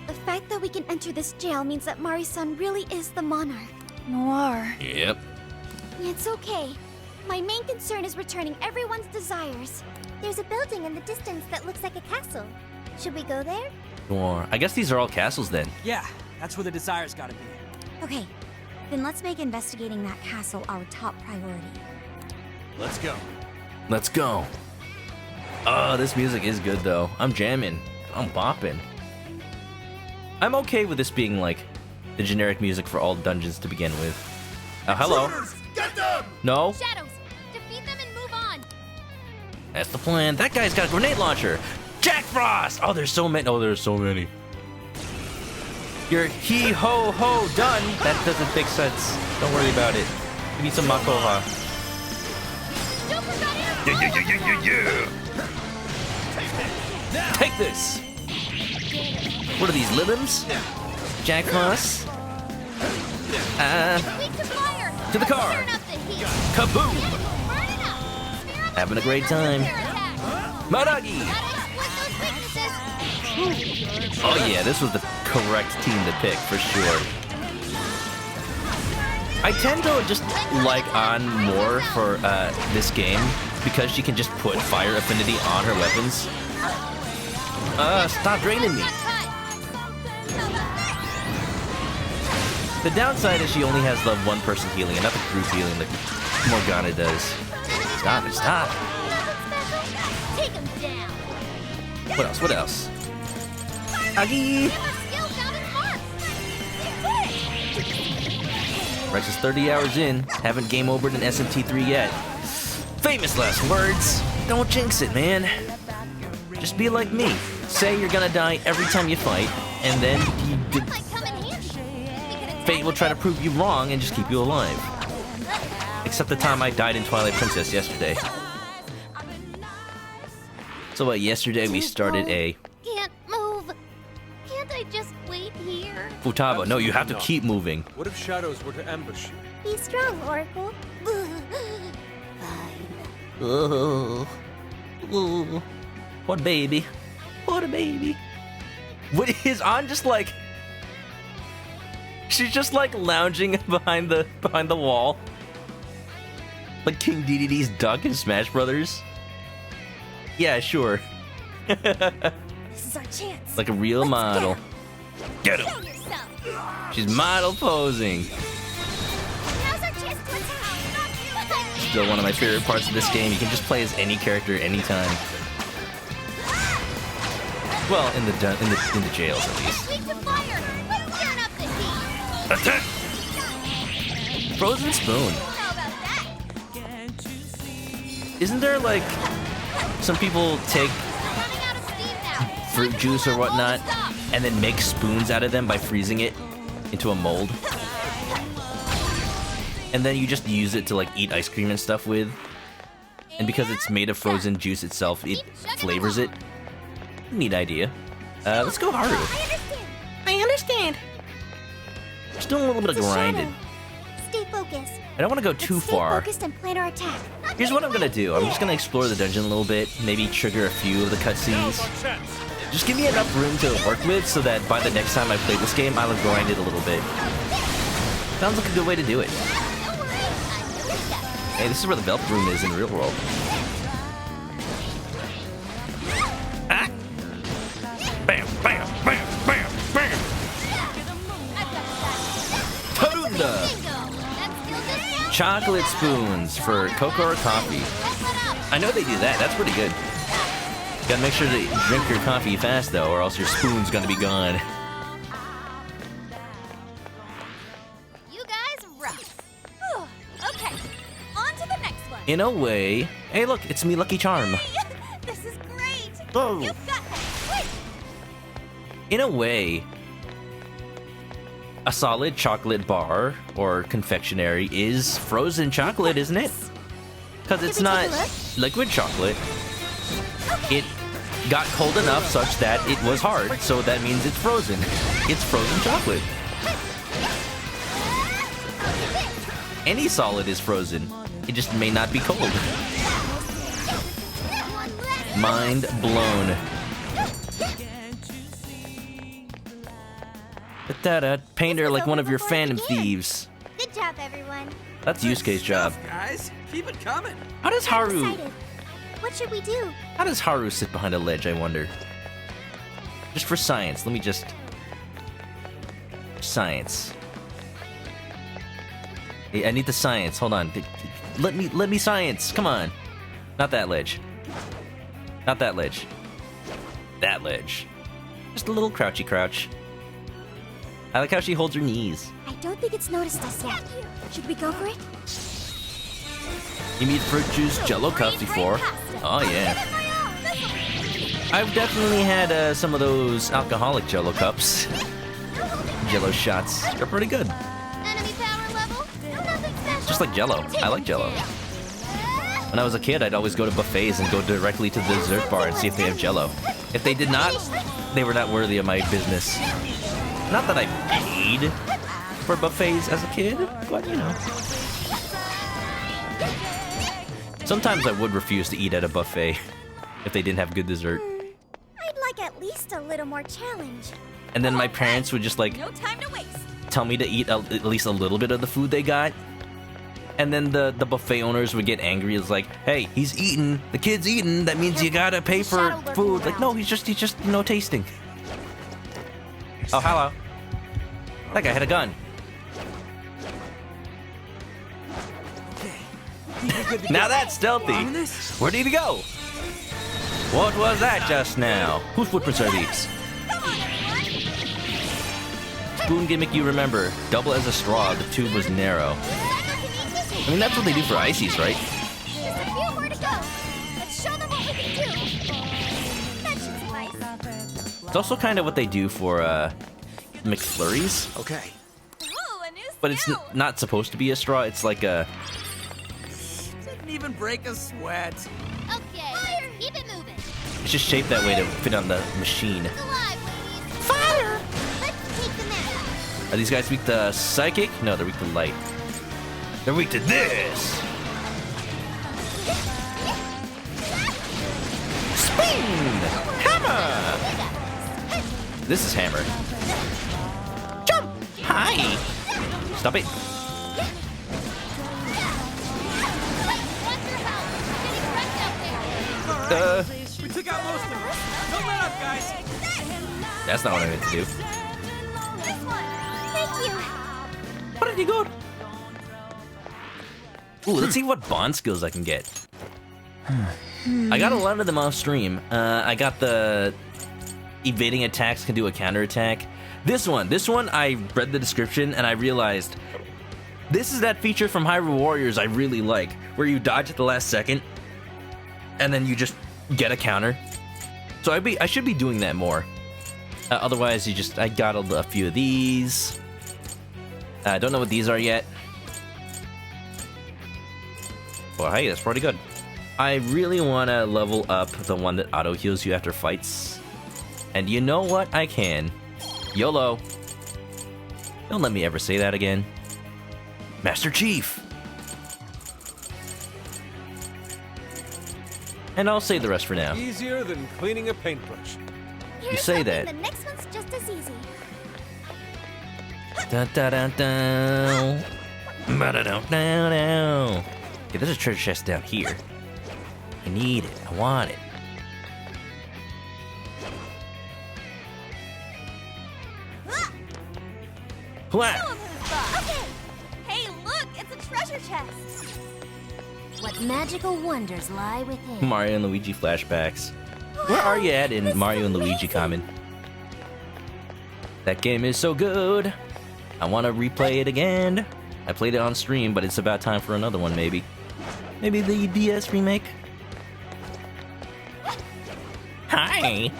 The fact that we can enter this jail means that Mari-san really is the monarch. Noir. Yep. It's okay. My main concern is returning everyone's desires. There's a building in the distance that looks like a castle. Should we go there? Or I guess these are all castles then. Yeah, that's where the desires gotta be. Okay, then let's make investigating that castle our top priority. Let's go. Let's go. Oh, this music is good though. I'm jamming. I'm bopping. I'm okay with this being like the generic music for all dungeons to begin with. Hello. Get them! No? Shadows, defeat them and move on. That's the plan. That guy's got a grenade launcher. Jack Frost! Oh, there's so many. Oh, there's so many. You're he-ho-ho done. That doesn't make sense. Don't worry about it. Give me some Makoha. Yeah. Take this. What are these, Libbums? Jack Frost? To the car. Kaboom! Having a great time. Maragi! Oh yeah, this was the correct team to pick for sure. I tend to just like An more for this game because she can just put fire affinity on her weapons. Stop draining me. The downside is she only has the one person healing and not the group healing like Morgana does. Stop it, stop. Take him down. What else? Agi! Rex is 30 hours in, haven't game overed an SMT3 yet. Famous last words. Don't jinx it, man. Just be like me. Say you're gonna die every time you fight, and then fate will try to prove you wrong and just keep you alive. Except the time I died in Twilight Princess yesterday. So yesterday we started a... Can't move. Can't I just wait here? Futaba, no, you have to keep moving. What if shadows were to ambush you? Be strong, Oracle. Oh. Oh. What a baby. What a baby. What is on just like... She's just like lounging behind the wall. Like King DDD's duck in Smash Brothers. Yeah, sure. This is our chance. Like a real model. Get him. She's model posing. Now's our chance to attack. Still one of my favorite parts of this game. You can just play as any character anytime. Well, in the jails at least. Attack! Frozen spoon. Isn't there like some people take fruit juice or whatnot and then make spoons out of them by freezing it into a mold? And then you just use it to like eat ice cream and stuff with. And because it's made of frozen juice itself, it flavors it. Neat idea. Let's go Haru. I understand. Just doing a little bit of grinding. Stay focused. I don't want to go too far. Stay focused and plan our attack. Here's what I'm gonna do. I'm just gonna explore the dungeon a little bit, maybe trigger a few of the cutscenes. Just give me enough room to work with so that by the next time I play this game, I'll have grinded a little bit. Sounds like a good way to do it. Hey, this is where the Velvet Room is in real world. Ah! Bam, bam, bam, bam, bam! Tarunda! Chocolate spoons for cocoa or coffee. I know they do that. That's pretty good. Gotta make sure to drink your coffee fast, though, or else your spoon's gonna be gone. You guys rock. Okay, on to the next one. In a way... Hey, look, it's me, Lucky Charm. This is great. Oh. You've got this. In a way, a solid chocolate bar or confectionery is frozen chocolate, isn't it? Because it's not liquid chocolate. It got cold enough such that it was hard, so that means it's frozen. It's frozen chocolate. Any solid is frozen. It just may not be cold. Mind blown. Paint her like one of your Phantom Thieves. Good job, everyone. That's Yusuke's job. Guys, keep it coming. How does Haru... What should we do? How does Haru sit behind a ledge, I wonder? Just for science, let me just... Science. Hey, I need the science, hold on. Let me science, come on. Not that ledge. Not that ledge. That ledge. Just a little crouchy crouch. I like how she holds her knees. I don't think it's noticed us yet. Should we go for it? You mean fruit juice Jello cups before? Oh yeah. I've definitely had some of those alcoholic Jello cups. Jello shots. They're pretty good. Enemy power level? Nothing special. Just like Jello. I like Jello. When I was a kid, I'd always go to buffets and go directly to the dessert bar and see if they have Jello. If they did not, they were not worthy of my business. Not that I paid for buffets as a kid, but you know. Sometimes I would refuse to eat at a buffet if they didn't have good dessert. I'd like at least a little more challenge. And then my parents would just like No time to waste. tell me to eat at least a little bit of the food they got. And then the buffet owners would get angry. It's like, hey, he's eating, the kid's eating, that means you gotta pay for food. Like, no, he's just, you know, tasting. Oh, hello. That guy had a gun. Now that's stealthy. Where did he go? What was that just now? Whose footprints are these? spoon gimmick you remember. Double as a straw, the tube was narrow. I mean, that's what they do for ices, right? Just a few more to go. Let's show them what we can do. That should suffice. It's also kind of what they do for McFlurries. Okay. But it's not supposed to be a straw. It's like a... Didn't even break a sweat. Okay, keep it moving. It's just shaped that way to fit on the machine. Fire! Let's take them out. Are these guys weak to psychic? No, they're weak to light. They're weak to this! Spin! Hammer! This is hammer. Jump! Hi! Stop it. We took out most of them. Don't let up, guys. That's not what I meant to do. This one. Thank you. Pretty good. Ooh, let's see what bond skills I can get. I got a lot of them off stream. I got the evading attacks can do a counterattack. This one, I read the description and I realized this is that feature from Hyrule Warriors I really like, where you dodge at the last second and then you just get a counter. So I should be doing that more. Otherwise, I got a few of these. I don't know what these are yet. Well, hey, that's pretty good. I really want to level up the one that auto heals you after fights. And you know what? I can. YOLO. Don't let me ever say that again. Master Chief. And I'll say the rest for now. Easier than cleaning a paintbrush. You say that. The next one's just as easy. Dun, dun, dun, dun. Ba-da-dum-dum-dum. Okay, there's a treasure chest down here. I need it. I want it. What? Okay. Hey, look! It's a treasure chest. What magical wonders lie within? Mario and Luigi flashbacks. Where are you at in Mario and Luigi Common? That game is so good. I want to replay it again. I played it on stream, but it's about time for another one, maybe. Maybe the DS remake? Hi!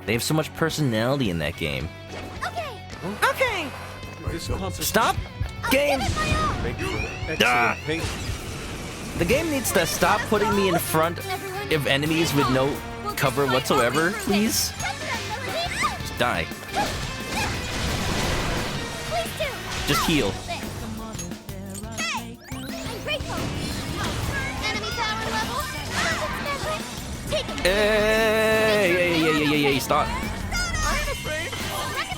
They have so much personality in that game. Okay. Stop! Game! Ah. The game needs to stop putting me in front of enemies with no cover whatsoever, please. Just die. Just heal. Hey, I'm grateful. Enemy power level. Take it. Hey, stop.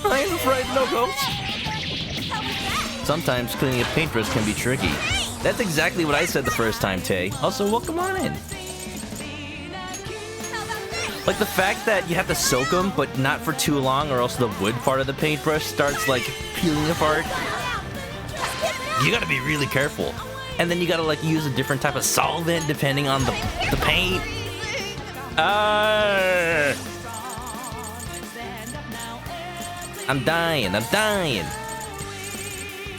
I'm afraid, no ghosts. Sometimes cleaning a paintbrush can be tricky. That's exactly what I said the first time, Tay. Also, welcome on in. Like the fact that you have to soak them, but not for too long, or else the wood part of the paintbrush starts like peeling apart. You gotta be really careful. And then you gotta like use a different type of solvent depending on the paint. I'm dying.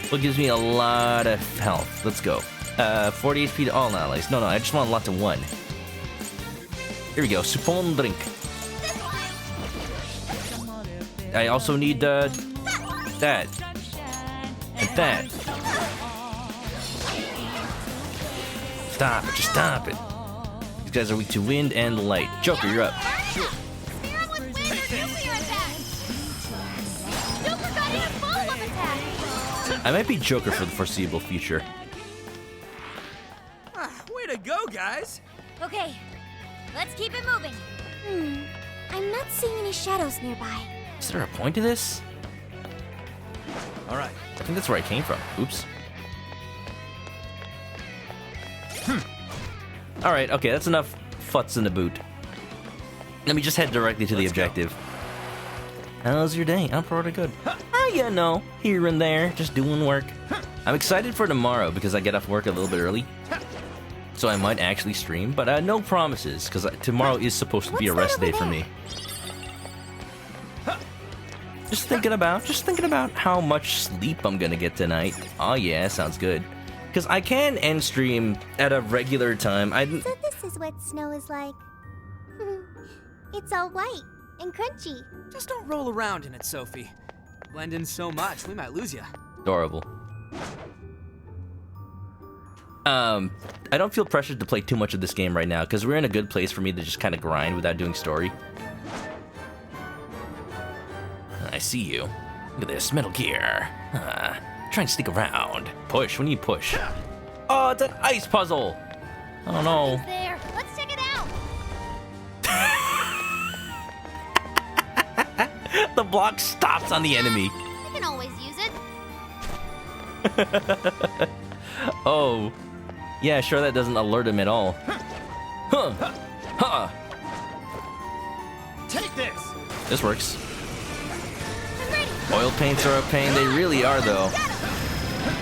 What gives me a lot of health? Let's go. 40 HP to all allies. No, I just want lots of one. Here we go. Supon drink. I also need that. And that. Stop it. Just stop it. These guys are weak to wind and light. Joker, you're up. I might be Joker for the foreseeable future. Way to go, guys! Okay, let's keep it moving. I'm not seeing any shadows nearby. Is there a point to this? Alright. I think that's where I came from. Oops. Alright, okay, that's enough futz in the boot. Let me just head directly to the objective. How's your day? I'm pretty good. You know, here and there, just doing work. I'm excited for tomorrow because I get off work a little bit early. So I might actually stream, but no promises, because tomorrow is supposed to be a rest day for me. Just thinking about how much sleep I'm gonna get tonight. Oh yeah, sounds good. Because I can end stream at a regular time. So this is what snow is like. It's all white and crunchy. Just don't roll around in it, Sophie. Blend in so much, we might lose you. Adorable. I don't feel pressured to play too much of this game right now because we're in a good place for me to just kind of grind without doing story. I see you. Look at this, Metal Gear. Try and sneak around. Push, when you push. Oh, it's an ice puzzle. Oh no. It's there. Let's check it out. The block stops on the enemy. I can always use it. Oh. Yeah, sure, that doesn't alert him at all. Huh. Huh. Take this. This works. Oil paints are a pain. They really are, though.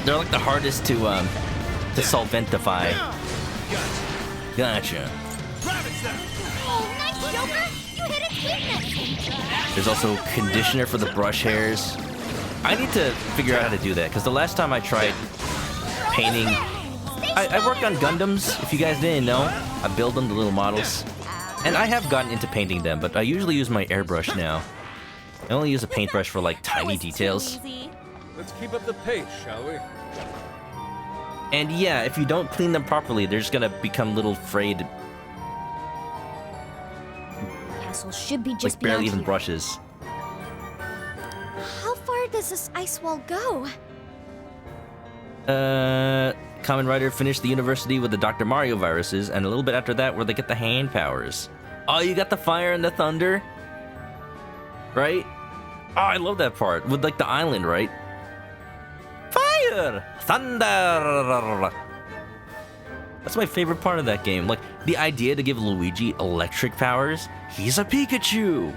They're like the hardest to solventify. Gotcha. Oh, nice, Joker. You hit its weakness. There's also conditioner for the brush hairs. I need to figure out how to do that, because the last time I tried painting... I worked on Gundams, if you guys didn't know. I build them, the little models. And I have gotten into painting them, but I usually use my airbrush now. I only use a paintbrush for, like, tiny details. Let's keep up the pace, shall we? And yeah, if you don't clean them properly, they're just gonna become little frayed, Castle should be like just barely beyond even here. brushes. How far does this ice wall go? Kamen Rider finished the university with the Dr. Mario viruses, and a little bit after that where they get the hand powers. Oh, you got the fire and the thunder? Right? Oh, I love that part. With, like, the island, right? Fire! Thunder! That's my favorite part of that game. Like, the idea to give Luigi electric powers. He's a Pikachu!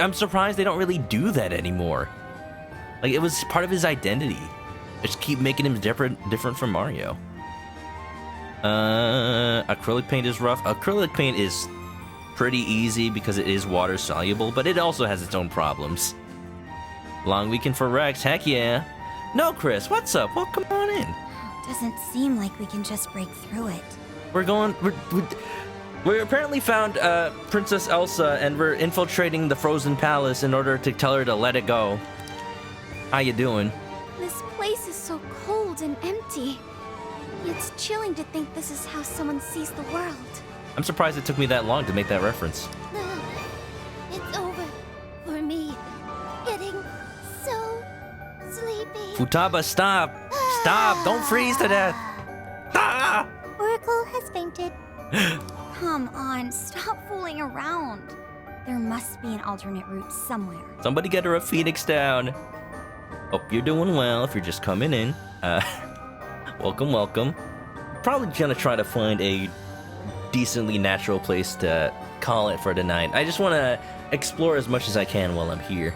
I'm surprised they don't really do that anymore. Like, it was part of his identity. Just keep making him different from Mario. Acrylic paint is rough. Acrylic paint is pretty easy because it is water soluble, but it also has its own problems. Long weekend for Rex, heck yeah. No, Chris, what's up? Well, come on in. Doesn't seem like we can just break through it. We apparently found Princess Elsa, and we're infiltrating the Frozen Palace in order to tell her to let it go. How you doing? This place is so cold and empty. It's chilling to think this is how someone sees the world. I'm surprised it took me that long to make that reference. It's over for me. Getting so sleepy. Futaba, stop! Stop! Don't freeze to death! Ah! Oracle has fainted. Come on, stop fooling around. There must be an alternate route somewhere. Somebody get her a Phoenix down. Hope you're doing well if you're just coming in. Welcome, welcome. Probably gonna try to find a decently natural place to call it for tonight. I just want to explore as much as I can while I'm here.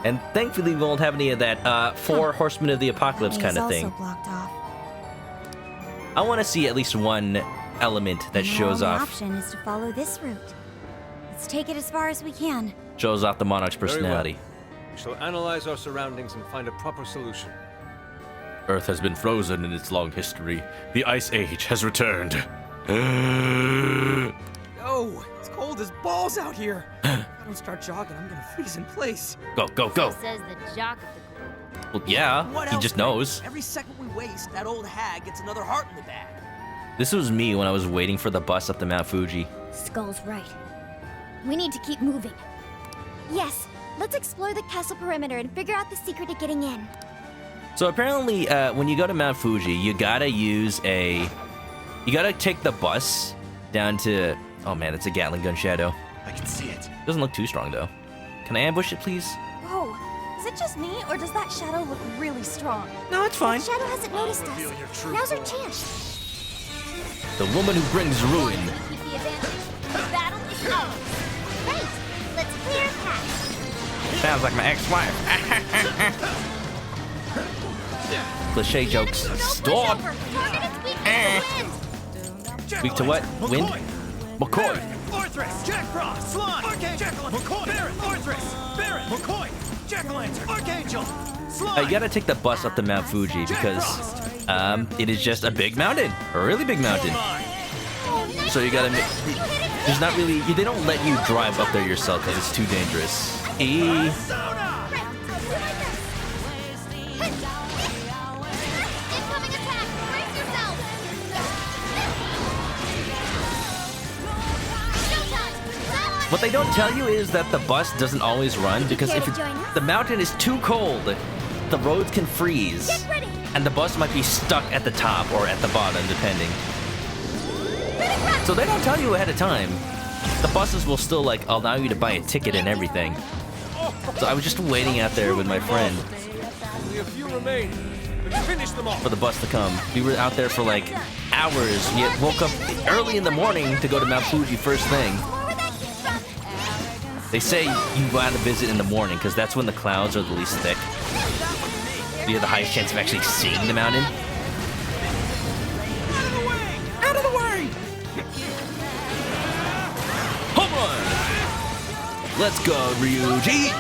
And thankfully we won't have any of that four horsemen of the apocalypse kind of thing. Also blocked off. I want to see at least one element that shows The only off. option is to follow this route. Let's take it as far as we can. Shows off the Monarch's Very well. personality. We shall analyze our surroundings and find a proper solution. Earth has been frozen in its long history. The Ice Age has returned. No, it's cold as balls out here. If I don't start jogging, I'm gonna freeze in place. Go, go, go. Says the jock of the group. Well, yeah, What he else, just man? knows. Every second we waste, that old hag gets another heart in the bag. This was me when I was waiting for the bus up to Mount Fuji. Skull's right. We need to keep moving. Yes, let's explore the castle perimeter and figure out the secret to getting in. So apparently, when you go to Mount Fuji, you gotta take the bus down to... Oh man, it's a Gatling gun shadow. I can see it. Doesn't look too strong though. Can I ambush it, please? Whoa, is it just me, or does that shadow look really strong? No, it's fine. The shadow hasn't noticed us. Reveal your true Now's our form. chance. The woman who brings ruin. Keep the advantage. The battle is ours. Right, let's clear a path. Sounds like my ex-wife. Cliche jokes. Stop. Target its weakness. Weak to what? Wind? McCoy. Orthrus, Jack Frost, Slime, Arcane, Jekyll, McCoy, Baron, Orthrus. McCoy! Jack-o'-lantern! Archangel! You gotta take the bus up to Mount Fuji because it is just a big mountain, a really big mountain. So you gotta. There's not really. They don't let you drive up there yourself because it's too dangerous. What they don't tell you is that the bus doesn't always run because if the mountain is too cold, the roads can freeze, and the bus might be stuck at the top or at the bottom, depending. So they don't tell you ahead of time. The buses will still like allow you to buy a ticket and everything. So I was just waiting out there with my friend Only a few remain. Let's finish them off. for the bus to come. We were out there for like hours. We woke up early in the morning to go to Mount Fuji first thing. They say you go out to visit in the morning because that's when the clouds are the least thick. You have the highest chance of actually seeing the mountain. Out of the way! Home run! Let's go, Ryuji!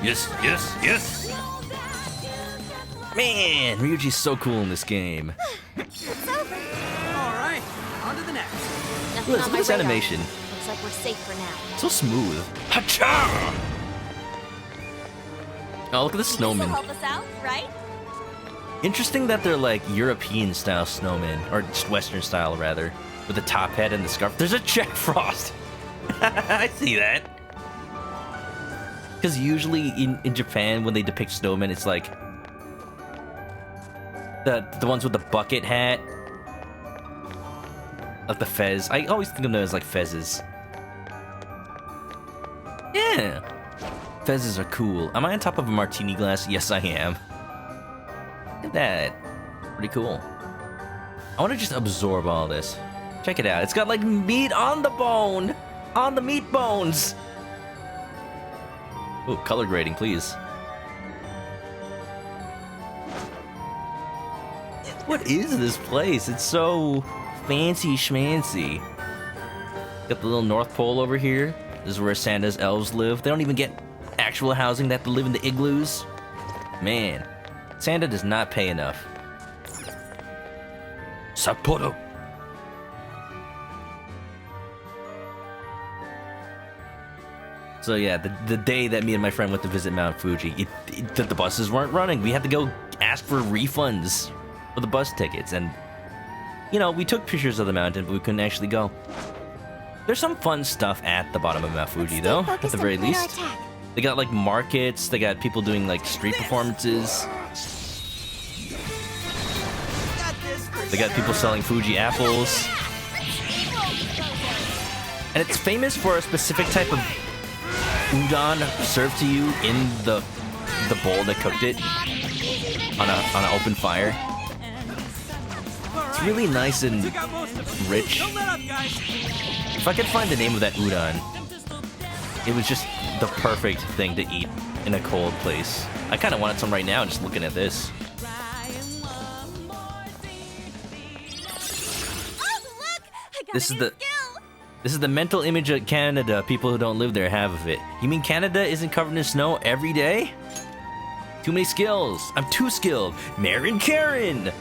Yes, yes, yes! Man, Ryuji's so cool in this game. Alright, on to the next. Look at this animation. Looks like we're safe for now. So smooth. Hacha! Oh, look at the snowmen. Help us out, right? Interesting that they're like European style snowmen, or just Western style rather, with the top hat and the scarf. There's a Jack Frost. I see that. Because usually in Japan, when they depict snowmen, it's like the ones with the bucket hat, like the fez. I always think of them as like fezzes. Yeah. Fezzes are cool. Am I on top of a martini glass? Yes, I am. Look at that. Pretty cool. I want to just absorb all this. Check it out. It's got like meat on the bone. On the meat bones. Oh, color grading, please. What is this place? It's so fancy schmancy. Got the little North Pole over here. This is where Santa's elves live. They don't even get actual housing. They have to live in the igloos. Man, Santa does not pay enough. Sapporo. So yeah, the day that me and my friend went to visit Mount Fuji, the buses weren't running. We had to go ask for refunds for the bus tickets. And, you know, we took pictures of the mountain, but we couldn't actually go. There's some fun stuff at the bottom of Mount Fuji, though, at the very least. They got, like, markets. They got people doing, like, street performances. They got people selling Fuji apples. And it's famous for a specific type of udon served to you in the bowl that cooked it on an open fire. It's really nice and rich. If I could find the name of that udon, it was just the perfect thing to eat in a cold place. I kind of wanted some right now just looking at this. This is the mental image of Canada people who don't live there have of it. You mean Canada isn't covered in snow every day? Too many skills. I'm too skilled. Marin Karen.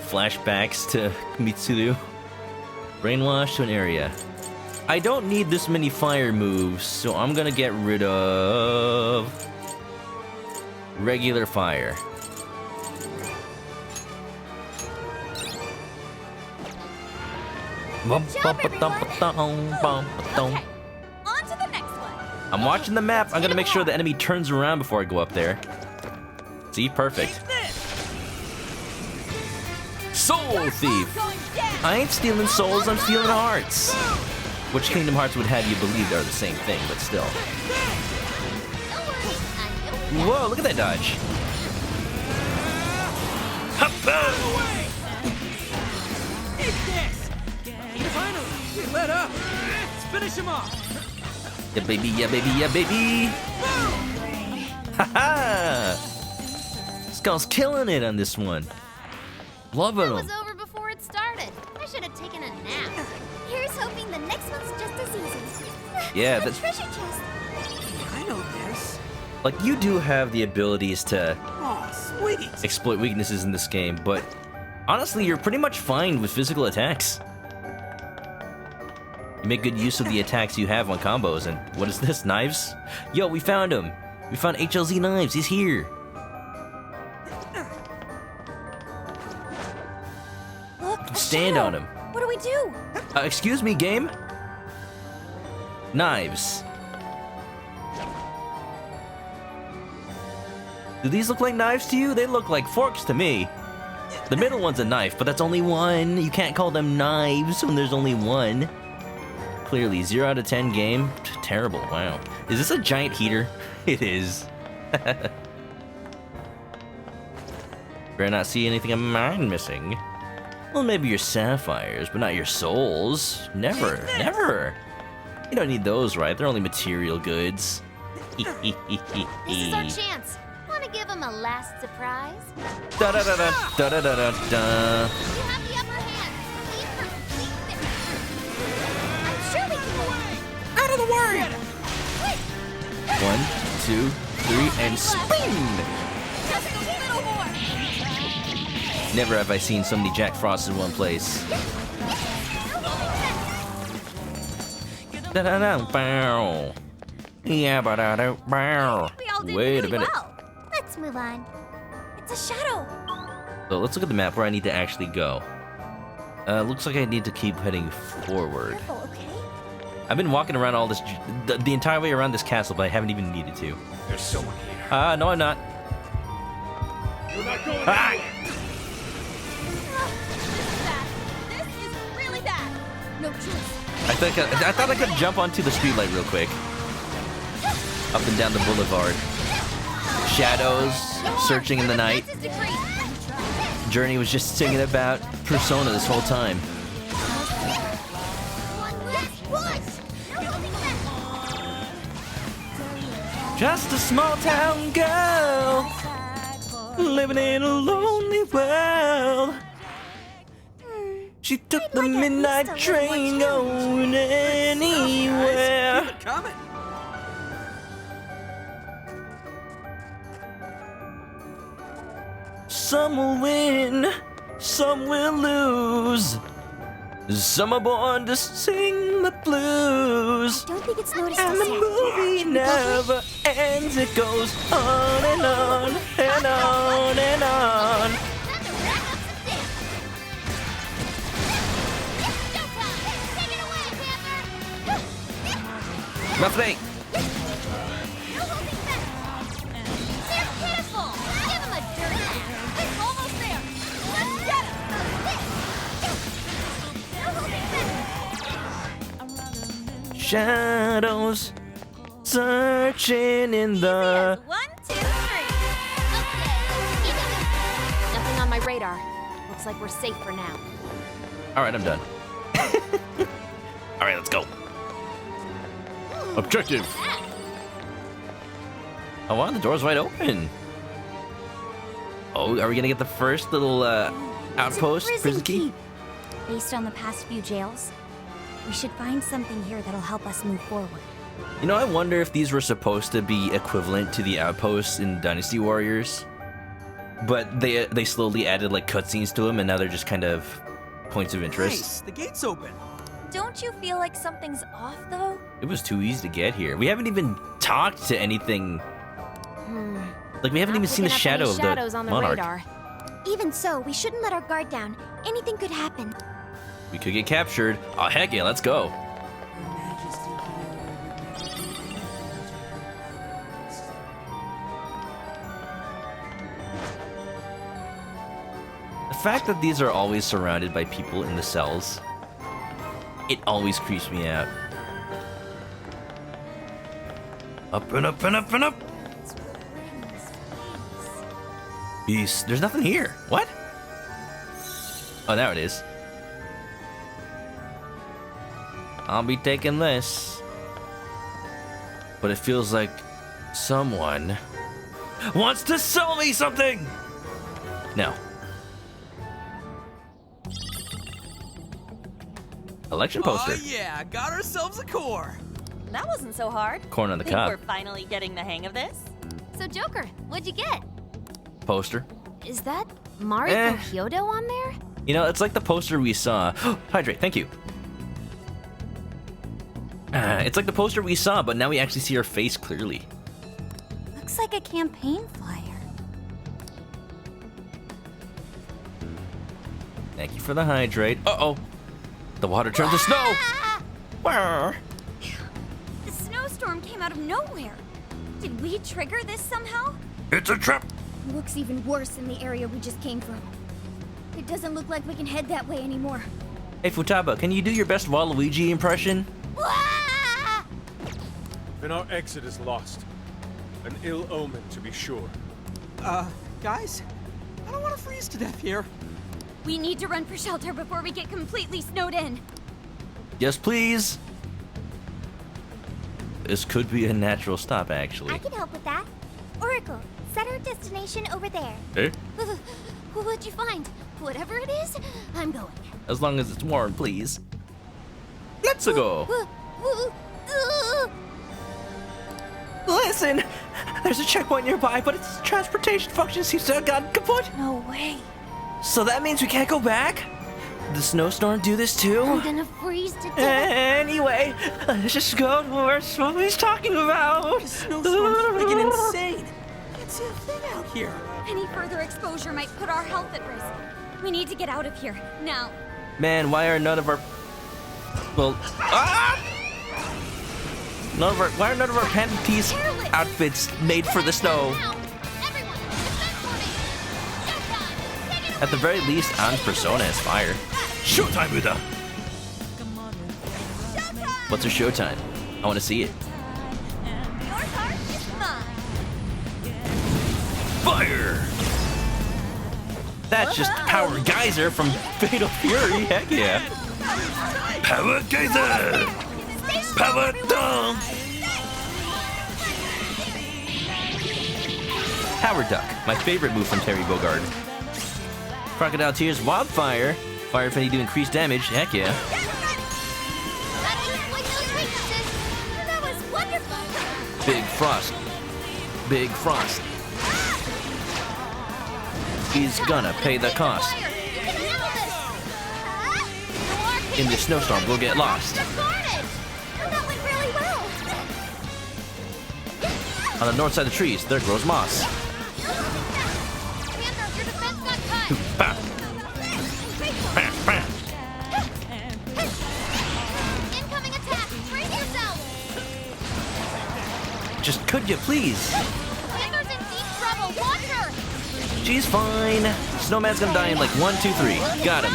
Flashbacks to Mitsuru. Brainwash to an area. I don't need this many fire moves, so I'm gonna get rid of regular fire. Okay, on to the next one. I'm watching the map. I'm gonna make sure the enemy turns around before I go up there. See? Perfect. Soul Thief! I ain't stealing souls, I'm stealing hearts. Which Kingdom Hearts would have you believe they're the same thing, but still. Whoa, look at that dodge. Finally, we let up. Let's finish him off. Yeah, baby, yeah, baby, yeah, baby. Haha! Skull's killing it on this one. Loving It him. was over before it started. I should have taken a nap. Here's hoping the next one's just as easy. Yeah, The that's treasure chest. I know this. like you do have the abilities to Oh, sweet. exploit weaknesses in this game, but honestly, you're pretty much fine with physical attacks. You make good use of the attacks you have on combos, and what is this? Knives? Yo, we found him! We found HLZ Knives, he's here! Look, a Stand shadow. on him. What do we do? Excuse me, game? Knives. Do these look like knives to you? They look like forks to me. The middle one's a knife, but that's only one. You can't call them knives when there's only one. Clearly, 0 out of 10 game. Terrible, wow. Is this a giant heater? It is. Better not see anything of mine missing. Well, maybe your sapphires, but not your souls. Never, never. You don't need those, right? They're only material goods. This is our chance. Want to give him a last surprise? Da da da da da da da da da. You have the upper hand. Lead for complete victory. I'm sure we can win. Out of the way! 1, 2, 3, and spin! Just a little more. Never have I seen so many Jack Frosts in one place. Da da da bow. Yeah, ba da da bow. We all did Wait really a minute. well. Let's move on. It's a shadow. So let's look at the map where I need to actually go. Looks like I need to keep heading forward. Careful, okay? I've been walking around all this, the entire way around this castle, but I haven't even needed to. There's someone here. No, I'm not. You're not going Ah! anywhere. This is really bad. No choice. I thought I could jump onto the streetlight real quick. Up and down the boulevard. Shadows, searching in the night. Journey was just singing about Persona this whole time. Just a small town girl, living in a lonely world. She took the midnight train going anywhere. Keep it coming. Some will win, some will lose. Some are born to sing the blues. Don't think it's noticeable. And the movie never ends. It goes on and on and on and on. Nothing. They're pitiful. Give him a dirty bath. It's almost there. Let's get him. Shadows searching in the. 1, 2, 3. Nothing on my radar. Looks like we're safe for now. All right, I'm done. All right, let's go. Objective. Oh wow, the door's wide open. Oh, are we gonna get the first little outpost prison key? Based on the past few jails, we should find something here that'll help us move forward. You know, I wonder if these were supposed to be equivalent to the outposts in Dynasty Warriors, but they slowly added like cutscenes to them, and now they're just kind of points of interest. Nice, the gate's open. Don't you feel like something's off, though? It was too easy to get here. We haven't even talked to anything. Like we haven't even seen the shadow of the shadows on the monarch. radar. Even so, we shouldn't let our guard down. Anything could happen. We could get captured. Oh heck yeah, let's go. The fact that these are always surrounded by people in the cells, it always creeps me out. Up and up and up and up. Peace. There's nothing here. What? Oh, now it is. I'll be taking this. But it feels like someone wants to sell me something. No. Election poster. Oh yeah, got ourselves a core. that wasn't so hard. Corn on the Think cob. we're finally getting the hang of this. So, Joker, what'd you get? Poster. Is that Mariko Kyoto on there? You know, it's like the poster we saw. Hydrate, thank you. It's like the poster we saw, but now we actually see her face clearly. Looks like a campaign flyer. Thank you for the hydrate. Uh-oh. The water turned to snow. Wah. The snowstorm came out of nowhere. Did we trigger this somehow? It's a trap. Looks even worse than the area we just came from. It doesn't look like we can head that way anymore. Hey, Futaba, can you do your best Waluigi impression? Then our exit is lost. An ill omen, to be sure. Guys? I don't want to freeze to death here. We need to run for shelter before we get completely snowed in. Yes, please. This could be a natural stop, actually. I can help with that. Oracle, set our destination over there. Eh? What'd you find? Whatever it is, I'm going. As long as it's warm, please. Let's go. Listen, there's a checkpoint nearby, but its transportation function seems to have gotten kaput. No way. So that means we can't go back? Did the snowstorm do this too? I'm gonna freeze to death. Anyway, let's just go to where Smokey's talking about. The snowstorm's freaking insane. Can't see a thing out here. Any further exposure might put our health at risk. We need to get out of here, now. Man, why are none of our... Well... Ah! Why are none of our panties outfits made for the snow? At the very least, An's persona is fire. Showtime, Uda! What's her showtime? I want to see it. Fire! That's just Power Geyser from Fatal Fury, heck yeah. Power Geyser! Power Dunk! Power Duck, my favorite move from Terry Bogard. Crocodile Tears, Wildfire. Fire Fenny do increased damage, heck yeah. That was wonderful. Big Frost. Big Frost. He's gonna pay the cost. In this snowstorm, we'll get lost. That went really well. On the north side of the trees, there grows moss. Panther, your defense got cut. Bah. Incoming attack. Brace yourself. Just could you please? Panther's in deep trouble. Watch her. She's fine. Snowman's gonna die in like 1, 2, 3. Got him.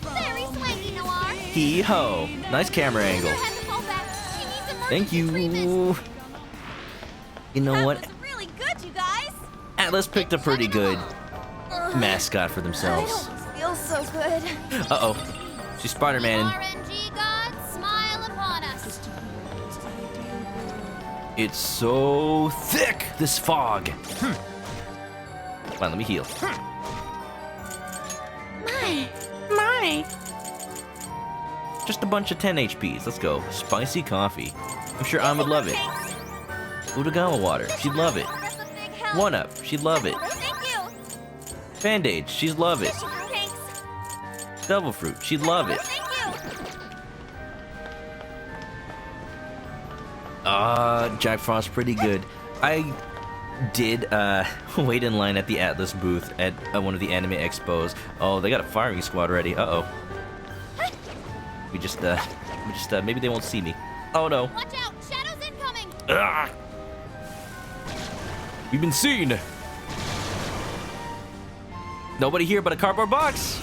Very swanky, Noir. Hee ho. Nice camera angle. Thank you. You know what? Really good, you guys. Atlas picked a pretty good mascot for themselves. Feels so good. Uh-oh. She's Spider-Man. RNG God, smile upon us. It's so thick, this fog. Come on, let me heal. My. Just a bunch of 10 HPs. Let's go. Spicy coffee. I'm sure Ann would love it. Udagawa water. She'd love it. 1-Up. She'd love it. Band-Aid. She'd love it. Devil Fruit. She'd love it. Jack Frost pretty good. I did wait in line at the Atlas booth at one of the anime expos. Oh, they got a firing squad ready. Uh-oh. We just maybe they won't see me. Oh no. Watch out, shadows incoming. Ah! We've been seen. Nobody here but a cardboard box.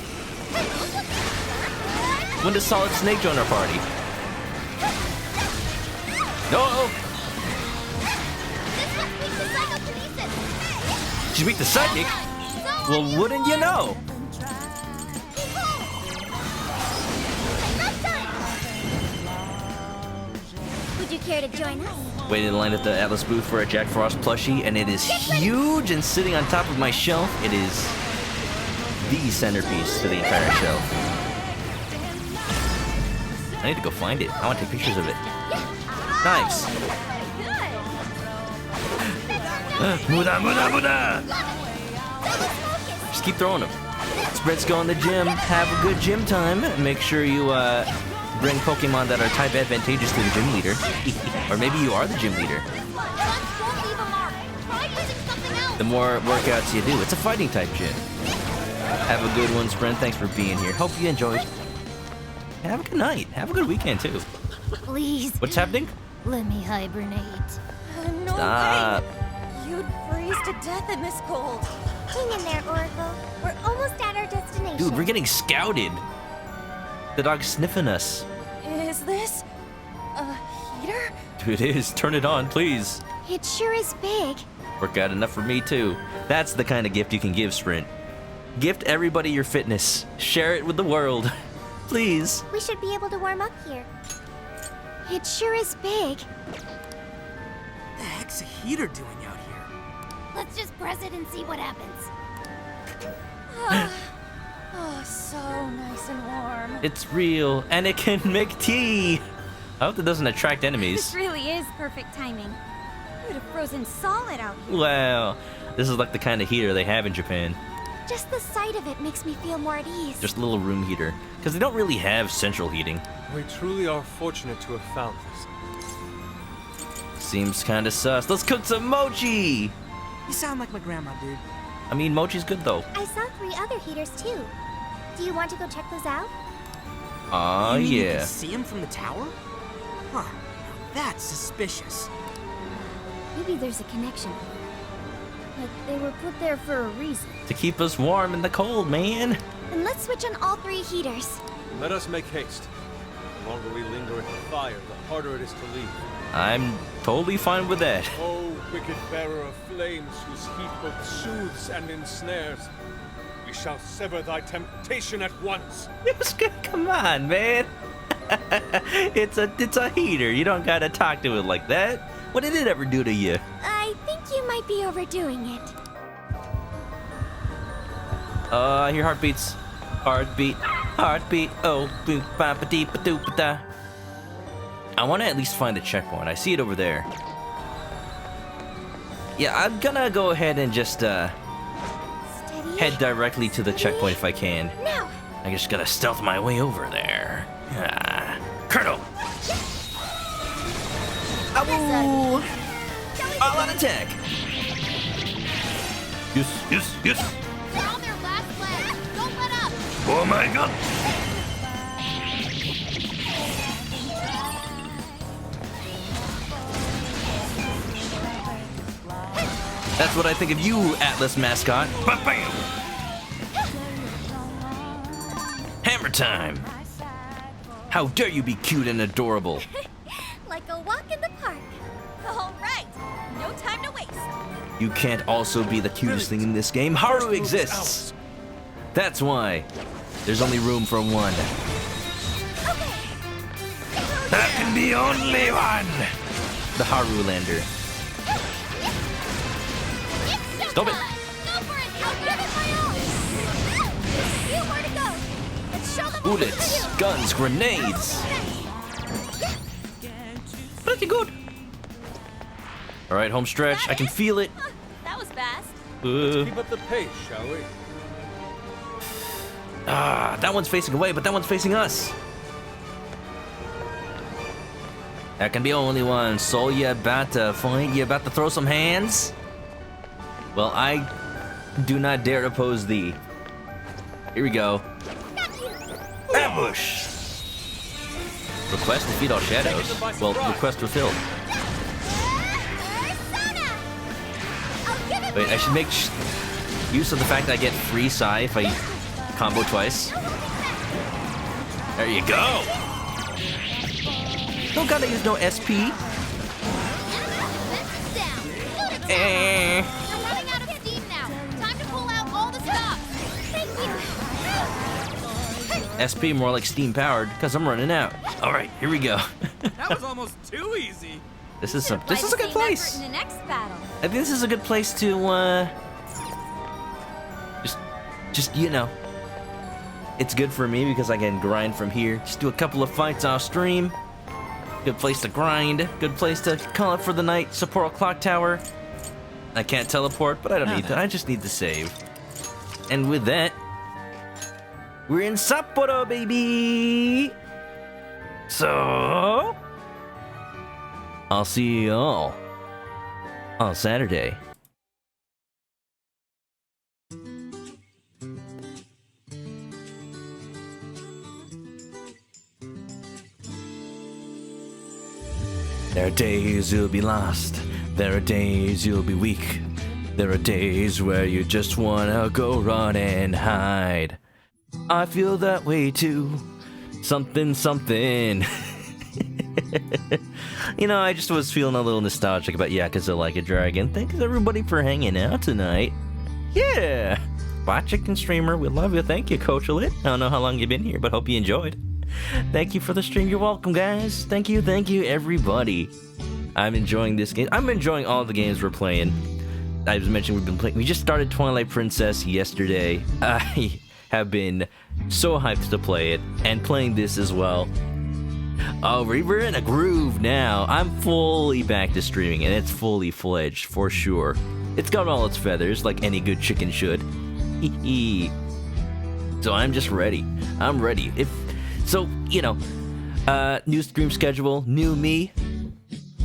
When does Solid Snake join our party? No. She's weak to psychic? Well, wouldn't you know? Would you care to join us? Waited in line at the Atlas booth for a Jack Frost plushie, and it is huge and sitting on top of my shelf. It is the centerpiece to the entire shelf. I need to go find it. I want to take pictures of it. Knives. Muda, muda, muda! Just keep throwing them. Let's go in the gym. Have a good gym time. Make sure you bring Pokemon that are type advantageous to the gym leader. Or maybe you are the gym leader. The more workouts you do, it's a fighting type gym. Have a good one, Sprint. Thanks for being here. Hope you enjoyed. And have a good night. Have a good weekend, too. Please. What's happening? Let me hibernate. No Stop. way! You'd freeze to death in this cold. Hang in there, Oracle. We're almost at our destination. Dude, we're getting scouted. The dog's sniffing us. Is this a heater? Dude, it is. Turn it on, please. It sure is big. Work out enough for me, too. That's the kind of gift you can give, Sprint. Gift everybody your fitness. Share it with the world. Please. We should be able to warm up here. It sure is big. What the heck's a heater doing out here? Let's just press it and see what happens. Oh, so nice and warm. It's real, and it can make tea. I hope that doesn't attract enemies. This really is perfect timing. You would have frozen solid out here. Wow. This is like the kind of heater they have in Japan. Just the sight of it makes me feel more at ease. Just a little room heater. Because they don't really have central heating. We truly are fortunate to have found this. Seems kind of sus. Let's cook some mochi! You sound like my grandma, dude. I mean, mochi's good, though. I saw 3 other heaters, too. Do you want to go check those out? Aw, You mean You yeah. can see him from the tower? Huh. Now that's suspicious. Maybe there's a connection. Like they were put there for a reason. To keep us warm in the cold, man. Then let's switch on all 3 heaters. Let us make haste. The longer we linger at the fire, the harder it is to leave. I'm totally fine with that. O wicked bearer of flames, whose heat both soothes and ensnares, we shall sever thy temptation at once. Come on, man. It's a heater. You don't gotta talk to it like that. What did it ever do to you? I think you might be overdoing it. I hear heartbeats. Heartbeat. Heartbeat. Oh, boop, ba, ba, dee, ba, doo, ba, da. I want to at least find the checkpoint. I see it over there. Yeah, I'm gonna go ahead and just head directly to the checkpoint if I can. Now. I just gotta stealth my way over there. Colonel! Ow! All out attack! Yes! They're on their last leg. Don't let up. Oh my god! That's what I think of you, Atlas mascot. Ba-bam! Hammer time! How dare you be cute and adorable? Like a walk in the park. All right, no time to waste. You can't also be the cutest thing in this game. Haru exists! That's why there's only room for one. That can be only one! The Haru Lander. Stop it! Go for it. I'll give it my all. You where to go? Let's show them what we can Bullets, do. guns, grenades. Pretty good. All right, home stretch. I can feel it. That was fast. Keep up the pace, shall we? That one's facing away, but that one's facing us. That can be only one. So you about to fight? You about to throw some hands? Well, I do not dare oppose thee. Here we go. Ambush! Request defeat all shadows. Well, request fulfilled. Wait, I should make use of the fact that I get free Psy if I combo twice. There you go! Don't gotta use no SP. Eh. We're running out of steam now. Time to pull out all the stops. Thank you. SP more like steam powered, because I'm running out. Alright, here we go. That was almost too easy. This is a good place. In the next battle. I think this is a good place to just you know. It's good for me because I can grind from here. Just do a couple of fights off stream. Good place to grind. Good place to call it for the night. Sapporo Clock Tower. I can't teleport, but I don't need to. I just need to save. And with that, we're in Sapporo, baby! So, I'll see you all on Saturday. There are days you'll be lost. There are days you'll be weak. There are days where you just wanna go run and hide. I feel that way too. Something. You know, I just was feeling a little nostalgic about Yakuza Like a Dragon. Thanks everybody for hanging out tonight. Yeah! Bot Chicken Streamer, we love you. Thank you, Coach Lit. I don't know how long you've been here, but hope you enjoyed. Thank you for the stream. You're welcome, guys. Thank you, everybody. I'm enjoying this game. I'm enjoying all the games we're playing. I was mentioning we've been playing. We just started Twilight Princess yesterday. I have been so hyped to play it, and playing this as well. Oh, we're in a groove now. I'm fully back to streaming, and it's fully fledged for sure. It's got all its feathers, like any good chicken should. So I'm just ready. I'm ready. So, you know, new stream schedule, new me,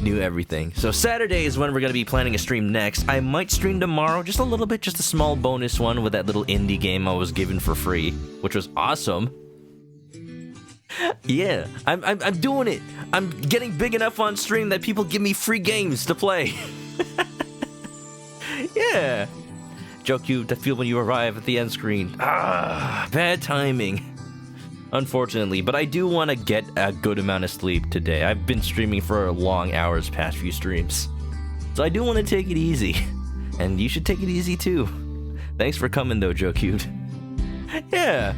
new everything. So Saturday is when we're going to be planning a stream next. I might stream tomorrow, just a little bit, just a small bonus one with that little indie game I was given for free, which was awesome. Yeah, I'm doing it. I'm getting big enough on stream that people give me free games to play. Yeah. Joke you to feel when you arrive at the end screen. Bad timing. Unfortunately, but I do want to get a good amount of sleep today. I've been streaming for long hours past few streams. So I do want to take it easy. And you should take it easy too. Thanks for coming though, Joe Cute. Yeah,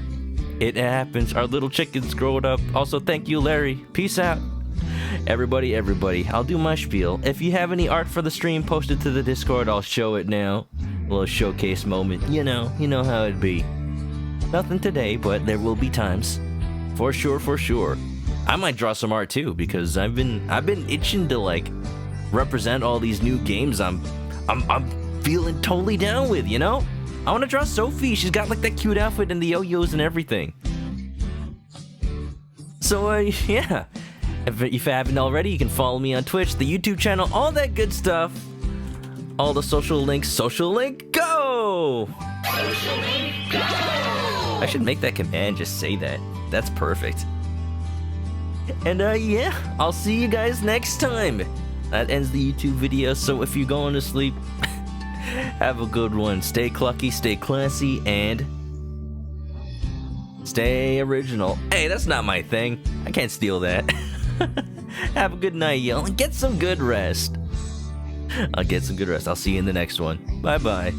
it happens. Our little chickens growing up. Also, thank you, Larry. Peace out. Everybody, I'll do my spiel. If you have any art for the stream, post it to the Discord. I'll show it now. A little showcase moment. You know how it'd be. Nothing today, but there will be times. For sure. I might draw some art too, because I've been itching to like represent all these new games I'm feeling totally down with, you know? I want to draw Sophie. She's got like that cute outfit and the yo-yos and everything. So yeah. If you haven't already, you can follow me on Twitch, the YouTube channel, all that good stuff. All the social links. Social link, go! Social link, go! I should make that command just say that. That's perfect. And yeah, I'll see you guys next time. That ends the YouTube video, so if you're going to sleep, have a good one. Stay clucky, stay classy, and stay original. Hey, that's not my thing. I can't steal that. Have a good night, y'all, and get some good rest. I'll get some good rest. I'll see you in the next one. Bye-bye.